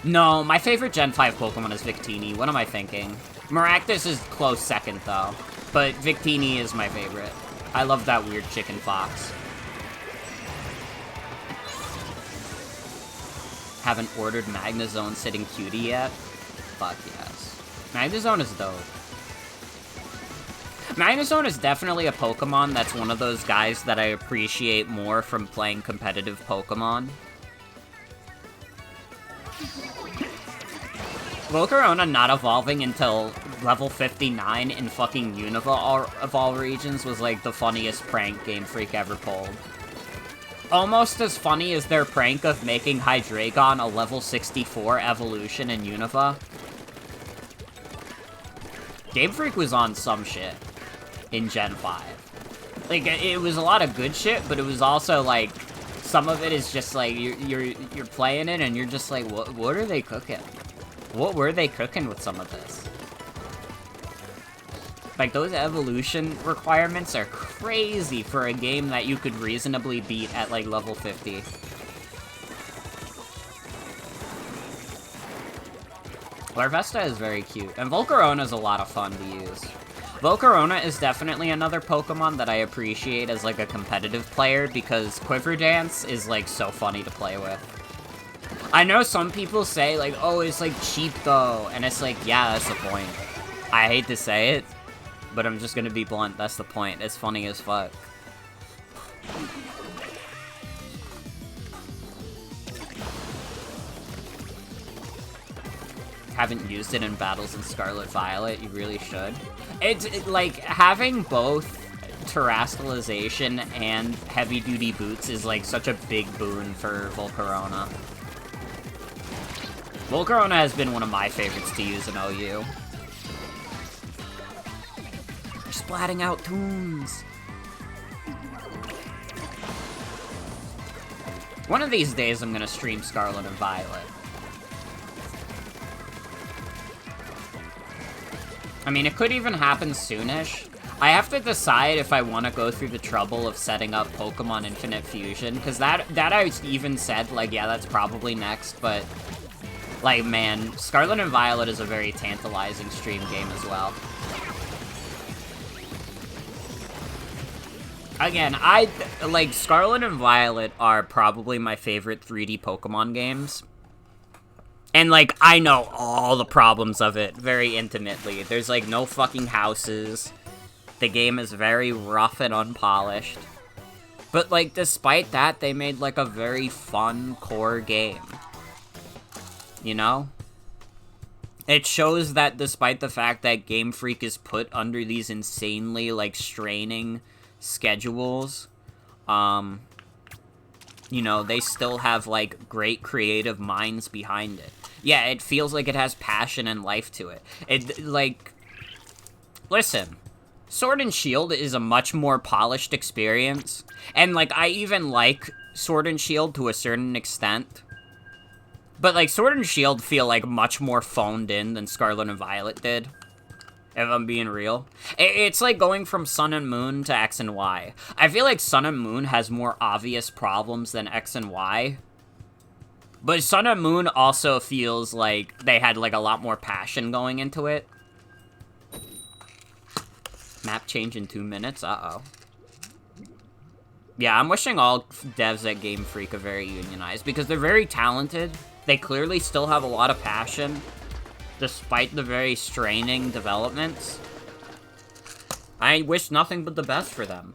No, my favorite Gen 5 Pokemon is Victini. What am I thinking? Maractus is close second, though. But Victini is my favorite. I love that weird chicken fox. Haven't ordered Magnezone Sitting Cutie yet? Fuck yes. Magnezone is dope. Magnezone is definitely a Pokemon that's one of those guys that I appreciate more from playing competitive Pokemon. Volcarona not evolving until level 59 in fucking Unova of all regions was like the funniest prank Game Freak ever pulled. Almost as funny as their prank of making Hydreigon a level 64 evolution in Unova. Game Freak was on some shit in Gen 5. Like, it was a lot of good shit, but it was also like, some of it is just like, you're playing it and you're just like, what are they cooking? What were they cooking with some of this? Like, those evolution requirements are crazy for a game that you could reasonably beat at, like, level 50. Larvesta is very cute, and Volcarona is a lot of fun to use. Volcarona is definitely another Pokemon that I appreciate as, like, a competitive player, because Quiver Dance is, like, so funny to play with. I know some people say, like, oh, it's, like, cheap, though, and it's like, yeah, that's the point. I hate to say it, but I'm just gonna be blunt, that's the point. It's funny as fuck. Haven't used it in battles in Scarlet Violet, you really should. Like, having both Terastallization and heavy-duty boots is, like, such a big boon for Volcarona. Volcarona has been one of my favorites to use in OU. You're splatting out tunes. One of these days I'm gonna stream Scarlet and Violet. I mean, it could even happen soonish. I have to decide if I want to go through the trouble of setting up Pokemon Infinite Fusion, because that I even said, like, yeah, that's probably next, but, like, man, Scarlet and Violet is a very tantalizing stream game as well. Again, like, Scarlet and Violet are probably my favorite 3D Pokemon games. And, like, I know all the problems of it very intimately. There's, like, no fucking houses. The game is very rough and unpolished. But, like, despite that, they made, like, a very fun core game. You know? It shows that despite the fact that Game Freak is put under these insanely, like, straining schedules, you know, they still have, like, great creative minds behind it. Yeah, it feels like it has passion and life to it. Like, listen, Sword and Shield is a much more polished experience, and, like, I even like Sword and Shield to a certain extent, but, like, Sword and Shield feel, like, much more phoned in than Scarlet and Violet did. if I'm being real. It's like going from Sun and Moon to X and Y. I feel like Sun and Moon has more obvious problems than X and Y. But Sun and Moon also feels like they had like a lot more passion going into it. Map change in 2 minutes? Uh-oh. Yeah, I'm wishing all devs at Game Freak are very unionized, because they're very talented. They clearly still have a lot of passion, despite the very straining developments. I wish nothing but the best for them.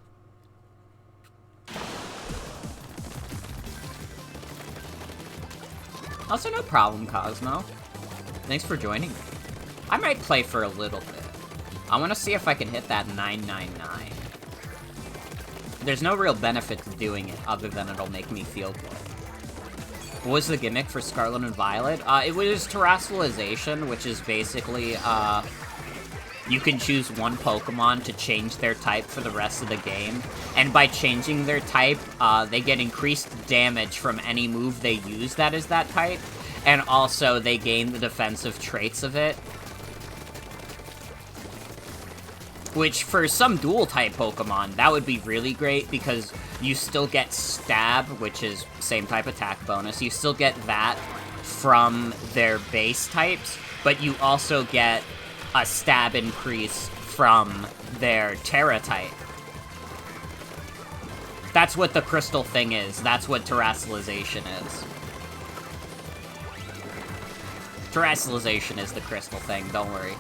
Also, no problem, Cosmo. Thanks for joining me. I might play for a little bit. I want to see if I can hit that 999. There's no real benefit to doing it, other than it'll make me feel good. What was the gimmick for Scarlet and Violet? It was terrestrialization, which is basically, you can choose one Pokemon to change their type for the rest of the game. And by changing their type, they get increased damage from any move they use that is that type. And also, they gain the defensive traits of it. Which, for some dual-type Pokemon, that would be really great, because you still get Stab, which is same type attack bonus. You still get that from their base types, but you also get a Stab increase from their Terra type. That's what the crystal thing is. That's what terrestrialization is. Terrestrialization is the crystal thing, don't worry.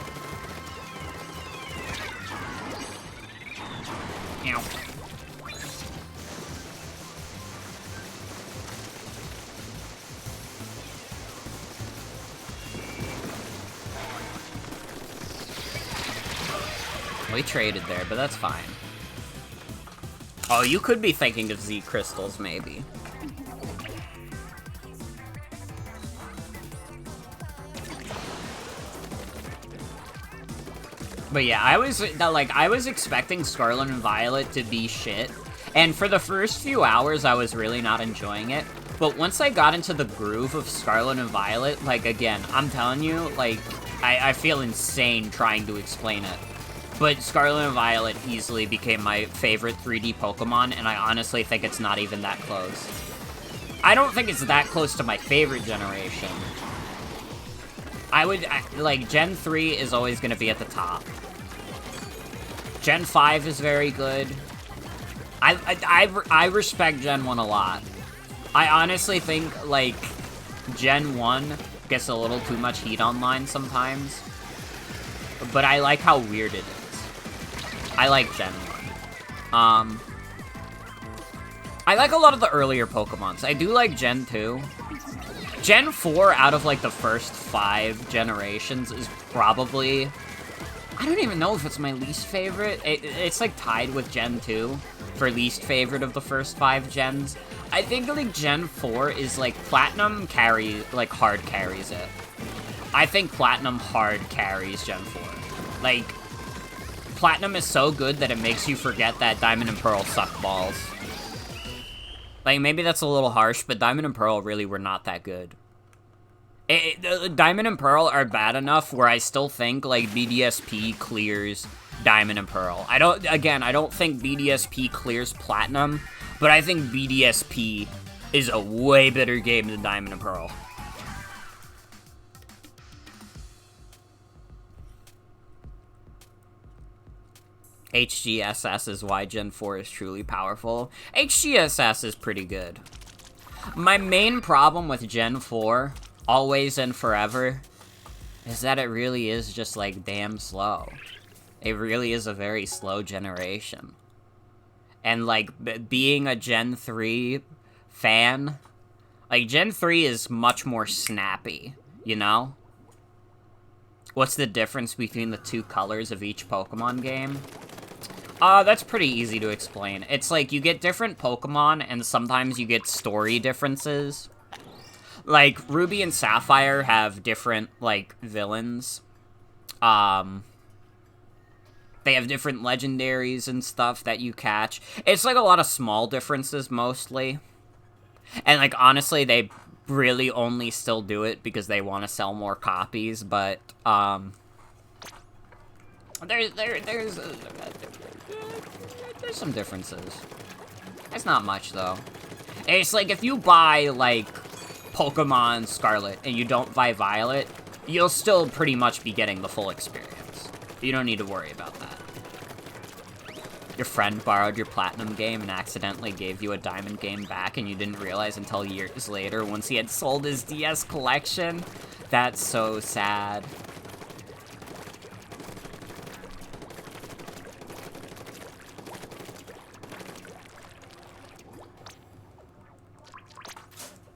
Ow. We traded there, but that's fine. Oh, you could be thinking of Z crystals, maybe. But yeah, I was expecting Scarlet and Violet to be shit. And for the first few hours, I was really not enjoying it. But once I got into the groove of Scarlet and Violet, like, again, I'm telling you, like, I feel insane trying to explain it. But Scarlet and Violet easily became my favorite 3D Pokemon, and I honestly think it's not even that close. I don't think it's that close to my favorite generation. Like, Gen 3 is always going to be at the top. Gen 5 is very good. I respect Gen 1 a lot. I honestly think, like, Gen 1 gets a little too much heat online sometimes. But I like how weird it is. I like Gen 1. I like a lot of the earlier Pokemons. I do like Gen 2. Gen 4, out of, like, the first 5 generations, is probably... I don't even know if it's my least favorite. It's, like, tied with Gen 2 for least favorite of the first 5 gens. I think, like, Gen 4 is, like, Platinum hard carries it. I think Platinum hard carries Gen 4. Like, Platinum is so good that it makes you forget that Diamond and Pearl suck balls. Like, maybe that's a little harsh, but Diamond and Pearl really were not that good. Diamond and Pearl are bad enough where I still think, like, BDSP clears Diamond and Pearl. I don't think BDSP clears Platinum, but I think BDSP is a way better game than Diamond and Pearl. HGSS is why Gen 4 is truly powerful. HGSS is pretty good. My main problem with Gen 4, always and forever, is that it really is just, like, damn slow. It really is a very slow generation. And, like, being a Gen 3 fan, like, Gen 3 is much more snappy, you know? What's the difference between the two colors of each Pokemon game? That's pretty easy to explain. It's like, you get different Pokemon, and sometimes you get story differences. Like, Ruby and Sapphire have different, like, villains. They have different legendaries and stuff that you catch. It's, like, a lot of small differences, mostly. And, like, honestly, they really only still do it because they want to sell more copies, but, There's some differences. It's not much, though. It's like, if you buy, like, Pokemon Scarlet and you don't buy Violet, you'll still pretty much be getting the full experience. You don't need to worry about that. Your friend borrowed your Platinum game and accidentally gave you a Diamond game back and you didn't realize until years later once he had sold his DS collection? That's so sad.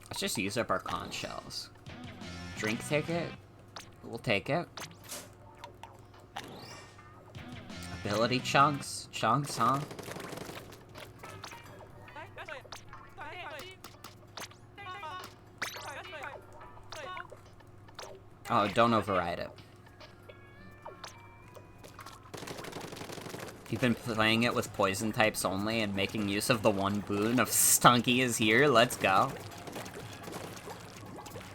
Let's just use up our conch shells. Drink ticket? We'll take it. Ability chunks? Chunks, huh? Oh, don't override it. You've been playing it with poison types only and making use of the one boon of Stunky is here? Let's go.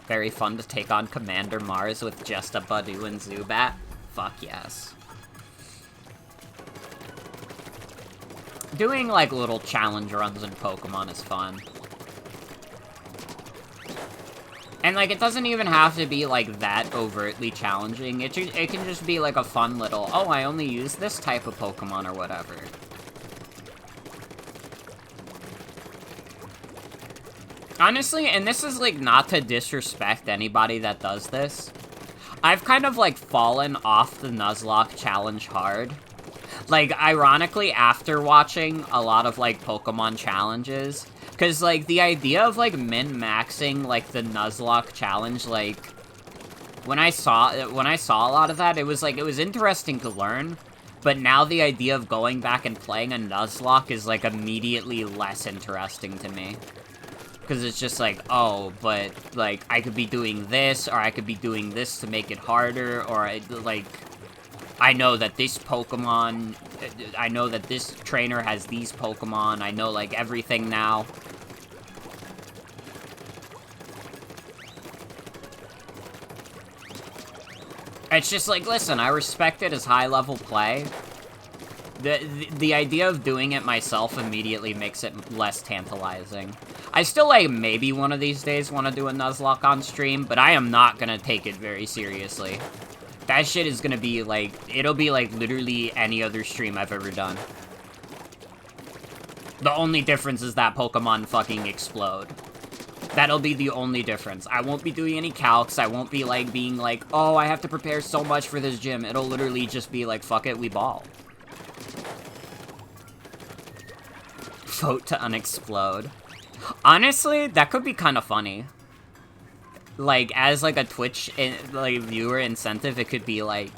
Very fun to take on Commander Mars with just a Badoo and Zubat? Fuck yes. Doing, like, little challenge runs in Pokemon is fun. And, like, it doesn't even have to be, like, that overtly challenging. It can just be, like, a fun little, oh, I only use this type of Pokemon or whatever. Honestly, and this is, like, not to disrespect anybody that does this, I've kind of, like, fallen off the Nuzlocke challenge hard. Like, ironically, after watching a lot of, like, Pokemon challenges, because, like, the idea of, like, min-maxing, like, the Nuzlocke challenge, like, when I saw a lot of that, it was, like, it was interesting to learn, but now the idea of going back and playing a Nuzlocke is, like, immediately less interesting to me. Because it's just like, oh, but, like, I could be doing this, or I could be doing this to make it harder, or, like, I know that this Pokemon, I know that this trainer has these Pokemon, I know, like, everything now. It's just like, listen, I respect it as high-level play. The idea of doing it myself immediately makes it less tantalizing. I still, like, maybe one of these days want to do a Nuzlocke on stream, but I am not gonna take it very seriously. That shit is gonna be, like, it'll be, like, literally any other stream I've ever done. The only difference is that Pokemon fucking explode. That'll be the only difference. I won't be doing any calcs, I won't be, like, being like, oh, I have to prepare so much for this gym. It'll literally just be like, fuck it, we ball. Vote to unexplode. Honestly, that could be kind of funny. Like, as, like, a Twitch, like, viewer incentive, it could be, like...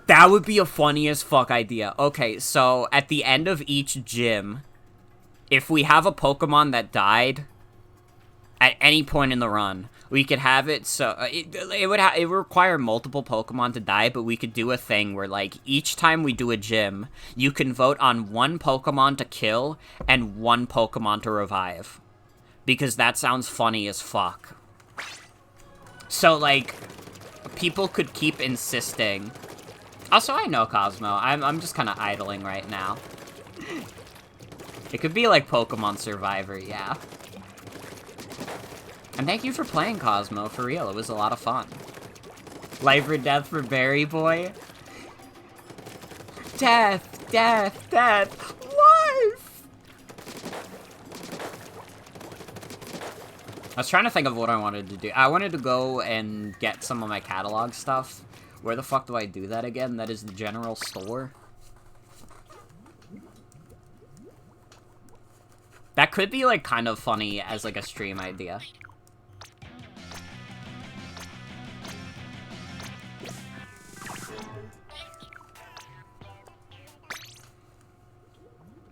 That would be a funny as fuck idea. Okay, so, at the end of each gym, if we have a Pokemon that died, at any point in the run, we could have it so... It would require multiple Pokemon to die, but we could do a thing where, like, each time we do a gym, you can vote on one Pokemon to kill and one Pokemon to revive. Because that sounds funny as fuck. So, like, people could keep insisting. Also, I know Cosmo. I'm just kind of idling right now. It could be like Pokemon Survivor, yeah. And thank you for playing, Cosmo, for real. It was a lot of fun. Life or death for Berry Boy? Death, death, death, life! I was trying to think of what I wanted to do. I wanted to go and get some of my catalog stuff. Where the fuck do I do that again? That is the general store. That could be, like, kind of funny as, like, a stream idea.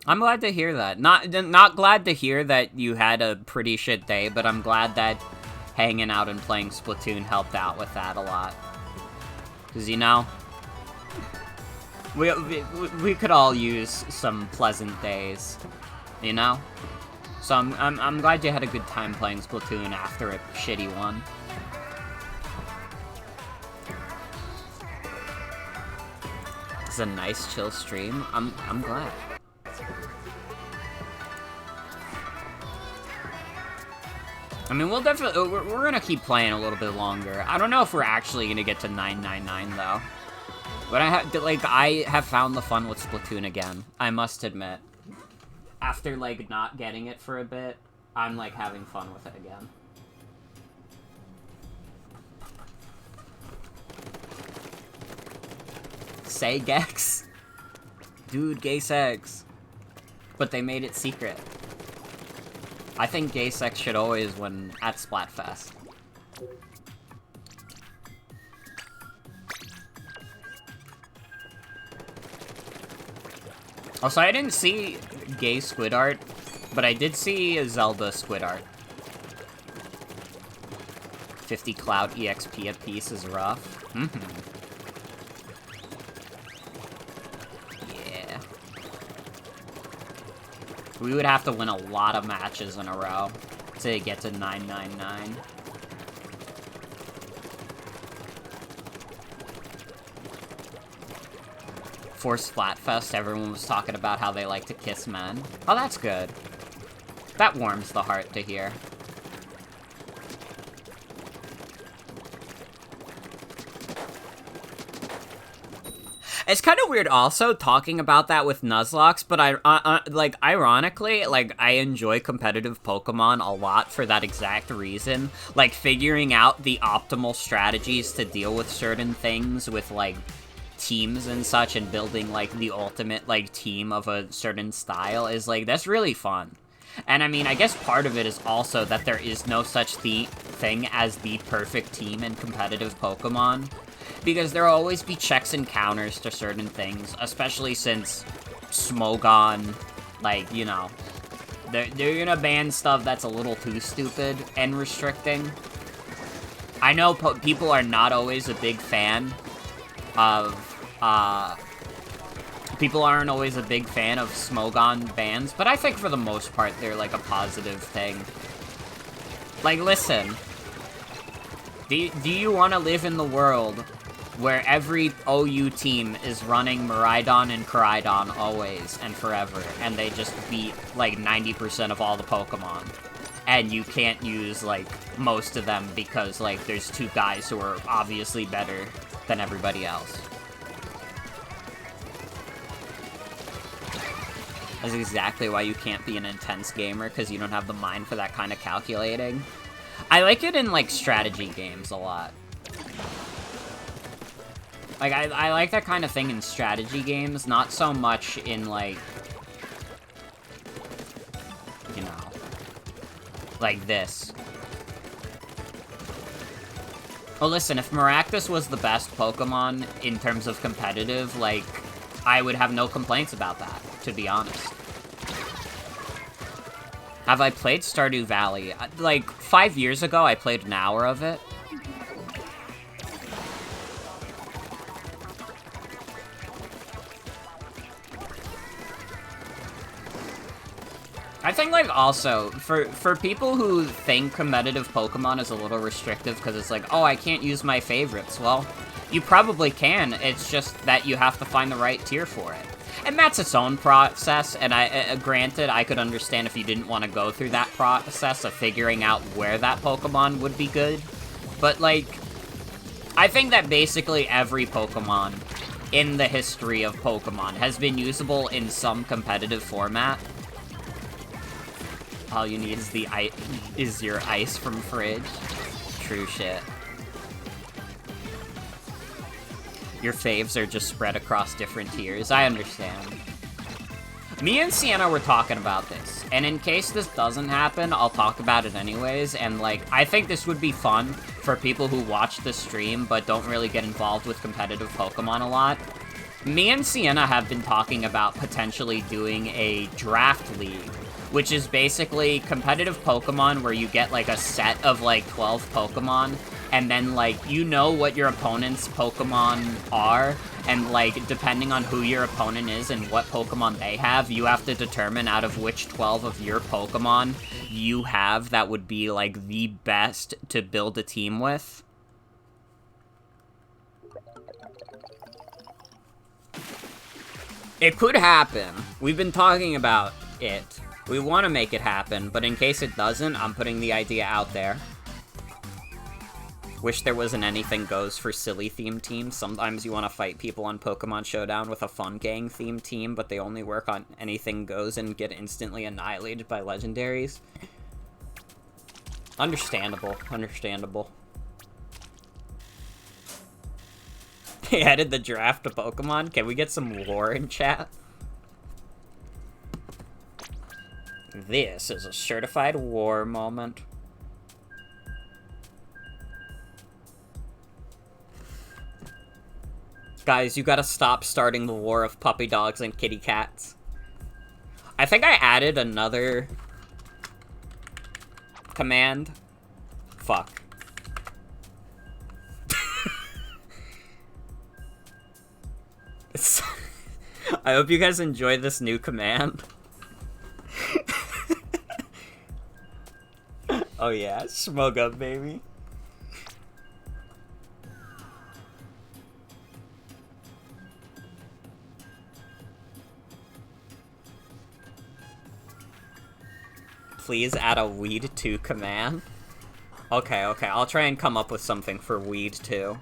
I'm glad to hear that. Not glad to hear that you had a pretty shit day, but I'm glad that hanging out and playing Splatoon helped out with that a lot. Because, you know, we could all use some pleasant days, you know? So I'm glad you had a good time playing Splatoon after a shitty one. It's a nice chill stream. I'm glad. I mean, we'll definitely we're gonna keep playing a little bit longer. I don't know if we're actually gonna get to 999 though. But I have found the fun with Splatoon again. I must admit. After like not getting it for a bit, I'm like having fun with it again. Say Gex. Dude, gay sex. But they made it secret. I think gay sex should always win at Splatfest. Also, I didn't see gay squid art, but I did see a Zelda squid art. 50 Cloud EXP a piece is rough. Yeah. We would have to win a lot of matches in a row to get to 999. For Splatfest, everyone was talking about how they like to kiss men. Oh, that's good. That warms the heart to hear. It's kind of weird also talking about that with Nuzlocke, but ironically, I enjoy competitive Pokemon a lot for that exact reason. Like, figuring out the optimal strategies to deal with certain things with, like, teams and such, and building, like, the ultimate, like, team of a certain style is, like, that's really fun. And, I mean, I guess part of it is also that there is no such thing as the perfect team in competitive Pokemon. Because there will always be checks and counters to certain things, especially since Smogon, like, you know, they're gonna ban stuff that's a little too stupid and restricting. I know people are not always a big fan of, people aren't always a big fan of Smogon bans, but I think for the most part they're, like, a positive thing. Like, listen, do you want to live in the world where every OU team is running Miraidon and Koraidon always and forever, and they just beat, like, 90% of all the Pokemon, and you can't use, like, most of them because, like, there's two guys who are obviously better than everybody else? That's exactly why you can't be an intense gamer, because you don't have the mind for that kind of calculating. I like it in, like, strategy games a lot. Like, I like that kind of thing in strategy games, not so much in, like, you know, like this. Oh, listen, if Maractus was the best Pokemon in terms of competitive, like, I would have no complaints about that, to be honest. Have I played Stardew Valley? Like, 5 years ago, I played an hour of it. I think, like, also, for people who think competitive Pokemon is a little restrictive because it's like, oh, I can't use my favorites, well, you probably can, it's just that you have to find the right tier for it. And that's its own process, and granted, I could understand if you didn't want to go through that process of figuring out where that Pokemon would be good. But, like, I think that basically every Pokemon in the history of Pokemon has been usable in some competitive format. All you need is your ice from fridge. True shit. Your faves are just spread across different tiers. I understand. Me and Sienna were talking about this, and in case this doesn't happen, I'll talk about it anyways, and, like, I think this would be fun for people who watch the stream but don't really get involved with competitive Pokemon a lot. Me and Sienna have been talking about potentially doing a draft league, which is basically competitive Pokemon where you get, like, a set of, like, 12 Pokemon, and then, like, you know what your opponent's Pokemon are, and, like, depending on who your opponent is and what Pokemon they have, you have to determine out of which 12 of your Pokemon you have that would be, like, the best to build a team with. It could happen. We've been talking about it. We want to make it happen, but in case it doesn't, I'm putting the idea out there. Wish there wasn't anything goes for silly themed teams. Sometimes you want to fight people on Pokemon Showdown with a fun gang themed team, but they only work on anything goes and get instantly annihilated by legendaries. Understandable. Understandable. He added the draft to Pokemon. Can we get some lore in chat? This is a certified war moment. Guys, you gotta stop starting the war of puppy dogs and kitty cats. I think I added another command. Fuck. I hope you guys enjoy this new command. Oh yeah, smoke up, baby. Please add a Weed 2 command. Okay, I'll try and come up with something for Weed 2.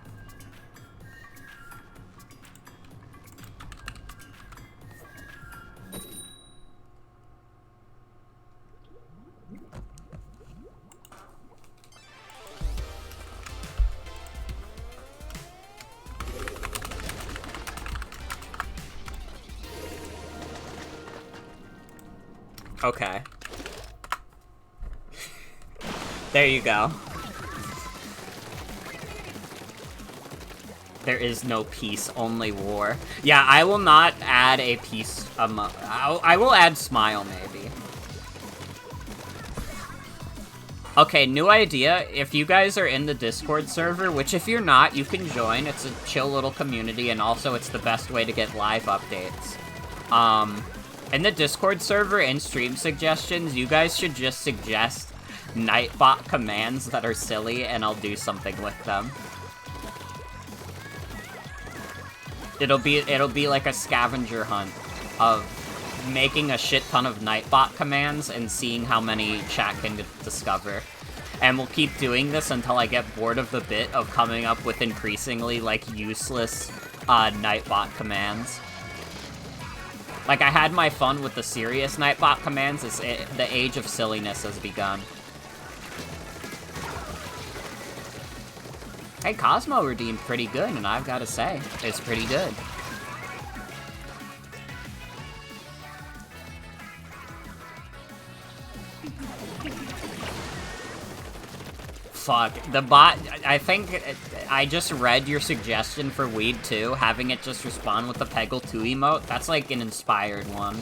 Okay. There you go. There is no peace, only war. Yeah, I will not add a peace. I will add smile, maybe. Okay, new idea. If you guys are in the Discord server, which if you're not, you can join. It's a chill little community, and also it's the best way to get live updates. In the Discord server and stream suggestions, you guys should just suggest Nightbot commands that are silly, and I'll do something with them. It'll be like a scavenger hunt of making a shit ton of Nightbot commands and seeing how many chat can discover. And we'll keep doing this until I get bored of the bit of coming up with increasingly, like, useless Nightbot commands. Like, I had my fun with the serious Nightbot commands. The age of silliness has begun. Hey, Cosmo redeemed pretty good, and I've got to say, it's pretty good. Fuck, the bot, I think I just read your suggestion for Weed 2, having it just respond with the Peggle 2 emote. That's like an inspired one.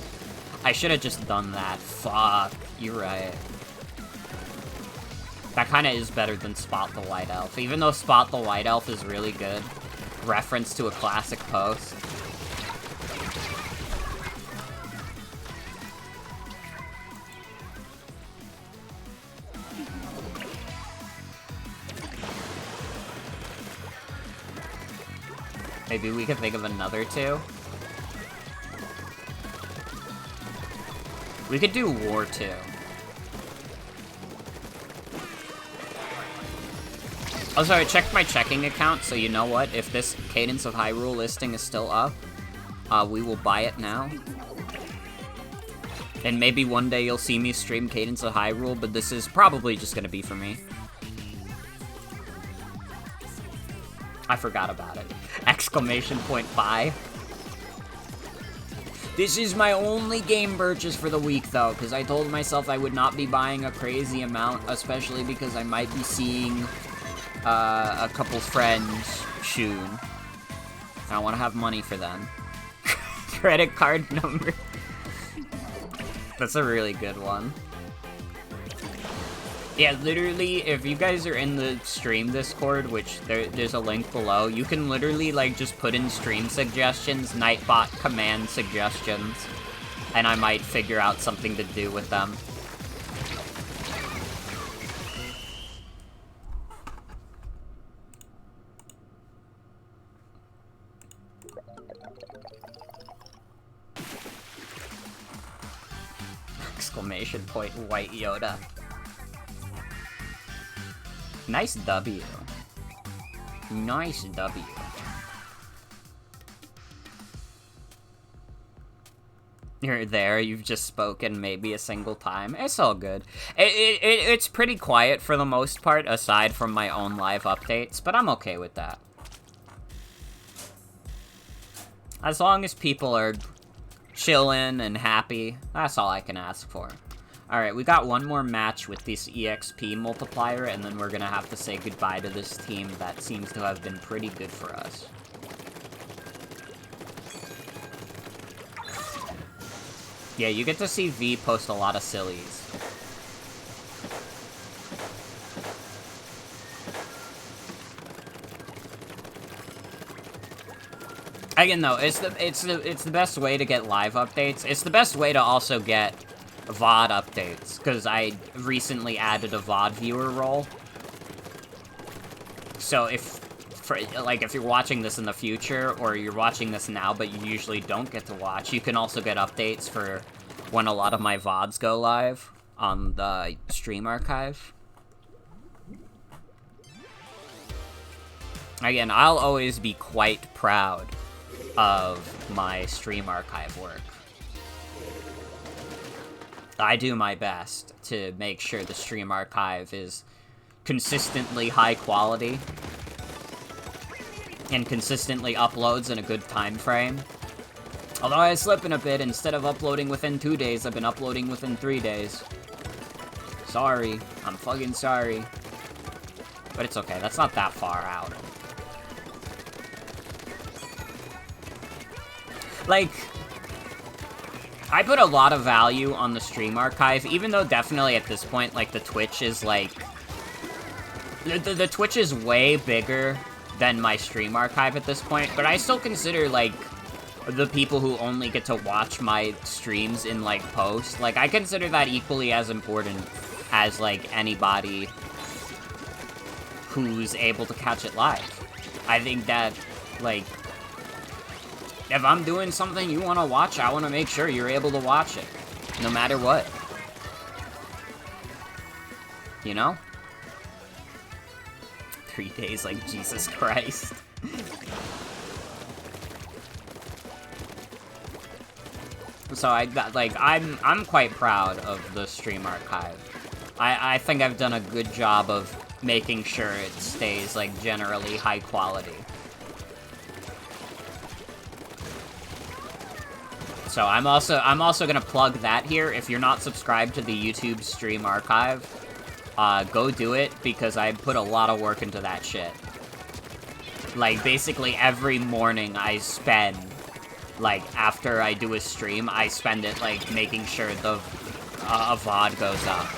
I should have just done that. Fuck, you're right. That kind of is better than Spot the White Elf, even though Spot the White Elf is really good. Reference to a classic post. Maybe we could think of another two. We could do War 2. Also, I checked my checking account, so you know what? If this Cadence of Hyrule listing is still up, we will buy it now. And maybe one day you'll see me stream Cadence of Hyrule, but this is probably just gonna be for me. I forgot about it. Exclamation point buy. This is my only game purchase for the week, though, because I told myself I would not be buying a crazy amount, especially because I might be seeing a couple friends soon. I want to have money for them. Credit card number. That's a really good one. Yeah, literally, if you guys are in the stream Discord, which there's a link below, you can literally, like, just put in stream suggestions, Nightbot command suggestions, and I might figure out something to do with them. Exclamation point, White Yoda. Nice W. Nice W. You're there, you've just spoken maybe a single time. It's all good. It's pretty quiet for the most part, aside from my own live updates, but I'm okay with that. As long as people are chillin' and happy, that's all I can ask for. Alright, we got one more match with this EXP multiplier, and then we're gonna have to say goodbye to this team that seems to have been pretty good for us. Yeah, you get to see V post a lot of sillies. Again, though, it's the best way to get live updates. It's the best way to also get VOD updates, because I recently added a VOD viewer role. So if you're watching this in the future, or you're watching this now, but you usually don't get to watch, you can also get updates for when a lot of my VODs go live on the stream archive. Again, I'll always be quite proud of my stream archive work. I do my best to make sure the stream archive is consistently high quality and consistently uploads in a good time frame. Although I slip in a bit, instead of uploading within 2 days, I've been uploading within 3 days. Sorry. I'm fucking sorry. But it's okay, that's not that far out. Like, I put a lot of value on the stream archive, even though definitely at this point, like, the Twitch is, like... The Twitch is way bigger than my stream archive at this point, but I still consider, like, the people who only get to watch my streams in, like, post. Like, I consider that equally as important as, like, anybody who's able to catch it live. I think that, like, if I'm doing something you want to watch, I want to make sure you're able to watch it, no matter what. You know? 3 days, like, Jesus Christ. So I'm quite proud of the stream archive. I think I've done a good job of making sure it stays, like, generally high quality. So I'm also gonna plug that here. If you're not subscribed to the YouTube stream archive, go do it, because I put a lot of work into that shit. Like, basically every morning I spend, like, after I do a stream, I spend it, like, making sure a VOD goes up.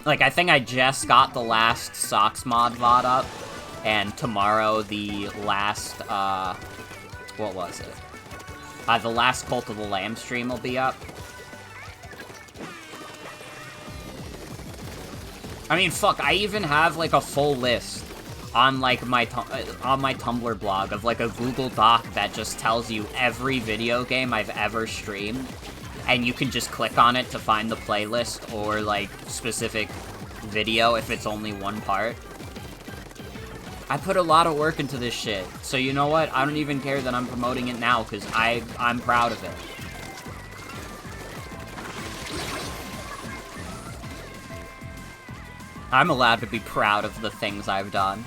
Like, I think I just got the last Socks Mod VOD up, and tomorrow the last, what was it? The last Cult of the Lamb stream will be up. I mean, fuck, I even have, like, a full list on, like, my Tumblr blog of, like, a Google Doc that just tells you every video game I've ever streamed, and you can just click on it to find the playlist or, like, specific video if it's only one part. I put a lot of work into this shit, so you know what? I don't even care that I'm promoting it now, because I'm proud of it. I'm allowed to be proud of the things I've done.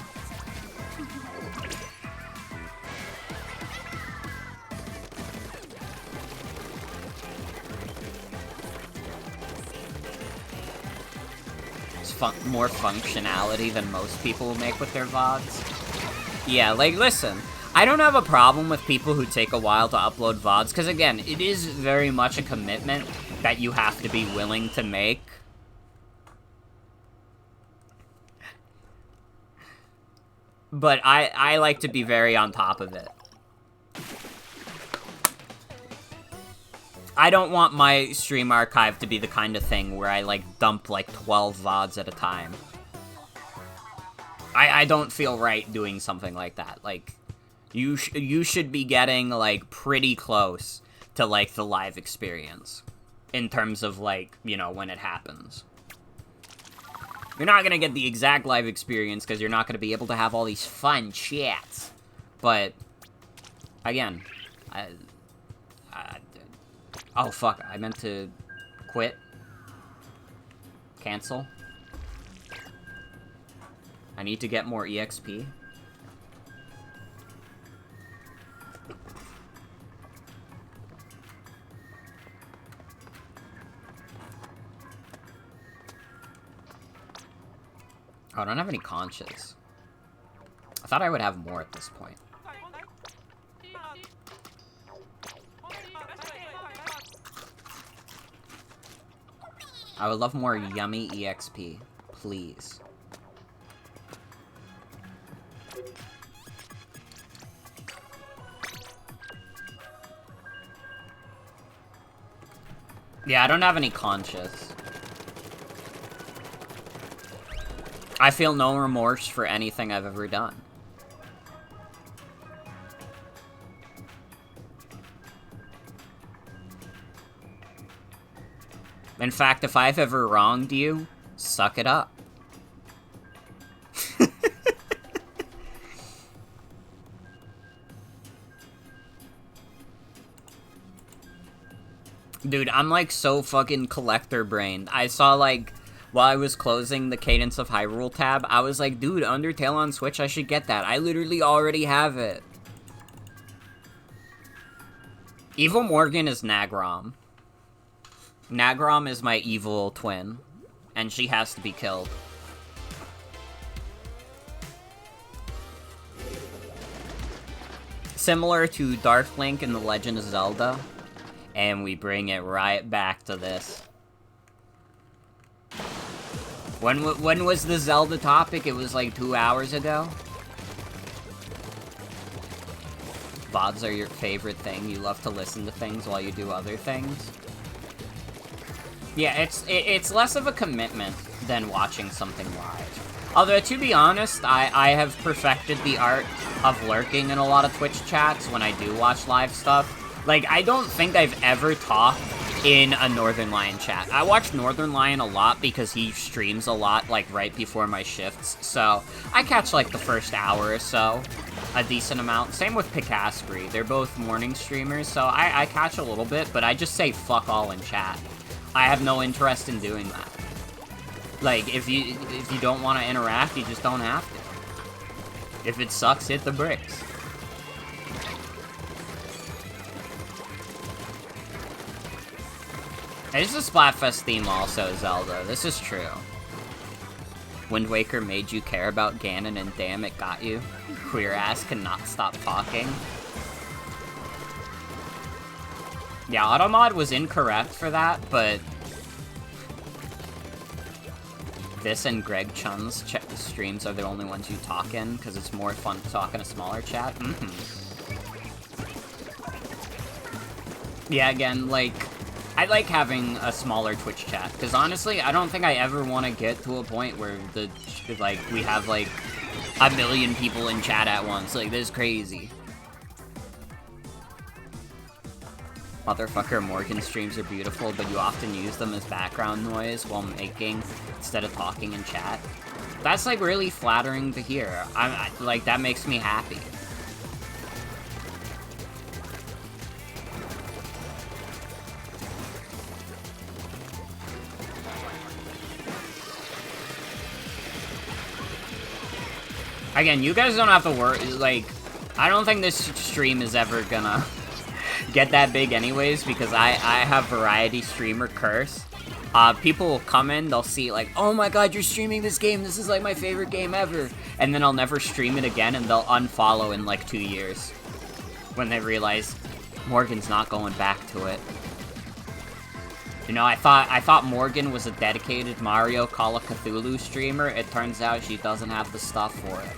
More functionality than most people will make with their VODs. Yeah, like, listen, I don't have a problem with people who take a while to upload VODs, because, again, it is very much a commitment that you have to be willing to make. But I like to be very on top of it. I don't want my stream archive to be the kind of thing where I, like, dump, like, 12 VODs at a time. I don't feel right doing something like that. Like, You should be getting, like, pretty close to, like, the live experience. In terms of, like, you know, when it happens. You're not gonna get the exact live experience, because you're not gonna be able to have all these fun chats. But, again, oh, fuck, I meant to quit. Cancel. I need to get more EXP. Oh, I don't have any conches. I thought I would have more at this point. I would love more yummy EXP, please. Yeah, I don't have any conches. I feel no remorse for anything I've ever done. In fact, if I've ever wronged you, suck it up. Dude, I'm like so fucking collector-brained. I saw like... While I was closing the Cadence of Hyrule tab, I was like, dude, Undertale on Switch, I should get that. I literally already have it. Evil Morgan is Nagrom. Nagrom is my evil twin. And she has to be killed. Similar to Dark Link in The Legend of Zelda. And we bring it right back to this. When was the Zelda topic? It was like 2 hours ago? VODs are your favorite thing. You love to listen to things while you do other things. Yeah, it's less of a commitment than watching something live. Although, to be honest, I have perfected the art of lurking in a lot of Twitch chats when I do watch live stuff. Like, I don't think I've ever talked in a Northern Lion chat. I watch Northern Lion a lot because he streams a lot, like, right before my shifts, so I catch, like, the first hour or so, a decent amount. Same with Picasbury. They're both morning streamers, so I catch a little bit, but I just say fuck all in chat. I have no interest in doing that. Like, if you don't want to interact, you just don't have to. If it sucks, hit the bricks. There's the Splatfest theme also, Zelda. This is true. Wind Waker made you care about Ganon, and damn, it got you. Queer ass cannot stop talking. Yeah, Automod was incorrect for that, but... This and Greg Chun's streams are the only ones you talk in, because it's more fun to talk in a smaller chat. Yeah, again, like... I like having a smaller Twitch chat, because honestly, I don't think I ever want to get to a point where we have, like, 1 million people in chat at once. Like, this is crazy. Motherfucker, Morgan streams are beautiful, but you often use them as background noise while making, instead of talking in chat. That's, like, really flattering to hear. Like, that makes me happy. Again, you guys don't have to worry, like, I don't think this stream is ever gonna get that big anyways, because I have variety streamer curse. People will come in, they'll see, like, oh my god, you're streaming this game, this is, like, my favorite game ever, and then I'll never stream it again, and they'll unfollow in, like, 2 years, when they realize Morgan's not going back to it. You know, I thought Morgan was a dedicated Mario Call of Cthulhu streamer. It turns out she doesn't have the stuff for it.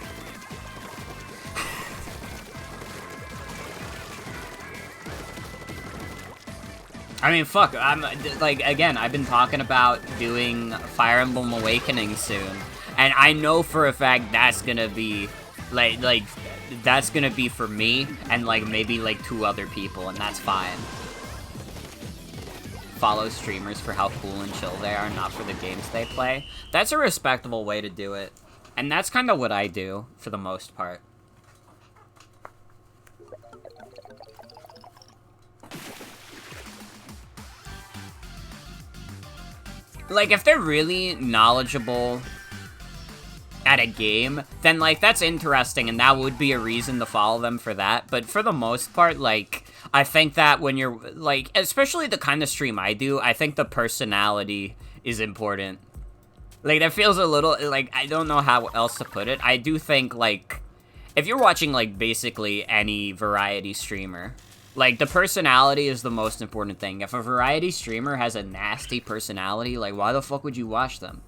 I mean, fuck, again, I've been talking about doing Fire Emblem Awakening soon. And I know for a fact that's gonna be, like, that's gonna be for me and, like, maybe, like, 2 other people, and that's fine. Follow streamers for how cool and chill they are, not for the games they play. That's a respectable way to do it. And that's kind of what I do, for the most part. Like, if they're really knowledgeable at a game, then, like, that's interesting, and that would be a reason to follow them for that. But for the most part, like, I think that when you're, like, especially the kind of stream I do, I think the personality is important. Like, that feels a little, like, I don't know how else to put it. I do think, like, if you're watching, like, basically any variety streamer, like, the personality is the most important thing. If a variety streamer has a nasty personality, like, why the fuck would you watch them?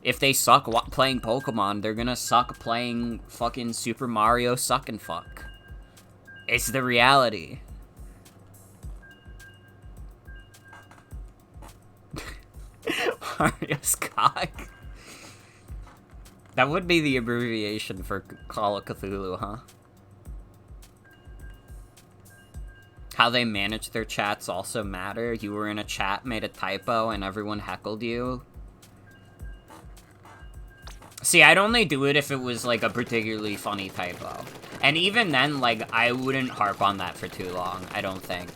If they suck playing Pokemon, they're gonna suck playing fucking Super Mario suck and fuck. It's the reality. Mario's cock. That would be the abbreviation for Call of Cthulhu, huh? How they manage their chats also matter. You were in a chat, made a typo, and everyone heckled you. See, I'd only do it if it was, like, a particularly funny typo. And even then, like, I wouldn't harp on that for too long, I don't think.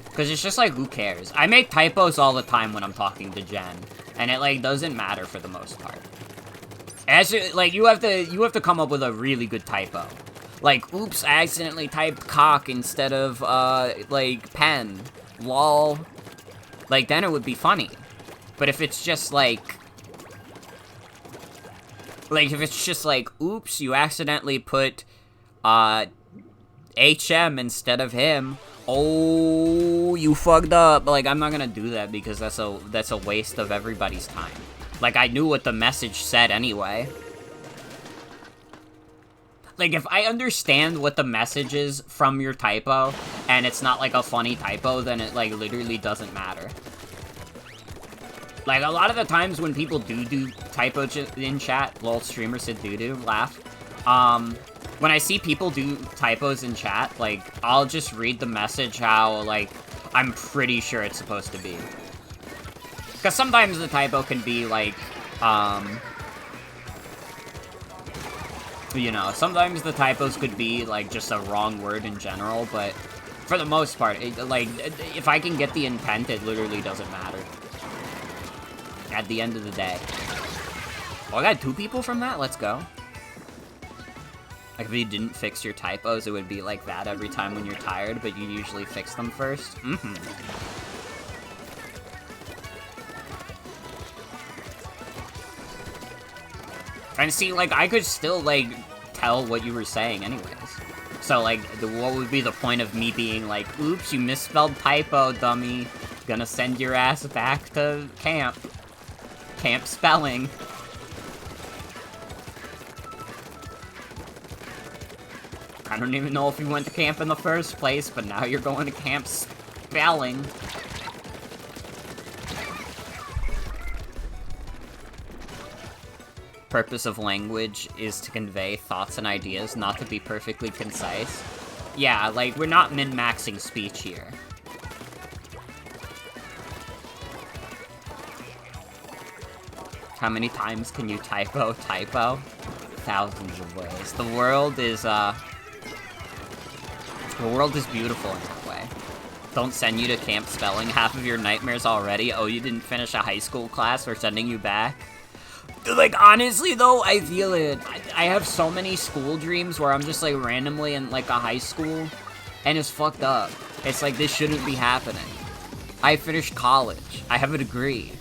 Because it's just like, who cares? I make typos all the time when I'm talking to Jen. And it, like, doesn't matter for the most part. As like, you have to come up with a really good typo. Like, oops, I accidentally typed cock instead of, like, pen. Lol. Like, then it would be funny. But if it's just, like, if it's just like, oops, you accidentally put, HM instead of him. Oh, you fucked up. Like, I'm not gonna do that because that's a waste of everybody's time. Like, I knew what the message said anyway. Like, if I understand what the message is from your typo, and it's not, like, a funny typo, then it, like, literally doesn't matter. Like, a lot of the times when people do typos in chat, lol, streamer said doo-doo, laugh. When I see people do typos in chat, like, I'll just read the message how, like, I'm pretty sure it's supposed to be. Because sometimes the typo can be, like, you know, sometimes the typos could be, like, just a wrong word in general, but for the most part, like, if I can get the intent, it literally doesn't matter. At the end of the day. Oh, I got 2 people from that? Let's go. Like, if you didn't fix your typos, it would be like that every time when you're tired, but you usually fix them first. Mm-hmm. And see, like, I could still, like, tell what you were saying anyways. So, like, what would be the point of me being like, oops, you misspelled typo, dummy. Gonna send your ass back to camp. Camp spelling. I don't even know if you went to camp in the first place, but now you're going to camp spelling. Purpose of language is to convey thoughts and ideas, not to be perfectly concise. Yeah, like, we're not min-maxing speech here. How many times can you typo? Thousands of ways. The world is beautiful in that way. Don't send you to camp spelling. Half of your nightmares already. Oh, you didn't finish a high school class, we're sending you back. Like, honestly, though, I feel it. I have so many school dreams where I'm just, like, randomly in, like, a high school, and it's fucked up. It's like, this shouldn't be happening. I finished college. I have a degree.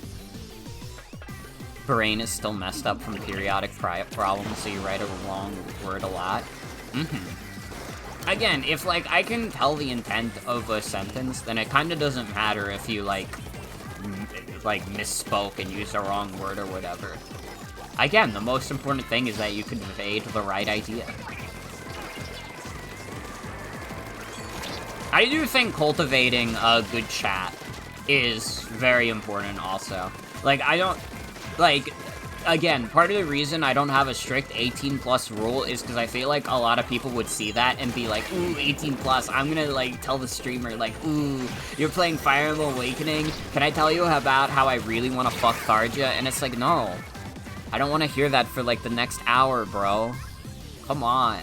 Brain is still messed up from periodic problems, so you write a wrong word a lot. Mm-hmm. Again, if, like, I can tell the intent of a sentence, then it kind of doesn't matter if you, like, misspoke and used a wrong word or whatever. Again, the most important thing is that you conveyed the right idea. I do think cultivating a good chat is very important also. Like, I don't... Like, again, part of the reason I don't have a strict 18 plus rule is because I feel like a lot of people would see that and be like, ooh, 18 plus, I'm gonna like tell the streamer like, ooh, you're playing Fire Emblem Awakening, can I tell you about how I really want to fuck Tharja? And it's like, no, I don't want to hear that for like the next hour, bro. Come on.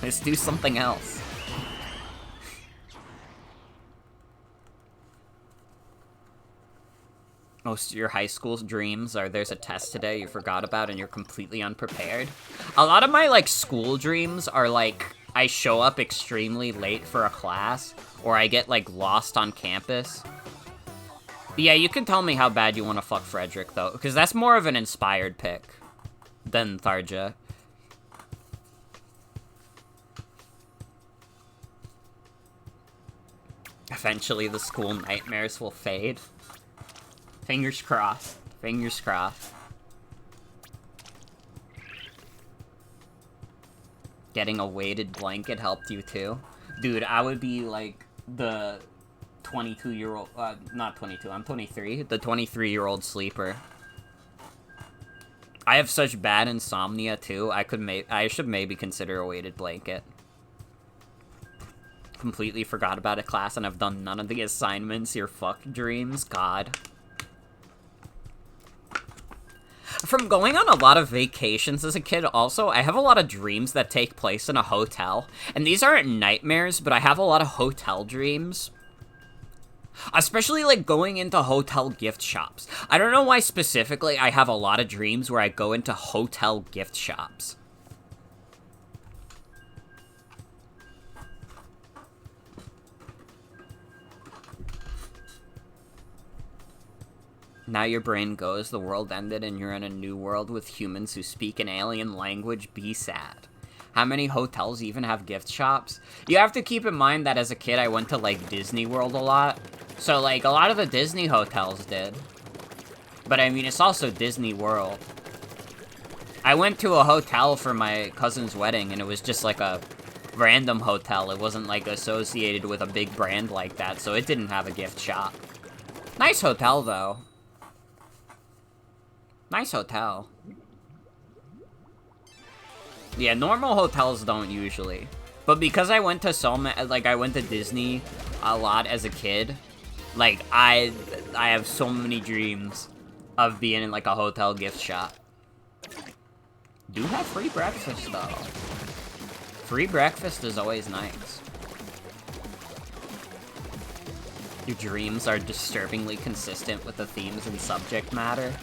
Let's do something else. Most of your high school dreams are there's a test today you forgot about and you're completely unprepared. A lot of my, like, school dreams are, like, I show up extremely late for a class, or I get, like, lost on campus. Yeah, you can tell me how bad you want to fuck Frederick, though, because that's more of an inspired pick than Tharja. Eventually the school nightmares will fade. Fingers crossed. Fingers crossed. Getting a weighted blanket helped you too? Dude, I would be like the 22-year-old, not 22, I'm 23, the 23-year-old sleeper. I have such bad insomnia too, I should maybe consider a weighted blanket. Completely forgot about a class and I've done none of the assignments, your fuck dreams, God. From going on a lot of vacations as a kid, also, I have a lot of dreams that take place in a hotel. And these aren't nightmares, but I have a lot of hotel dreams. Especially, like, going into hotel gift shops. I don't know why specifically I have a lot of dreams where I go into hotel gift shops. Now your brain goes, the world ended and you're in a new world with humans who speak an alien language, be sad. How many hotels even have gift shops? You have to keep in mind that as a kid I went to, like, Disney World a lot. So, like, a lot of the Disney hotels did. But, I mean, it's also Disney World. I went to a hotel for my cousin's wedding and it was just, like, a random hotel. It wasn't, like, associated with a big brand like that, so it didn't have a gift shop. Nice hotel, though. Nice hotel. Yeah, normal hotels don't usually. But because I went to I went to Disney a lot as a kid, like, I have so many dreams of being in, like, a hotel gift shop. Do have free breakfast, though. Free breakfast is always nice. Your dreams are disturbingly consistent with the themes and subject matter.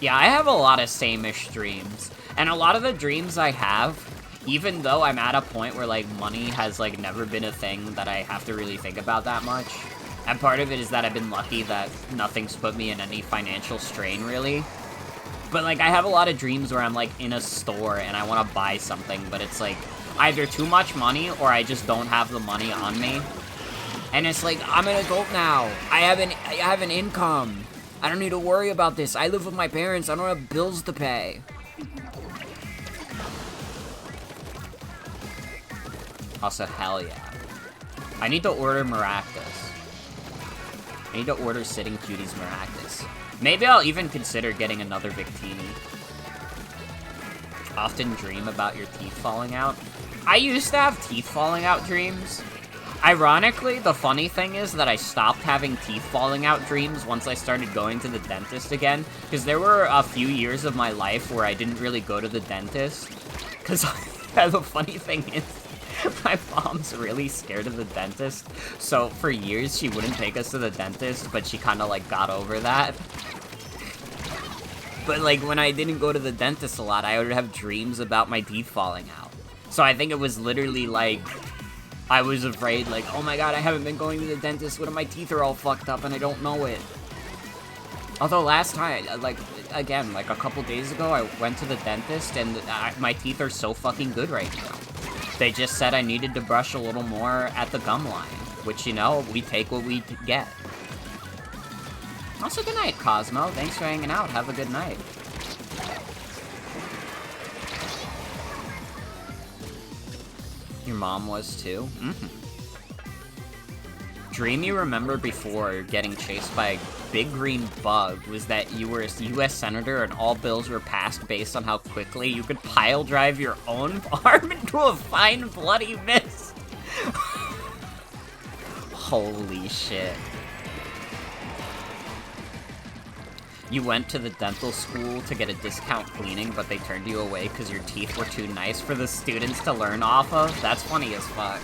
Yeah, I have a lot of same-ish dreams. And a lot of the dreams I have, even though I'm at a point where, like, money has, like, never been a thing that I have to really think about that much. And part of it is that I've been lucky that nothing's put me in any financial strain, really. But, like, I have a lot of dreams where I'm, like, in a store and I want to buy something, but it's, like, either too much money or I just don't have the money on me. And it's like, I'm an adult now. I have an income. I don't need to worry about this. I live with my parents. I don't have bills to pay. Also, hell yeah. I need to order Maractus. I need to order Sitting Cuties Maractus. Maybe I'll even consider getting another Victini. Often dream about your teeth falling out. I used to have teeth falling out dreams. Ironically, the funny thing is that I stopped having teeth falling out dreams once I started going to the dentist again, because there were a few years of my life where I didn't really go to the dentist, because the funny thing is, my mom's really scared of the dentist, so for years she wouldn't take us to the dentist, but she kind of, like, got over that. But, like, when I didn't go to the dentist a lot, I would have dreams about my teeth falling out. So I think it was literally, like, I was afraid, like, oh my god, I haven't been going to the dentist, what if my teeth are all fucked up and I don't know it? Although last time, like, again, like a couple days ago, I went to the dentist and my teeth are so fucking good right now. They just said I needed to brush a little more at the gum line, which, you know, we take what we get. Also, good night, Cosmo. Thanks for hanging out. Have a good night. Your mom was too? Mm-hmm. dream you remember before getting chased by a big green bug was that you were a U.S. Senator and all bills were passed based on how quickly you could pile drive your own farm into a fine bloody mist. Holy shit. You went to the dental school to get a discount cleaning, but they turned you away because your teeth were too nice for the students to learn off of? That's funny as fuck.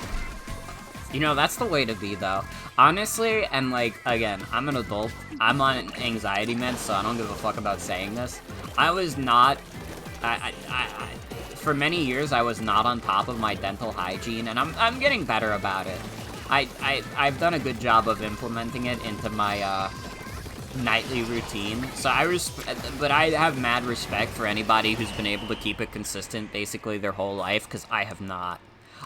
You know, that's the way to be, though. Honestly, and like, again, I'm an adult. I'm on anxiety meds, so I don't give a fuck about saying this. I was not... for many years, I was not on top of my dental hygiene, and I'm getting better about it. I've done a good job of implementing it into my, nightly routine, so but I have mad respect for anybody who's been able to keep it consistent basically their whole life, because I have not.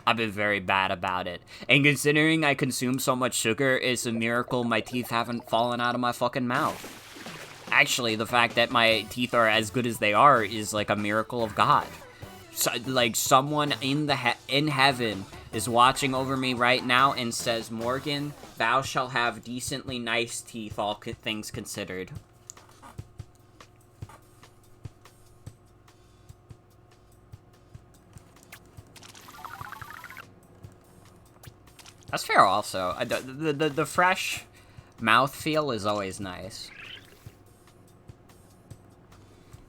I've been very bad about it. And considering I consume so much sugar, it's a miracle my teeth haven't fallen out of my fucking mouth. Actually, the fact that my teeth are as good as they are is like a miracle of God. So, like, someone in heaven is watching over me right now and says, Morgan, thou shall have decently nice teeth, all things considered. That's fair also. The fresh mouthfeel is always nice.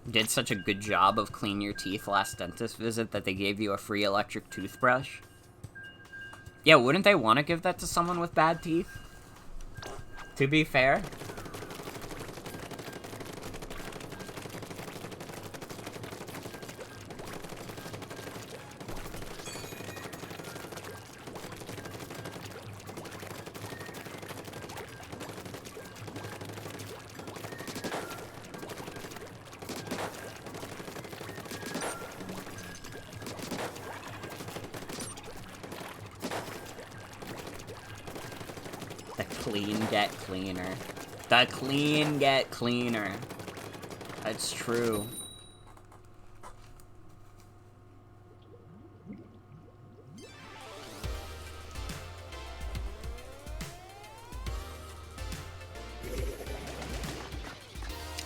Did such a good job of cleaning your teeth last dentist visit that they gave you a free electric toothbrush. Yeah, wouldn't they want to give that to someone with bad teeth? To be fair. Get cleaner. The clean get cleaner. That's true.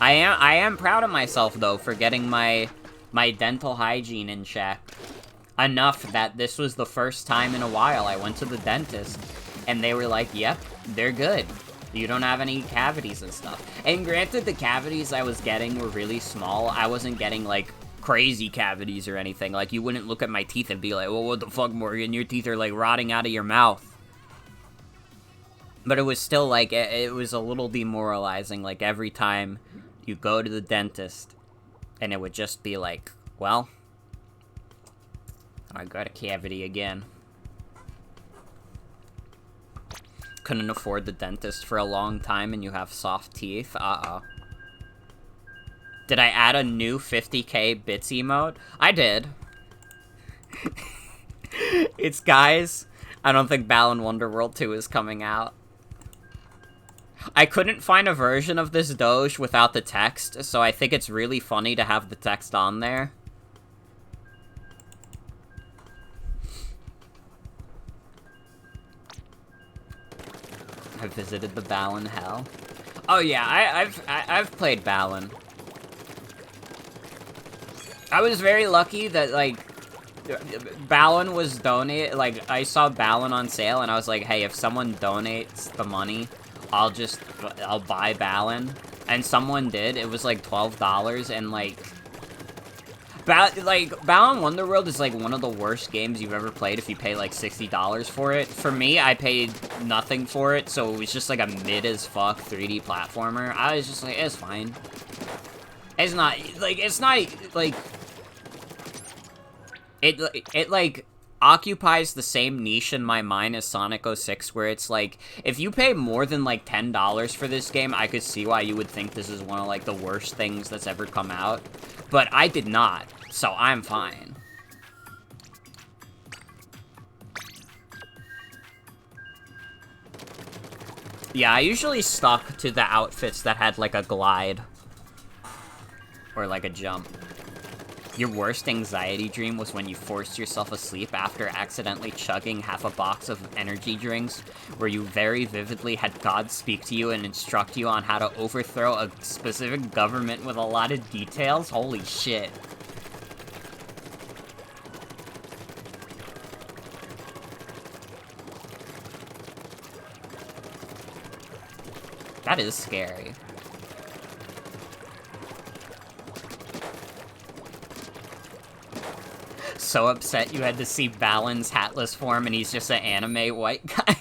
I am proud of myself though for getting my dental hygiene in check. Enough that this was the first time in a while I went to the dentist and they were like, yep, they're good. You don't have any cavities and stuff. And granted, the cavities I was getting were really small. I wasn't getting, like, crazy cavities or anything. Like, you wouldn't look at my teeth and be like, well, what the fuck, Morgan? Your teeth are, like, rotting out of your mouth. But it was still, like, it was a little demoralizing. Like, every time you go to the dentist, and it would just be like, well, I got a cavity again. Couldn't afford the dentist for a long time and you have soft teeth? Uh-oh. Did I add a new 50k bits emote? I did. It's guys. I don't think Balan Wonderworld 2 is coming out. I couldn't find a version of this Doge without the text, so I think it's really funny to have the text on there. I visited the Balan Hell. Oh yeah, I've played Balan. I was very lucky that, like, Balan was donate. Like, I saw Balan on sale, and I was like, hey, if someone donates the money, I'll buy Balan. And someone did. It was like $12, and like, Balan Wonderworld is like one of the worst games you've ever played if you pay like $60 for it. For me, I paid nothing for it, so it was just like a mid as fuck 3D platformer. I was just like, it's fine. It's not like it like occupies the same niche in my mind as Sonic 06, where it's like, if you pay more than like $10 for this game, I could see why you would think this is one of like the worst things that's ever come out. But I did not, so I'm fine. Yeah, I usually stuck to the outfits that had like a glide. Or like a jump. Your worst anxiety dream was when you forced yourself asleep after accidentally chugging half a box of energy drinks, where you very vividly had God speak to you and instruct you on how to overthrow a specific government with a lot of details? Holy shit. That is scary. So upset you had to see Balin's hatless form and he's just an anime white guy.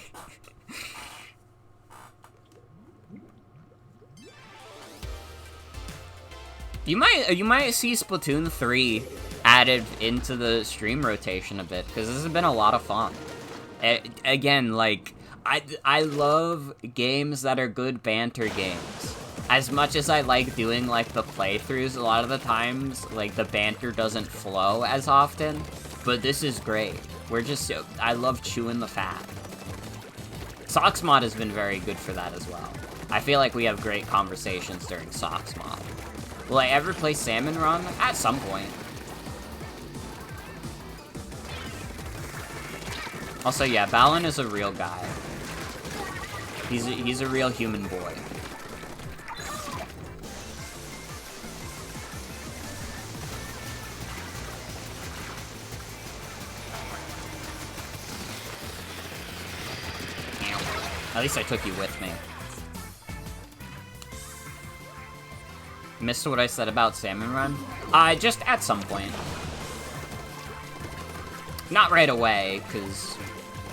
You might see Splatoon 3 added into the stream rotation a bit, because this has been a lot of fun. Again, like, I love games that are good banter games. As much as I like doing, like, the playthroughs, a lot of the times, like, the banter doesn't flow as often, but this is great. I love chewing the fat. Socks Mod has been very good for that as well. I feel like we have great conversations during Socks Mod. Will I ever play Salmon Run? At some point. Also, yeah, Balin is a real guy. He's a real human boy. At least I took you with me. Missed what I said about Salmon Run? Just at some point. Not right away, because,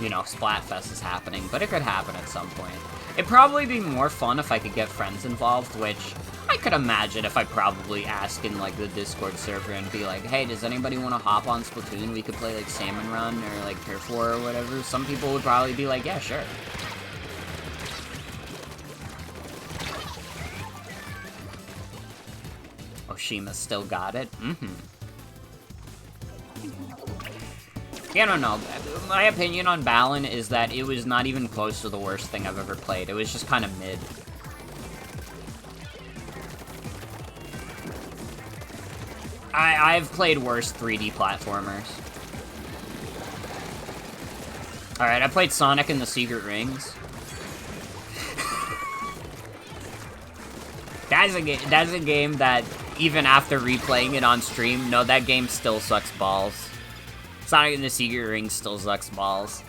you know, Splatfest is happening, but it could happen at some point. It'd probably be more fun if I could get friends involved, which I could imagine if I probably ask in, like, the Discord server and be like, hey, does anybody want to hop on Splatoon? We could play, like, Salmon Run or, like, Turf War or whatever. Some people would probably be like, yeah, sure. Oshima's still got it? Mm-hmm. Yeah, I don't know. My opinion on Balin is that it was not even close to the worst thing I've ever played. It was just kind of mid. I've played worse 3D platformers. Alright, I played Sonic and the Secret Rings. That's a game that, even after replaying it on stream, no, that game still sucks balls. Sonic and the Secret Rings still sucks balls.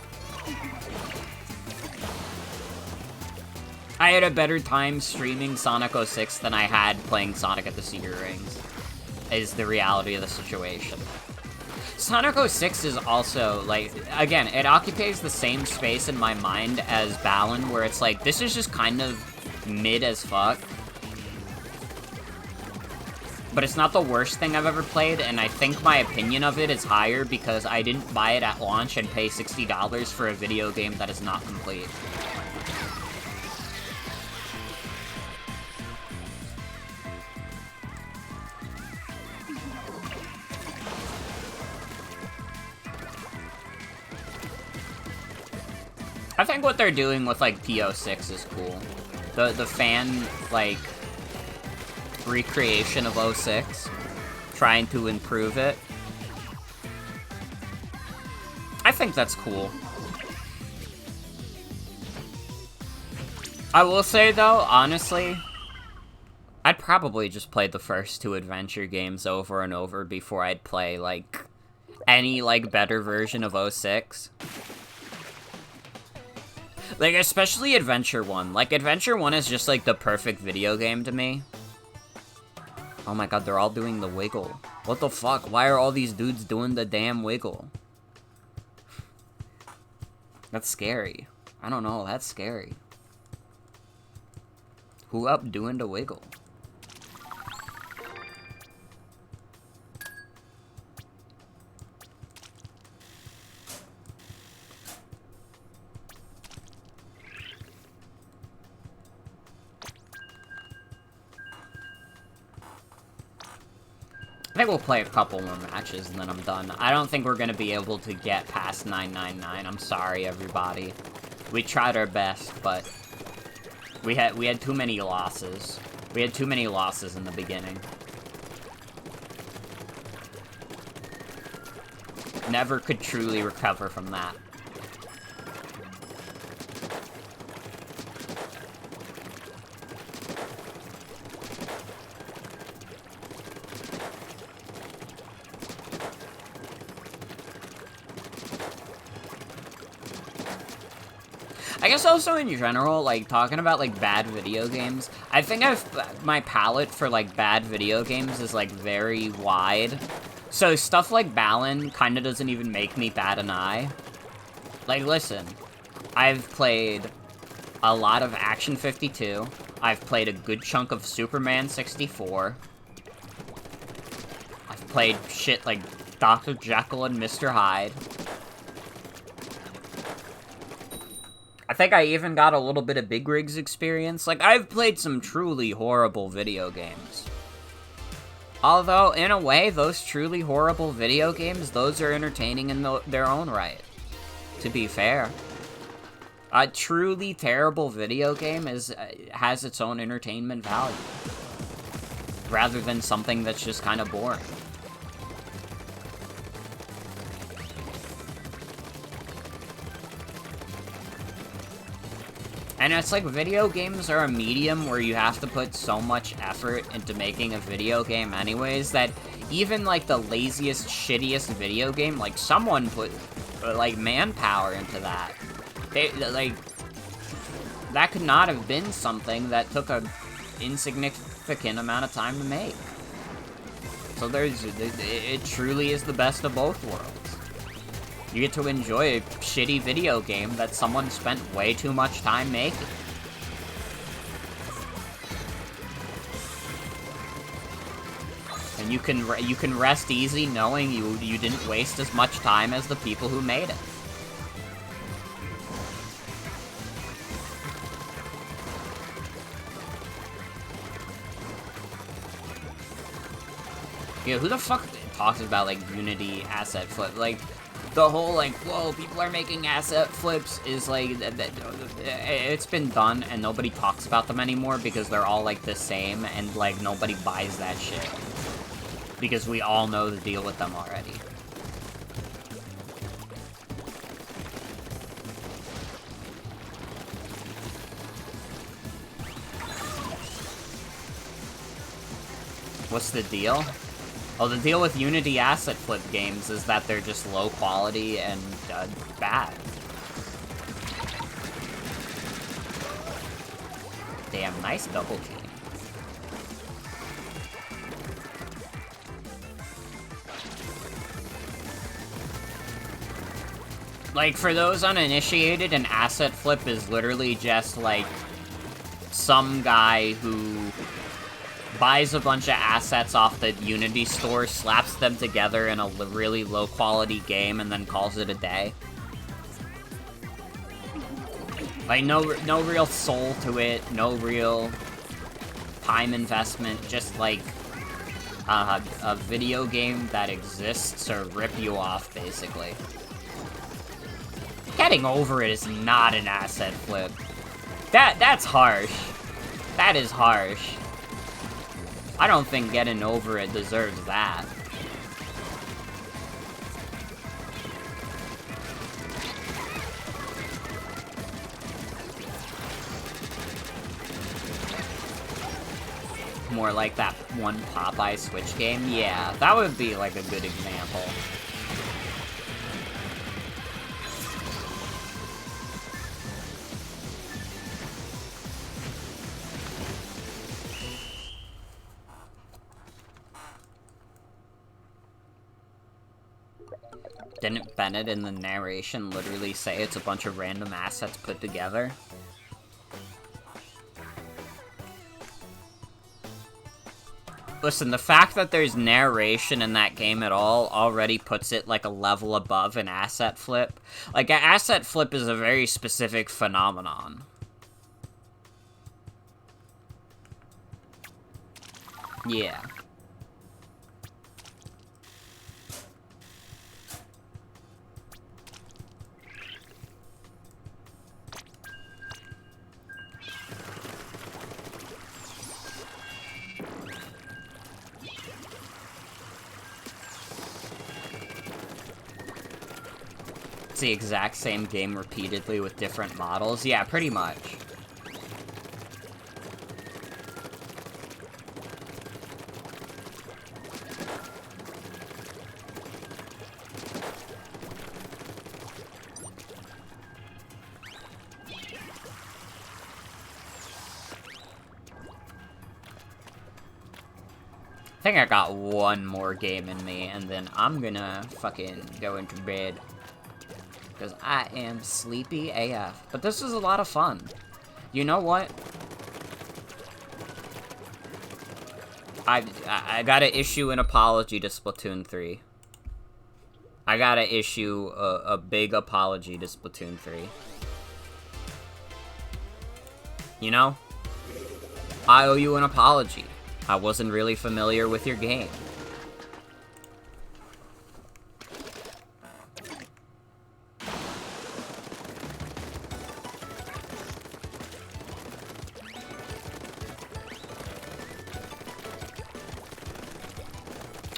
I had a better time streaming Sonic 06 than I had playing Sonic at the Secret Rings, is the reality of the situation. Sonic 06 is also, like, again, it occupies the same space in my mind as Balin, where it's like, this is just kind of mid as fuck. But it's not the worst thing I've ever played, and I think my opinion of it is higher because I didn't buy it at launch and pay $60 for a video game that is not complete. I think what they're doing with, like, PO6 is cool. The fan, like, recreation of 06, trying to improve it. I think that's cool. I will say, though, honestly, I'd probably just play the first two adventure games over and over before I'd play, like, any, like, better version of 06. Like, especially Adventure 1. Like, Adventure 1 is just, like, the perfect video game to me. Oh my god, they're all doing the wiggle. What the fuck? Why are all these dudes doing the damn wiggle? That's scary. I don't know, that's scary. Who up doing the wiggle? I think we'll play a couple more matches and then I'm done. I don't think we're gonna be able to get past 999. I'm sorry, everybody. We tried our best, but we had too many losses. We had too many losses in the beginning. never could truly recover from that. I guess also in general, like, talking about, like, bad video games, I think my palette for, like, bad video games is, like, very wide. So stuff like Balan kinda doesn't even make me bat an eye. Like, listen, I've played a lot of Action 52, I've played a good chunk of Superman 64, I've played shit like Dr. Jekyll and Mr. Hyde. I think I even got a little bit of Big Rigs experience. Like, I've played some truly horrible video games. Although, in a way, those truly horrible video games, those are entertaining in their own right. To be fair. A truly terrible video game has its own entertainment value. Rather than something that's just kind of boring. And it's like, video games are a medium where you have to put so much effort into making a video game anyways, that even, like, the laziest, shittiest video game, like, someone put, like, manpower into that. Like, that could not have been something that took a insignificant amount of time to make. So it truly is the best of both worlds. You get to enjoy a shitty video game that someone spent way too much time making. And you can rest easy knowing you didn't waste as much time as the people who made it. Yeah, who the fuck talks about, like, Unity asset flip? Like, the whole, like, whoa, people are making asset flips is, like, it's been done, and nobody talks about them anymore because they're all, like, the same, and, like, nobody buys that shit. Because we all know the deal with them already. What's the deal? Oh, the deal with Unity asset flip games is that they're just low quality and bad. Damn, nice double team. Like, for those uninitiated, an asset flip is literally just, like, some guy who buys a bunch of assets off the Unity store, slaps them together in a really low-quality game, and then calls it a day. Like, no real soul to it, no real time investment, just, like, a video game that exists to rip you off, basically. Getting over it is not an asset flip. That's harsh. That is harsh. I don't think getting over it deserves that. More like that one Popeye Switch game? Yeah, that would be, like, a good example. Didn't Bennett in the narration literally say it's a bunch of random assets put together? Listen, the fact that there's narration in that game at all already puts it, like, a level above an asset flip. Like, an asset flip is a very specific phenomenon. Yeah. It's the exact same game repeatedly with different models. Yeah, pretty much. I think I got one more game in me, and then I'm gonna fucking go into bed. Because I am sleepy AF. But this was a lot of fun. You know what? I gotta issue an apology to Splatoon 3. I gotta issue a big apology to Splatoon 3. You know? I owe you an apology. I wasn't really familiar with your game.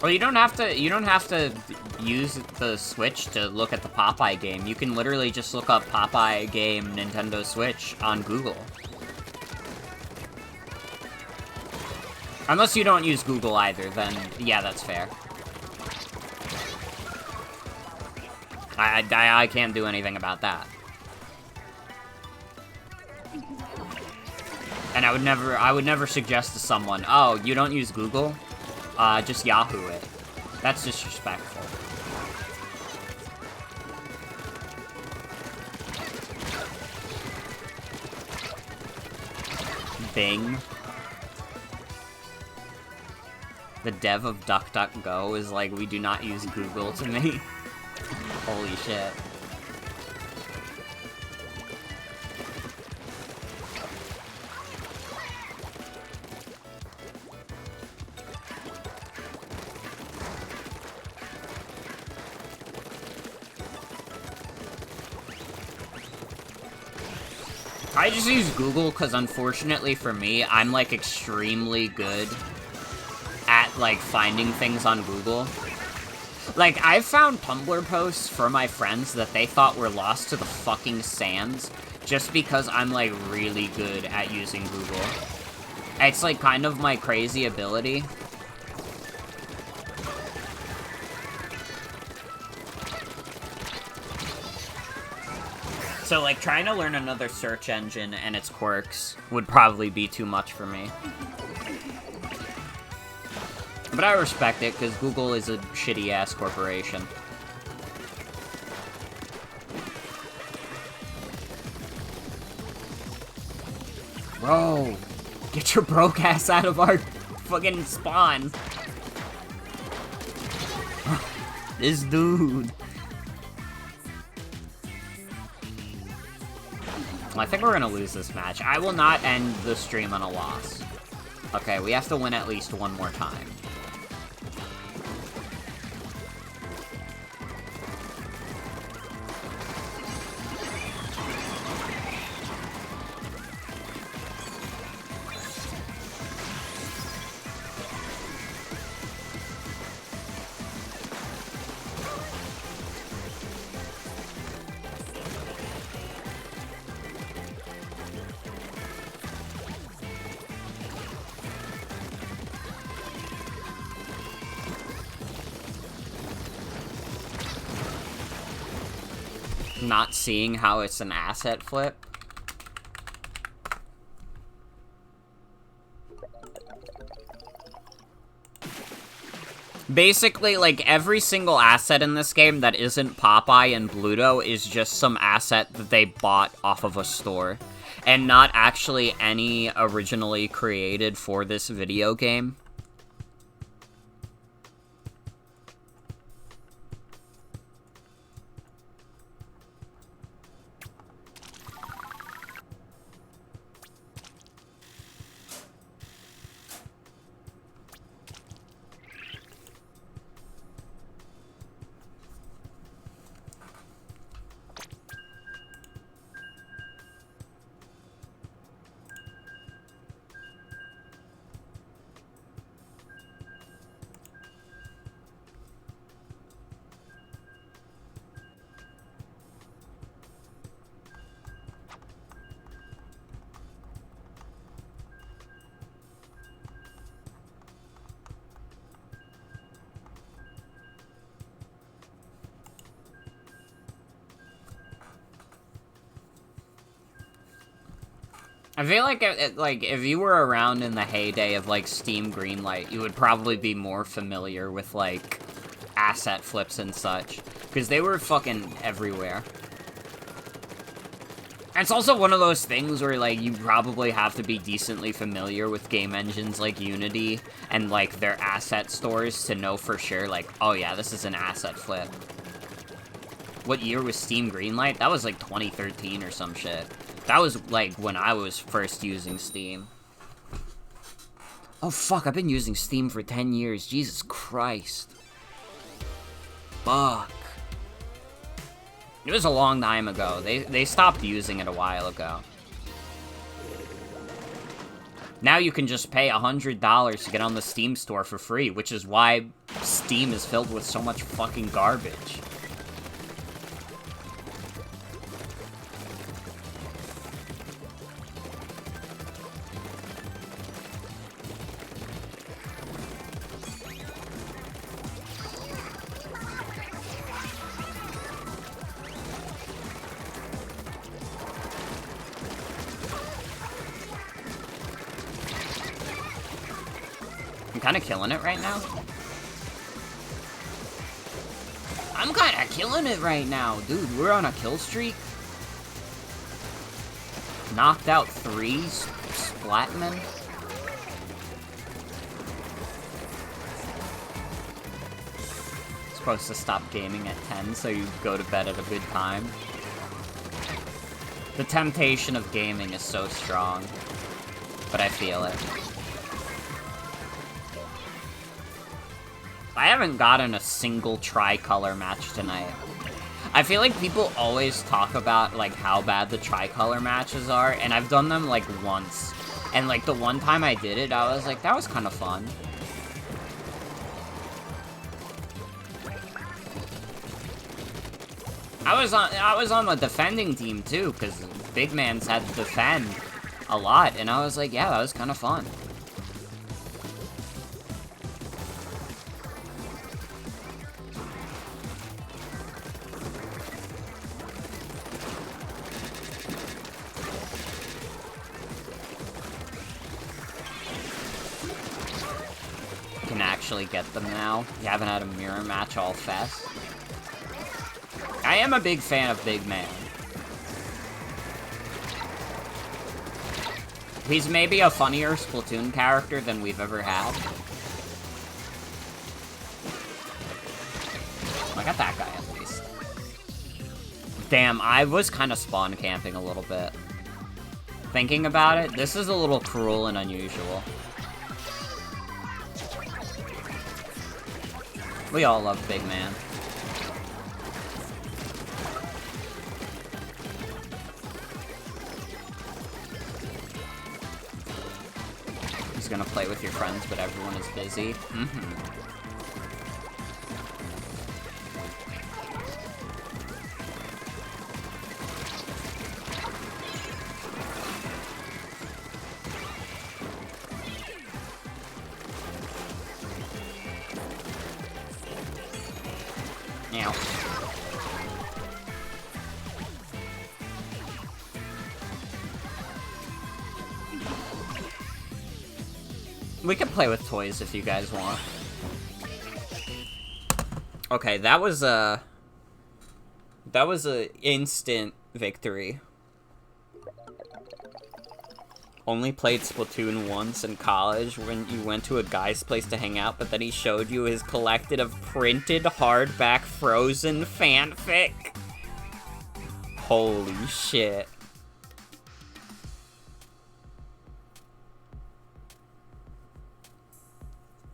Well, you don't have to use the Switch to look at the Popeye game. You can literally just look up Popeye game Nintendo Switch on Google. Unless you don't use Google either, then yeah, that's fair. I can't do anything about that. And I would never suggest to someone, oh, you don't use Google? Just Yahoo it. That's disrespectful. Bing. The dev of DuckDuckGo is like, we do not use Google to me. Holy shit. I just use Google because, unfortunately for me, I'm, like, extremely good at, like, finding things on Google. Like, I've found Tumblr posts for my friends that they thought were lost to the fucking sands just because I'm, like, really good at using Google. It's, like, kind of my crazy ability. So, like, trying to learn another search engine and its quirks would probably be too much for me. But I respect it, because Google is a shitty-ass corporation. Bro, get your broke ass out of our fucking spawn. This dude. I think we're gonna lose this match. I will not end the stream on a loss. Okay, we have to win at least one more time. Not seeing how it's an asset flip. Basically, like, every single asset in this game that isn't Popeye and Bluto is just some asset that they bought off of a store, and not actually any originally created for this video game. I feel like, like, if you were around in the heyday of, like, Steam Greenlight, you would probably be more familiar with, like, asset flips and such. Because they were fucking everywhere. And it's also one of those things where, like, you probably have to be decently familiar with game engines like Unity and, like, their asset stores to know for sure, like, oh yeah, this is an asset flip. What year was Steam Greenlight? That was, like, 2013 or some shit. That was, like, when I was first using Steam. Oh, fuck, I've been using Steam for 10 years. Jesus Christ. Fuck. It was a long time ago. They stopped using it a while ago. Now you can just pay $100 to get on the Steam store for free, which is why Steam is filled with so much fucking garbage. I'm kind of killing it right now. I'm kind of killing it right now. Dude, we're on a kill streak. Knocked out 3 Splatmen. Supposed to stop gaming at 10 so you go to bed at a good time. The temptation of gaming is so strong, but I feel it. I haven't gotten a single tricolor match tonight. I feel like people always talk about, like, how bad the tricolor matches are, and I've done them, like, once. And, like, the one time I did it, I was like, that was kind of fun. I was on the defending team, too, because big mans had to defend a lot, and I was like, yeah, that was kind of fun. Actually get them now. You haven't had a mirror match all fest. I am a big fan of Big Man. He's maybe a funnier Splatoon character than we've ever had. I got that guy at least. Damn, I was kind of spawn camping a little bit. Thinking about it, this is a little cruel and unusual. We all love Big Man. He's gonna play with your friends, but everyone is busy. We can play with toys if you guys want. Okay, that was a instant victory. Only played Splatoon once in college when you went to a guy's place to hang out, but then he showed you his collection of printed hardback Frozen fanfic. Holy shit.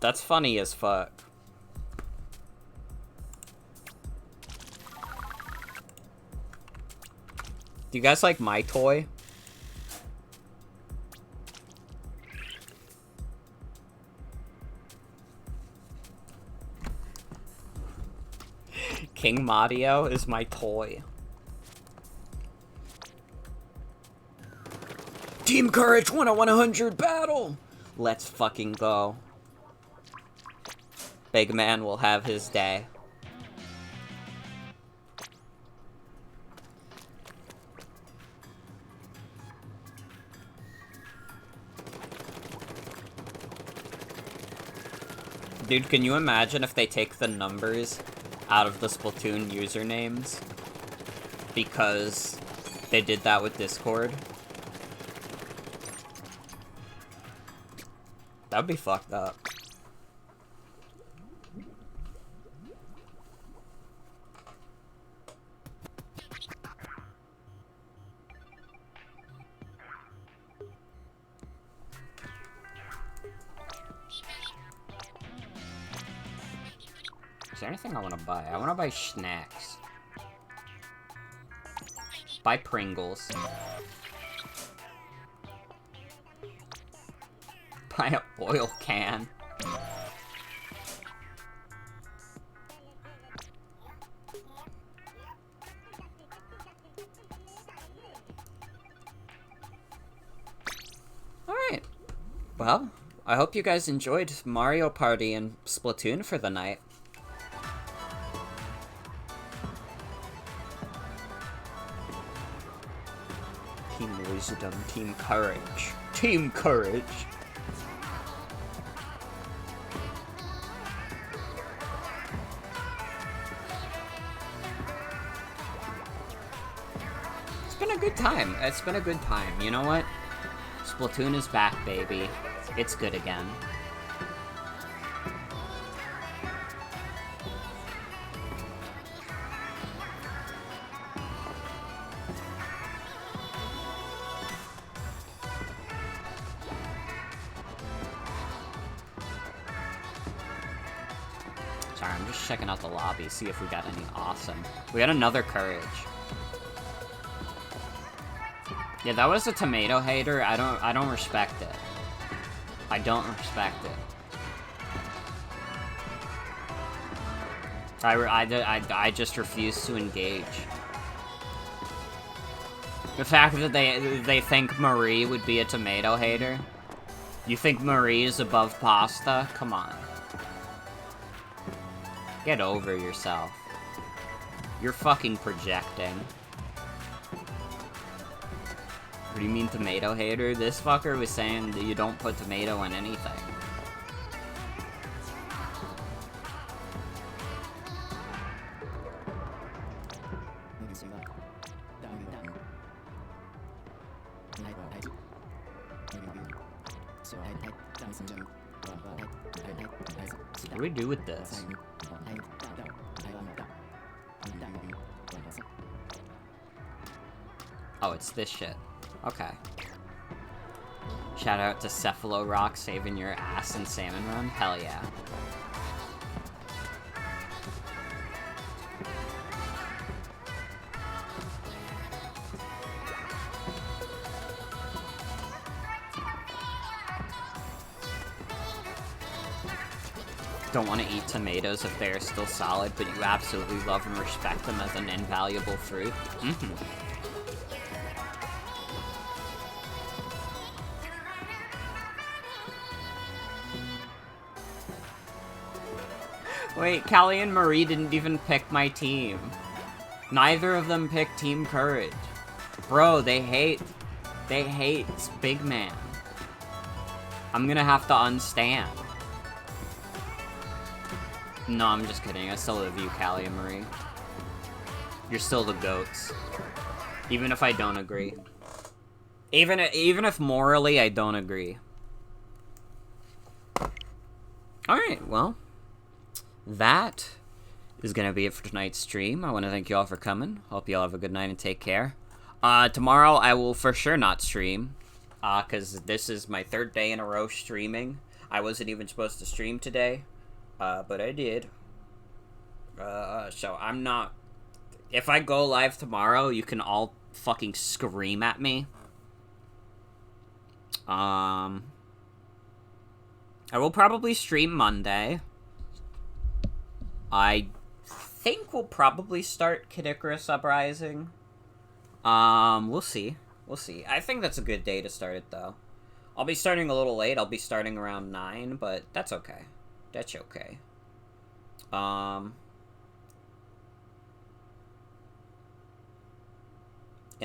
That's funny as fuck. Do you guys like my toy? King Mario is my toy. Team Courage 1-on-100 battle! Let's fucking go. Big Man will have his day. Dude, can you imagine if they take the numbers out of the Splatoon usernames? Because they did that with Discord? That'd be fucked up. Is there anything I want to buy? I want to buy snacks. Buy Pringles. Buy an oil can. Alright. Well, I hope you guys enjoyed Mario Party and Splatoon for the night. Team Wisdom, Team Courage. Team Courage! It's been a good time. It's been a good time. You know what? Splatoon is back, baby. It's good again. Sorry, I'm just checking out the lobby, see if we got any awesome. We got another Courage. Yeah, that was a tomato hater. I don't respect it. I don't respect it. I just refuse to engage. The fact that they think Marie would be a tomato hater. You think Marie is above pasta? Come on. Get over yourself. You're fucking projecting. What do you mean tomato hater? This fucker was saying that you don't put tomato in anything. What do we do with this? Oh, it's this shit. Okay. Shout out to Cephalo Rock saving your ass in Salmon Run. Hell yeah. Don't want to eat tomatoes if they're still solid, but you absolutely love and respect them as an invaluable fruit. Wait, Callie and Marie didn't even pick my team. Neither of them picked Team Courage. Bro, they hate Big Man. I'm gonna have to unstand. No, I'm just kidding. I still love you, Callie and Marie. You're still the GOATs. Even if I don't agree. Even if morally I don't agree. Alright, well. That is going to be it for tonight's stream. I want to thank you all for coming. Hope you all have a good night and take care. Tomorrow I will for sure not stream. Because this is my third day in a row streaming. I wasn't even supposed to stream today. But I did. So I'm not... If I go live tomorrow, you can all fucking scream at me. I will probably stream Monday. I think we'll probably start Kid Icarus Uprising. We'll see. We'll see. I think that's a good day to start it, though. I'll be starting a little late. I'll be starting around 9, but that's okay. That's okay. And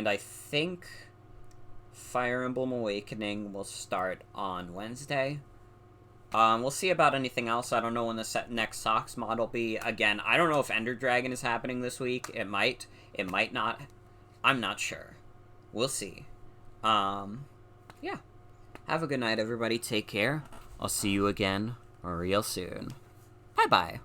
I think Fire Emblem Awakening will start on Wednesday. We'll see about anything else. I don't know when the next Socks mod will be. Again, I don't know if Ender Dragon is happening this week. It might. It might not. I'm not sure. We'll see. Yeah. Have a good night, everybody. Take care. I'll see you again real soon. Bye-bye.